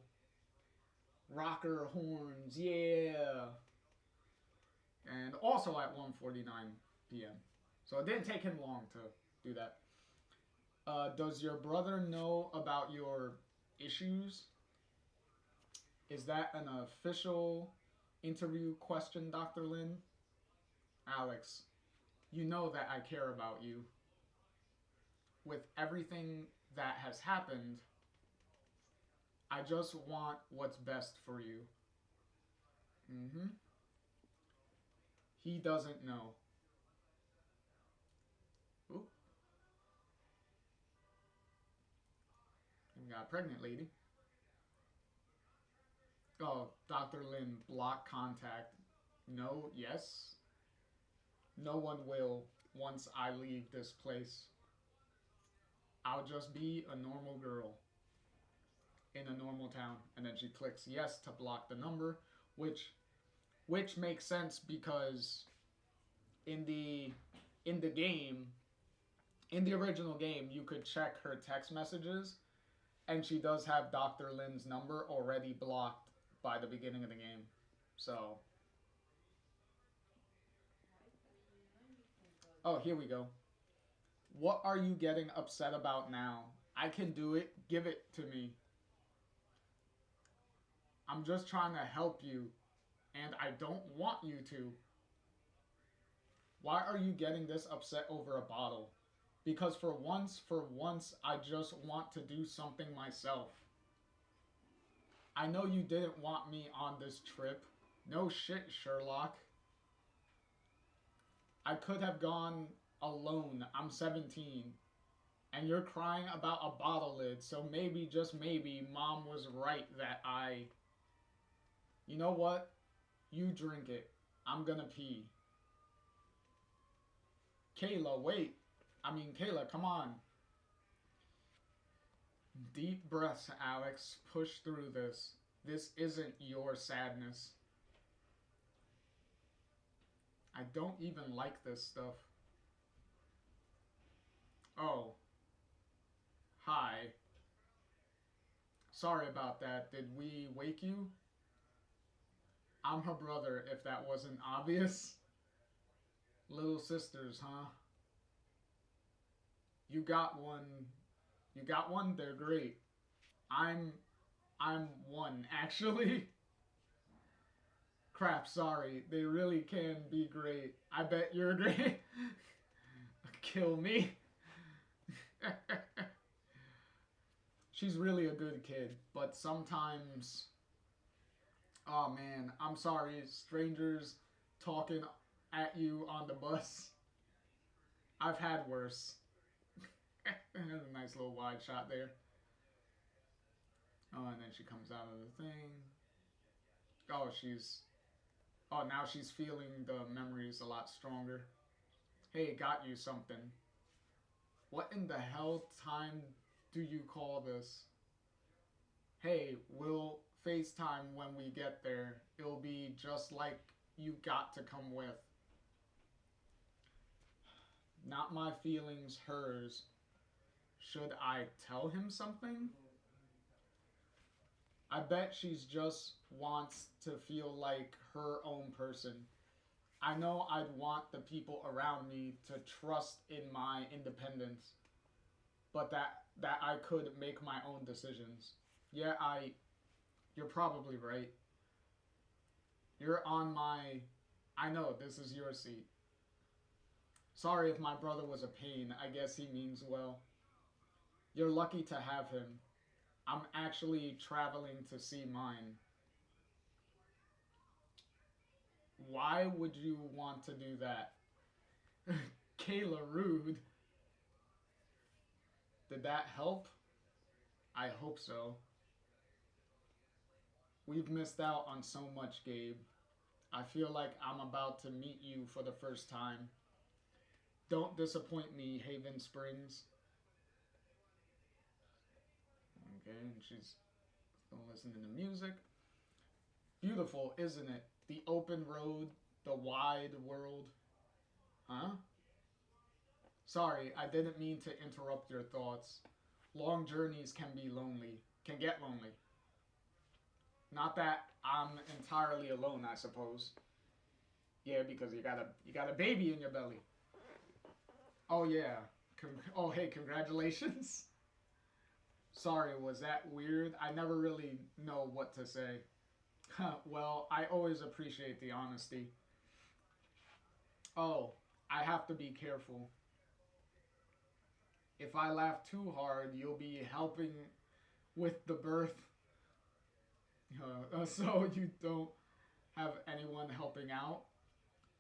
Speaker 1: rocker horns, yeah. And also at 1:49 p.m. So it didn't take him long to do that. Does your brother know about your issues? Is that an official interview question, Dr. Lin? Alex, you know that I care about you. With everything that has happened, I just want what's best for you. Mm-hmm. He doesn't know. Ooh. We got a pregnant lady. Oh, Dr. Lin, block contact. No, yes. No one will once I leave this place. I'll just be a normal girl in a normal town. And then she clicks yes to block the number, which makes sense because in the game, in the original game, you could check her text messages, and she does have Dr. Lin's number already blocked by the beginning of the game. So, oh, here we go. What are you getting upset about now? I can do it. Give it to me. I'm just trying to help you, and I don't want you to. Why are you getting this upset over a bottle? Because for once, I just want to do something myself. I know you didn't want me on this trip. No shit, Sherlock. I could have gone alone. I'm 17. And you're crying about a bottle lid, so maybe, just maybe, Mom was right that I... You know what? You drink it. I'm gonna pee. Kayla, wait. Kayla, come on. Deep breaths, Alex. Push through this. This isn't your sadness. I don't even like this stuff. Oh, hi. Sorry about that. Did we wake you? I'm her brother, if that wasn't obvious. Little sisters, huh? You got one. You got one? They're great. I'm I'm one, actually. Crap, sorry. They really can be great. I bet you're great. Kill me. She's really a good kid, but sometimes, oh man, I'm sorry, strangers talking at you on the bus. I've had worse. A nice little wide shot there. Oh, and then she comes out of the thing. Oh, she's. Oh, now she's feeling the memories a lot stronger. Hey, got you something. What in the hell time do you call this? Hey, we'll FaceTime when we get there. It'll be just like you got to come with. Not my feelings, hers. Should I tell him something? I bet she's just wants to feel like her own person. I know I'd want the people around me to trust in my independence, but that I could make my own decisions. Yeah, you're probably right. You're on my I know this is your seat. Sorry if my brother was a pain. I guess he means well. You're lucky to have him. I'm actually traveling to see mine. Why would you want to do that? Kayla, rude. Did that help? I hope so. We've missed out on so much, Gabe. I feel like I'm about to meet you for the first time. Don't disappoint me, Haven Springs. Okay, and she's still listening to music. Beautiful, isn't it? The open road, the wide world. Huh? Sorry, I didn't mean to interrupt your thoughts. Long journeys can be lonely, can get lonely. Not that I'm entirely alone, I suppose. Yeah, because you got a baby in your belly. Oh yeah. Oh hey, congratulations. Sorry, was that weird? I never really know what to say. Well, I always appreciate the honesty. Oh, I have to be careful. If I laugh too hard, you'll be helping with the birth. So you don't have anyone helping out.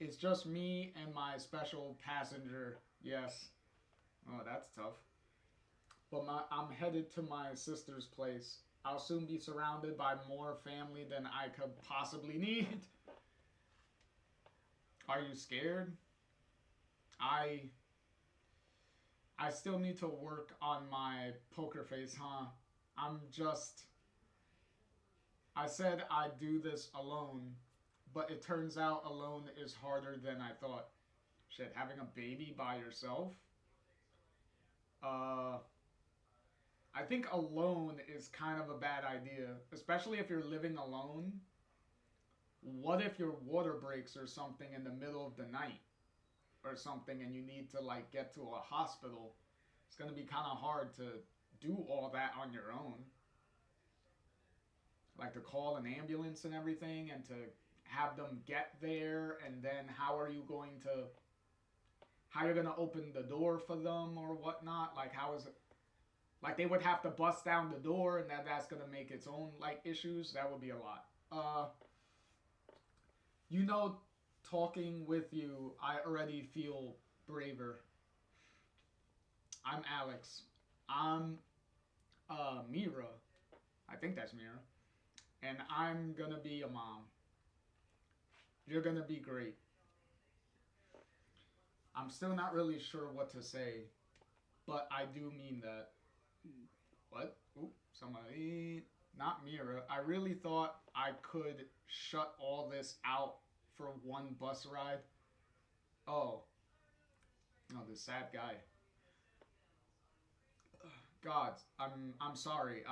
Speaker 1: It's just me and my special passenger. Yes. Oh, that's tough. But I'm headed to my sister's place. I'll soon be surrounded by more family than I could possibly need. Are you scared? I I still need to work on my poker face, huh? I'm just I said I'd do this alone, but it turns out alone is harder than I thought. Shit, having a baby by yourself? Uh I think alone is kind of a bad idea, especially if you're living alone. What if your water breaks or something in the middle of the night or something and you need to like get to a hospital? It's going to be kind of hard to do all that on your own. Like to call an ambulance and everything and to have them get there and then how you're going to open the door for them or whatnot? Like how is it like they would have to bust down the door and that's going to make its own like issues. That would be a lot. You know, talking with you, I already feel braver. I'm Alex. I'm Mira. I think that's Mira. And I'm gonna be a mom. You're gonna be great. I'm still not really sure what to say, but I do mean that. What? Oop, somebody. Not Mira. I really thought I could shut all this out for one bus ride. Oh. Oh, this sad guy. God, I'm sorry.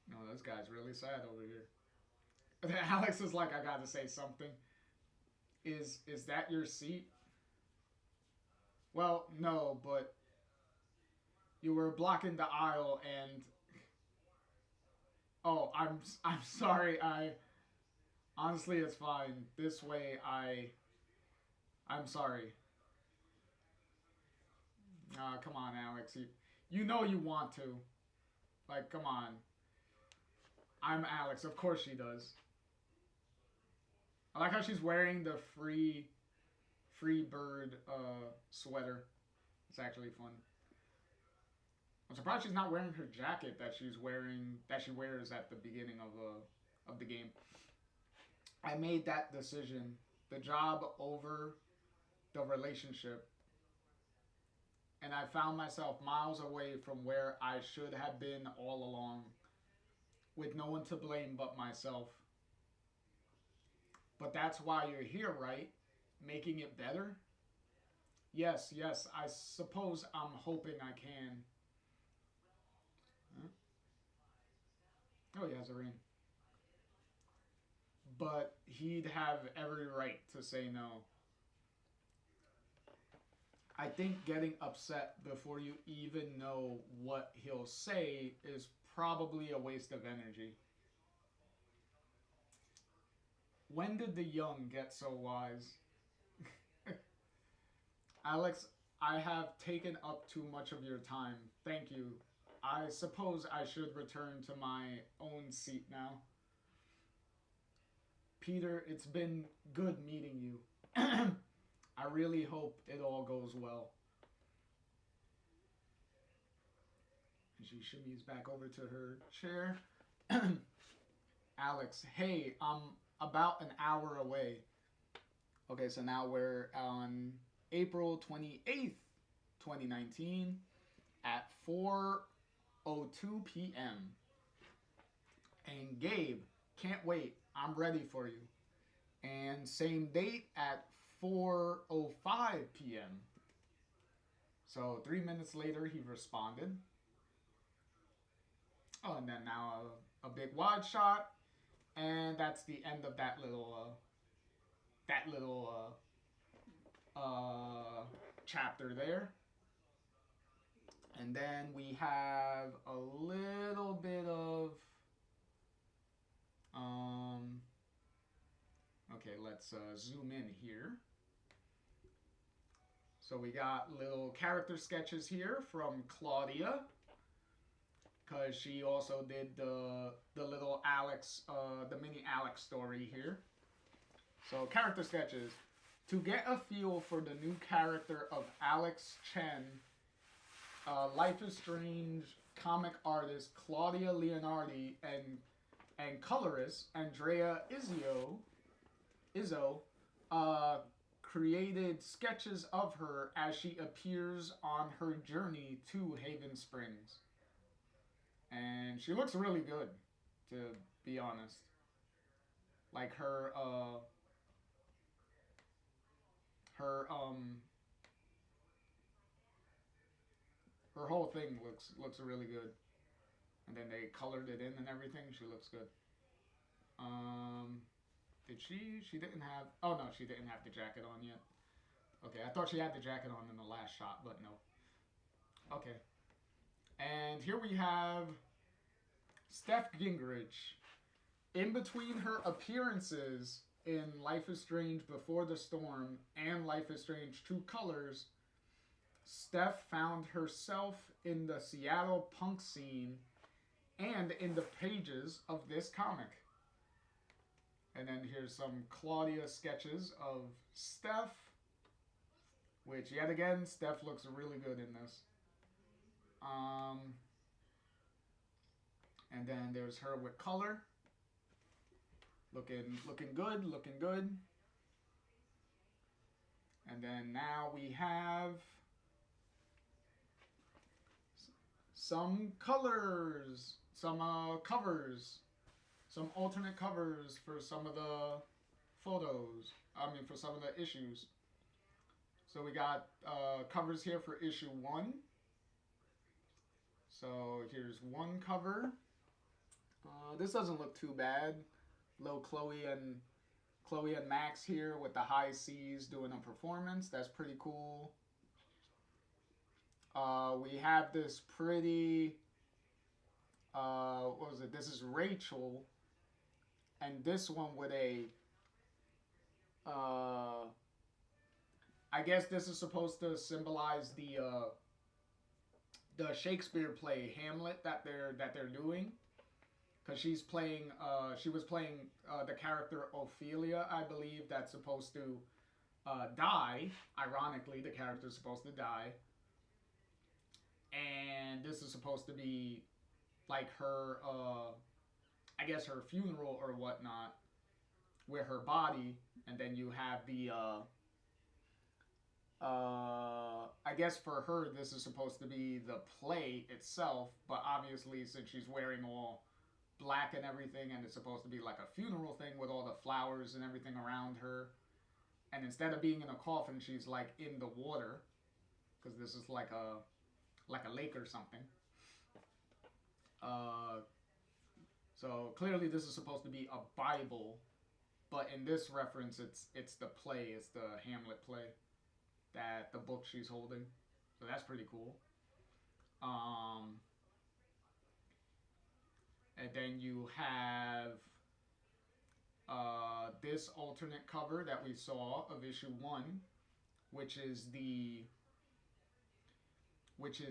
Speaker 1: No, this guy's really sad over here. Alex is like, I gotta say something. Is that your seat? Well, no, but you were blocking the aisle and oh, I'm sorry. I honestly it's fine. This way I'm sorry. Come on, Alex. You know you want to. Like, come on. I'm Alex. Of course she does. I like how she's wearing the free bird sweater. It's actually fun. I'm surprised she's not wearing her jacket that she wears at the beginning of the game. I made that decision. The job over the relationship. And I found myself miles away from where I should have been all along, with no one to blame but myself. But that's why you're here, right? Making it better? Yes, yes, I suppose I'm hoping I can. Huh? Oh, he has a ring. But he'd have every right to say no. I think getting upset before you even know what he'll say is probably a waste of energy. When did the young get so wise? Alex, I have taken up too much of your time. Thank you. I suppose I should return to my own seat now. Peter, it's been good meeting you. I really hope it all goes well. And she shimmies back over to her chair. Alex, hey, I'm about an hour away. Okay, so now we're on April 28th, 2019 at 4:02 p.m. And Gabe, can't wait. I'm ready for you. And same date at 4:05 p.m. So 3 minutes later, he responded. Oh, and then now a big wide shot, and that's the end of that little chapter there. And then we have a little bit of okay, let's zoom in here. So we got little character sketches here from Claudia, because she also did the little Alex, the mini Alex story here. So character sketches. To get a feel for the new character of Alex Chen, Life is Strange comic artist Claudia Leonardi and colorist Andrea Izzo created sketches of her as she appears on her journey to Haven Springs. And she looks really good, to be honest. Like her her whole thing looks really good. And then they colored it in and everything. She looks good. Did she didn't have, oh no, she didn't have the jacket on yet. Okay, I thought she had the jacket on in the last shot, but no. Okay. And here we have Steph Gingrich. In between her appearances in Life is Strange Before the Storm and Life is Strange True Colors, Steph found herself in the Seattle punk scene and in the pages of this comic. And then here's some Claudia sketches of Steph, which yet again, Steph looks really good in this. And then there's her with color. Looking good, looking good. And then now we have some colors, some covers, some alternate covers for some of the photos. I mean, for some of the issues. So we got covers here for issue 1. So here's one cover. This doesn't look too bad. Little Chloe and Max here with the high C's doing a performance. That's pretty cool. We have this pretty, what was it? This is Rachel, and this one with a, I guess this is supposed to symbolize the Shakespeare play Hamlet that they're doing, because she was playing the character Ophelia, I believe, that's supposed to die. Ironically, the character's supposed to die. And this is supposed to be like her, I guess her funeral or whatnot, with her body. And then you have the, I guess for her, this is supposed to be the play itself. But obviously, since she's wearing all black and everything, and it's supposed to be like a funeral thing with all the flowers and everything around her. And instead of being in a coffin, she's like in the water, because this is like a lake or something. So clearly this is supposed to be a Bible, but in this reference, it's the play, it's the Hamlet play, that the book she's holding. So that's pretty cool. And then you have this alternate cover that we saw of issue 1, which is the which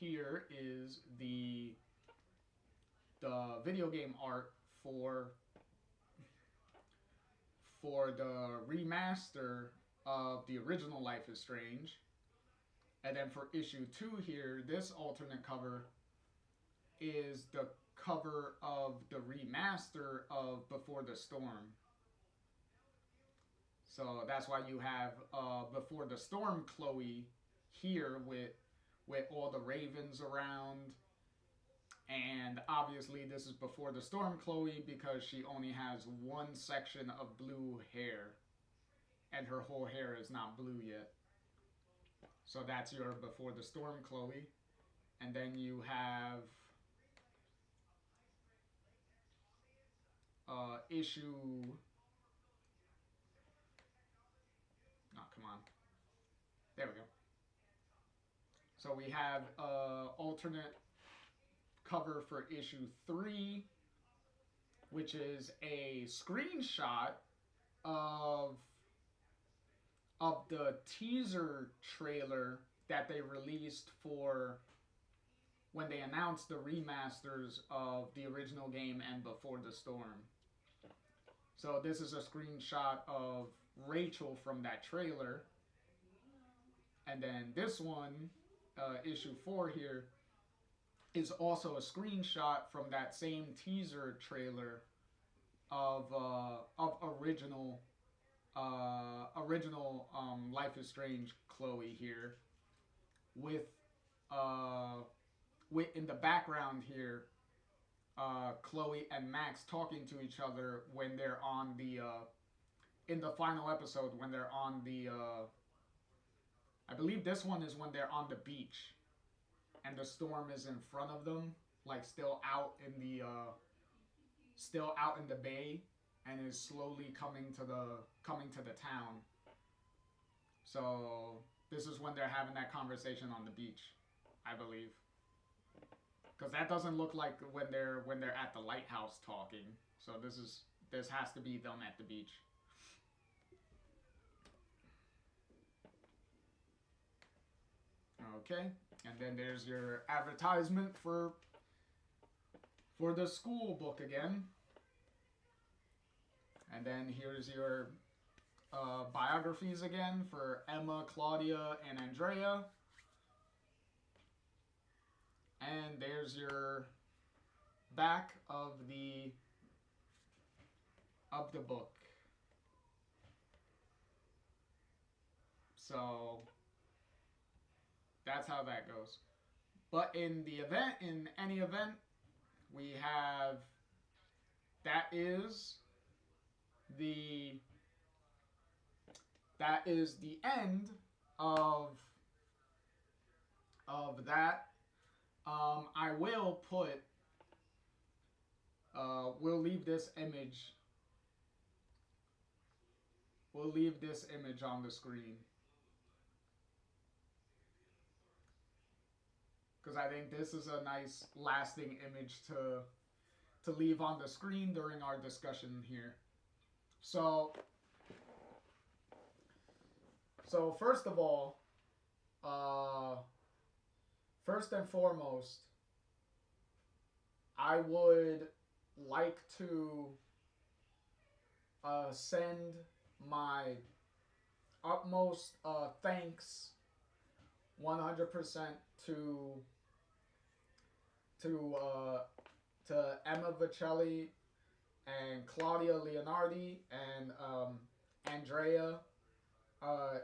Speaker 1: here is the video game art for the remaster of the original Life is Strange. And then for issue 2 here, this alternate cover is the cover of the remaster of Before the Storm. So that's why you have Before the Storm Chloe here with all the ravens around. And obviously this is Before the Storm Chloe because she only has one section of blue hair. And her whole hair is not blue yet. So that's your Before the Storm Chloe. And then you have issue... Oh, come on. There we go. So we have alternate cover for issue 3, which is a screenshot of the teaser trailer that they released for when they announced the remasters of the original game and Before the Storm. So this is a screenshot of Rachel from that trailer. And then this one, issue 4 here, is also a screenshot from that same teaser trailer of original Life is Strange Chloe here, with in the background here, Chloe and Max talking to each other when they're on the in the final episode, when they're on the I believe this one is when they're on the beach and the storm is in front of them, like still out in the bay, and is slowly coming to the town. So this is when they're having that conversation on the beach, I believe. Because that doesn't look like when they're at the lighthouse talking. So this has to be them at the beach. Okay, and then there's your advertisement for the school book again. And then here's your biographies again for Emma, Claudia, and Andrea. And there's your back of the book. So that's how that goes. But in the event, in any event, we have that is the that is the end of that. I will put we'll leave this image on the screen because I think this is a nice lasting image to leave on the screen during our discussion here. So first of all, first and foremost, I would like to send my utmost thanks 100% to Emma Vicelli and Claudia Leonardi and Andrea uh,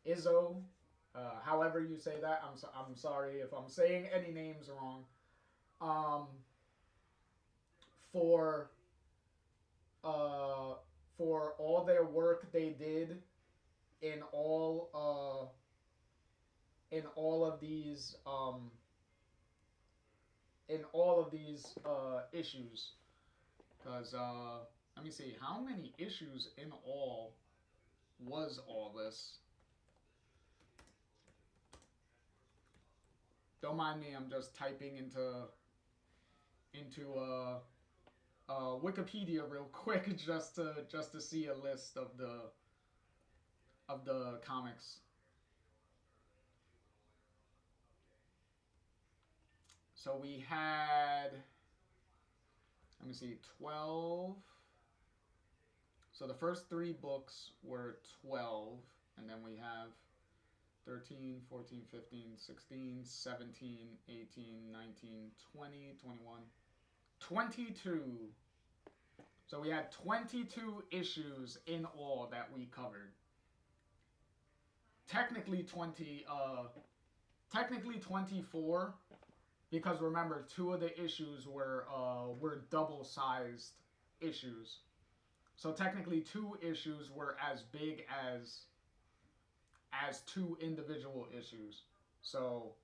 Speaker 1: Izzo, however you say that. I'm sorry if I'm saying any names wrong. For for all their work they did in all of these issues. Because let me see, how many issues in all was all this? Don't mind me, I'm just typing into Wikipedia real quick just to see a list of the comics. So we had, let me see, 12. So the first 3 books were 12, and then we have 13, 14, 15, 16, 17, 18, 19, 20, 21, 22. So we had 22 issues in all that we covered. Technically 24, because remember, 2 of the issues were double-sized issues. So technically 2 issues were as big as 2 individual issues. So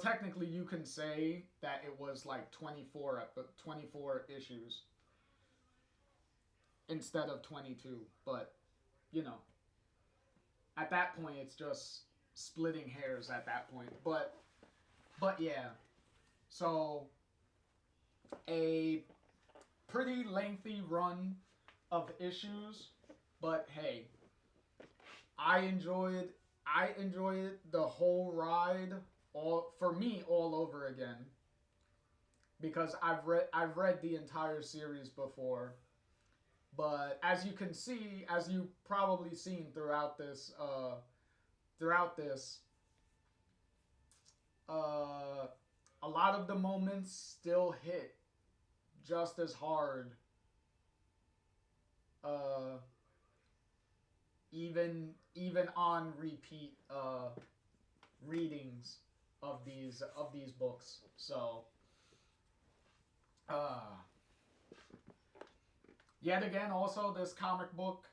Speaker 1: technically you can say that it was like 24 issues instead of 22, but you know, at that point it's just splitting hairs at that point. But yeah. So a pretty lengthy run of issues, but hey, I enjoyed the whole ride all over again, because I've read the entire series before. But as you can see, as you've probably seen throughout this a lot of the moments still hit just as hard, even on repeat readings of these books. So yet again, also this comic book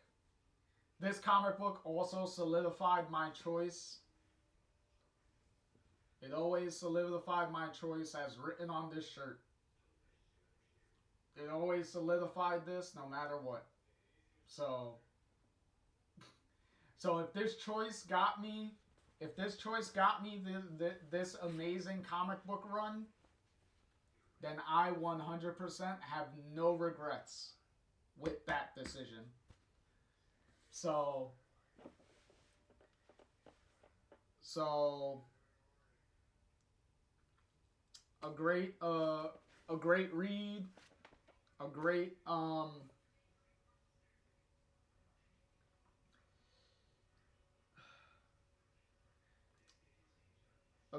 Speaker 1: also solidified my choice. It always solidified my choice as written on this shirt. It always solidified this no matter what. So if this choice got me this amazing comic book run, then I 100% have no regrets with that decision. So a great read, a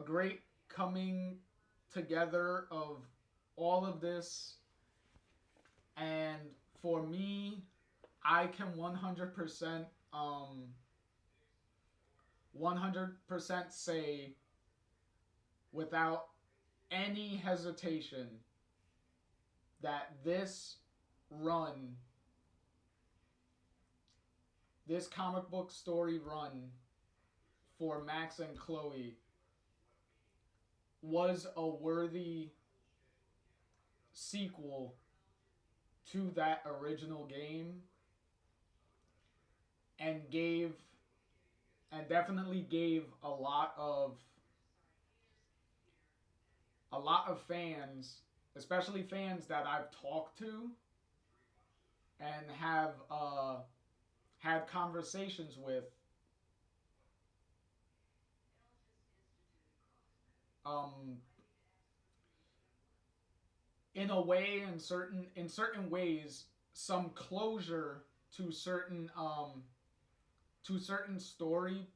Speaker 1: great coming together of all of this. And for me, I can 100% um 100% say without any hesitation that run, this comic book story run for Max and Chloe was a worthy sequel to that original game, and gave and definitely gave a lot of fans, especially fans that I've talked to and have had conversations with, um, in a way, in certain ways, some closure to certain story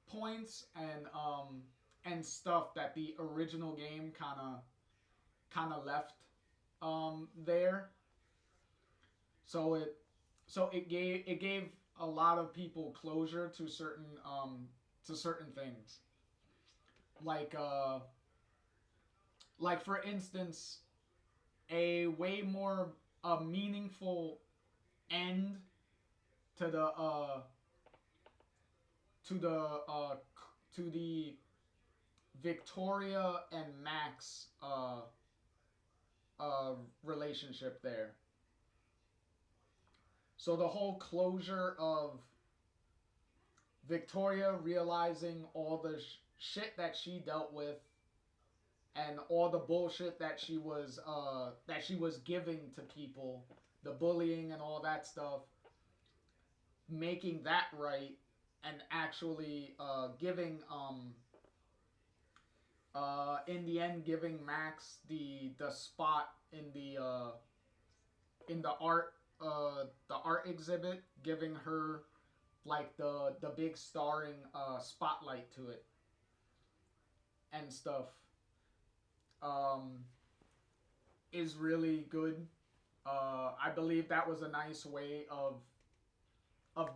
Speaker 1: points and stuff that the original game kind of left there. So it gave a lot of people closure to certain things, like for instance, a way more a meaningful end to to the uh to the Victoria and Max relationship there. So the whole closure of Victoria realizing all the shit that she dealt with and all the bullshit that she was giving to people, the bullying and all that stuff, making that right, and actually giving in the end giving Max the spot in the art exhibit, giving her like the big starring spotlight to it and stuff, um, is really good. I believe that was a nice way of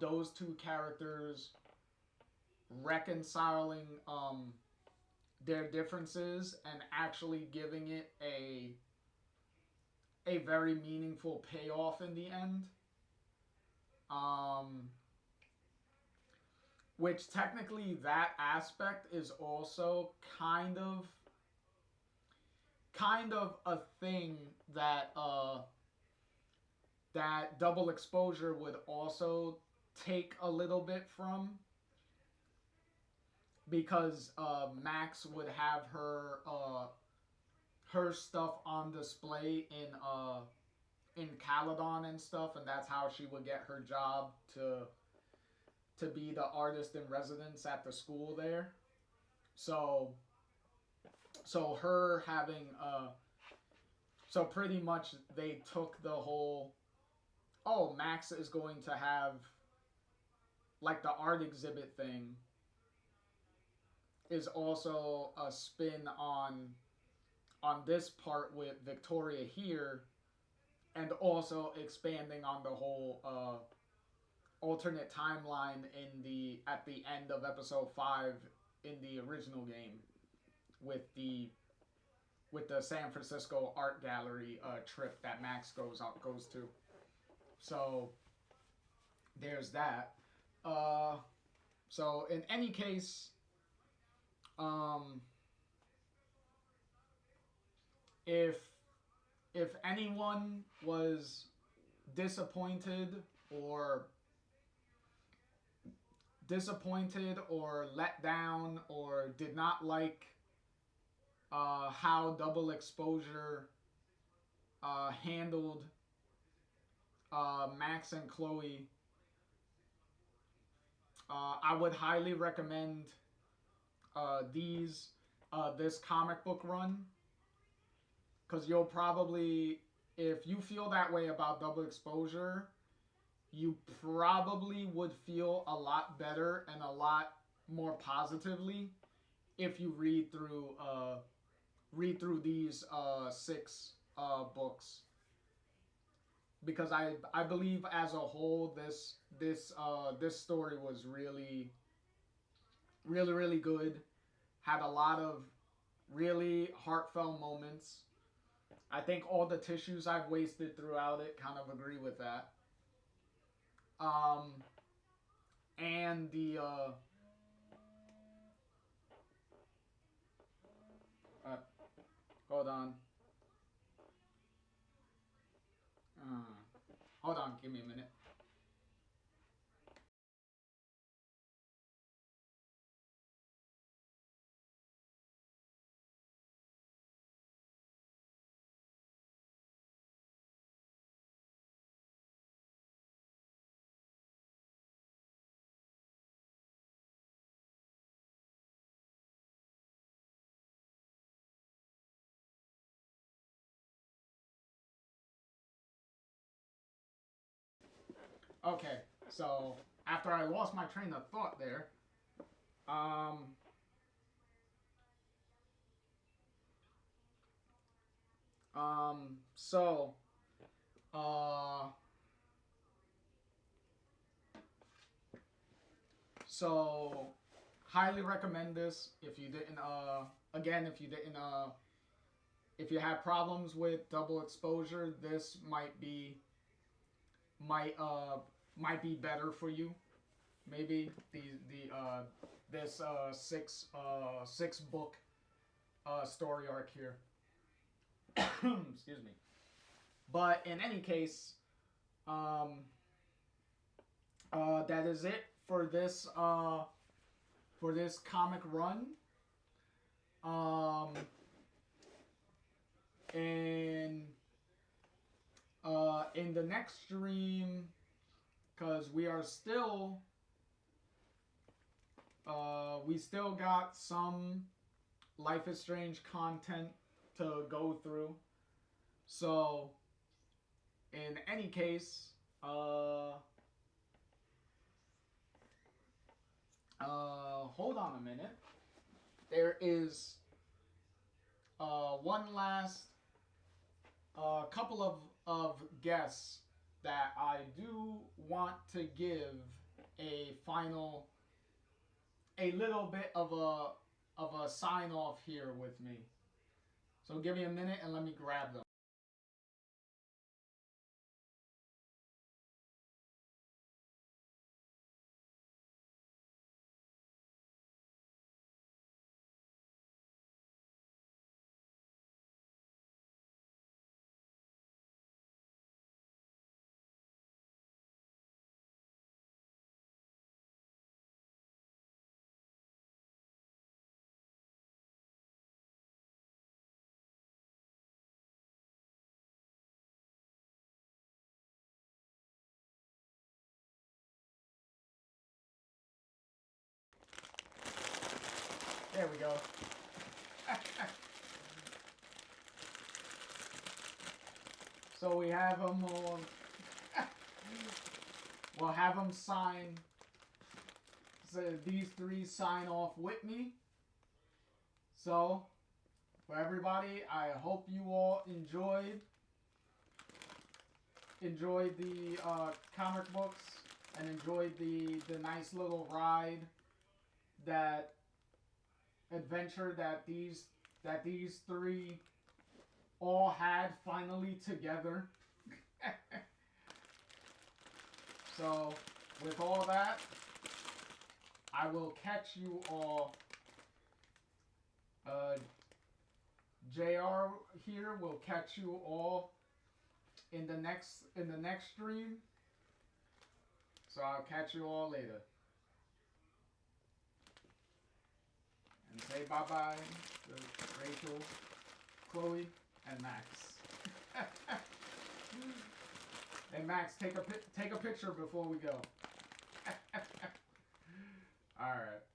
Speaker 1: those two characters reconciling their differences and actually giving it a very meaningful payoff in the end. Um, which technically that aspect is also kind of a thing that double exposure would also take a little bit from, because Max would have her stuff on display in Caledon and stuff, and that's how she would get her job to be the artist in residence at the school there. So her having so pretty much they took the whole, oh, Max is going to have like the art exhibit thing, is also a spin on this part with Victoria here, and also expanding on the whole alternate timeline in the at the end of episode 5 in the original game with the San Francisco art gallery trip that Max goes to. So there's that. Uh, so in any case, um, if anyone was disappointed or let down or did not like how double exposure handled Max and Chloe, I would highly recommend this comic book run, because you'll probably, if you feel that way about double exposure, you probably would feel a lot better and a lot more positively if you read through these 6 books. because I believe as a whole this story was really good. Had a lot of really heartfelt moments. I think all the tissues I've wasted throughout it kind of agree with that. Um, and the uh, hold on, hold on, give me a minute. Okay, so after I lost my train of thought there, um, so, uh, so highly recommend this if you didn't, again, if you didn't, if you have problems with double exposure, this might, might be better for you. Maybe this, six book, story arc here. Excuse me. But in any case, um, that is it for this comic run. Um, and in the next stream, because we still got some Life is Strange content to go through. So, in any case, hold on a minute. There is one last couple of guests that I do want to give a final, a little bit of a sign off here with me. So give me a minute and let me grab them. There we go. So we have them all. We'll have them sign. So these three sign off with me. So, for everybody, I hope you all enjoyed the comic books and enjoyed the nice little ride, that adventure that these three all had finally together. So, with all that, I will catch you all. JR here will catch you all in the next stream. So I'll catch you all later. And say bye bye to Rachel, Chloe, and Max. Hey Max, take a picture before we go. All right.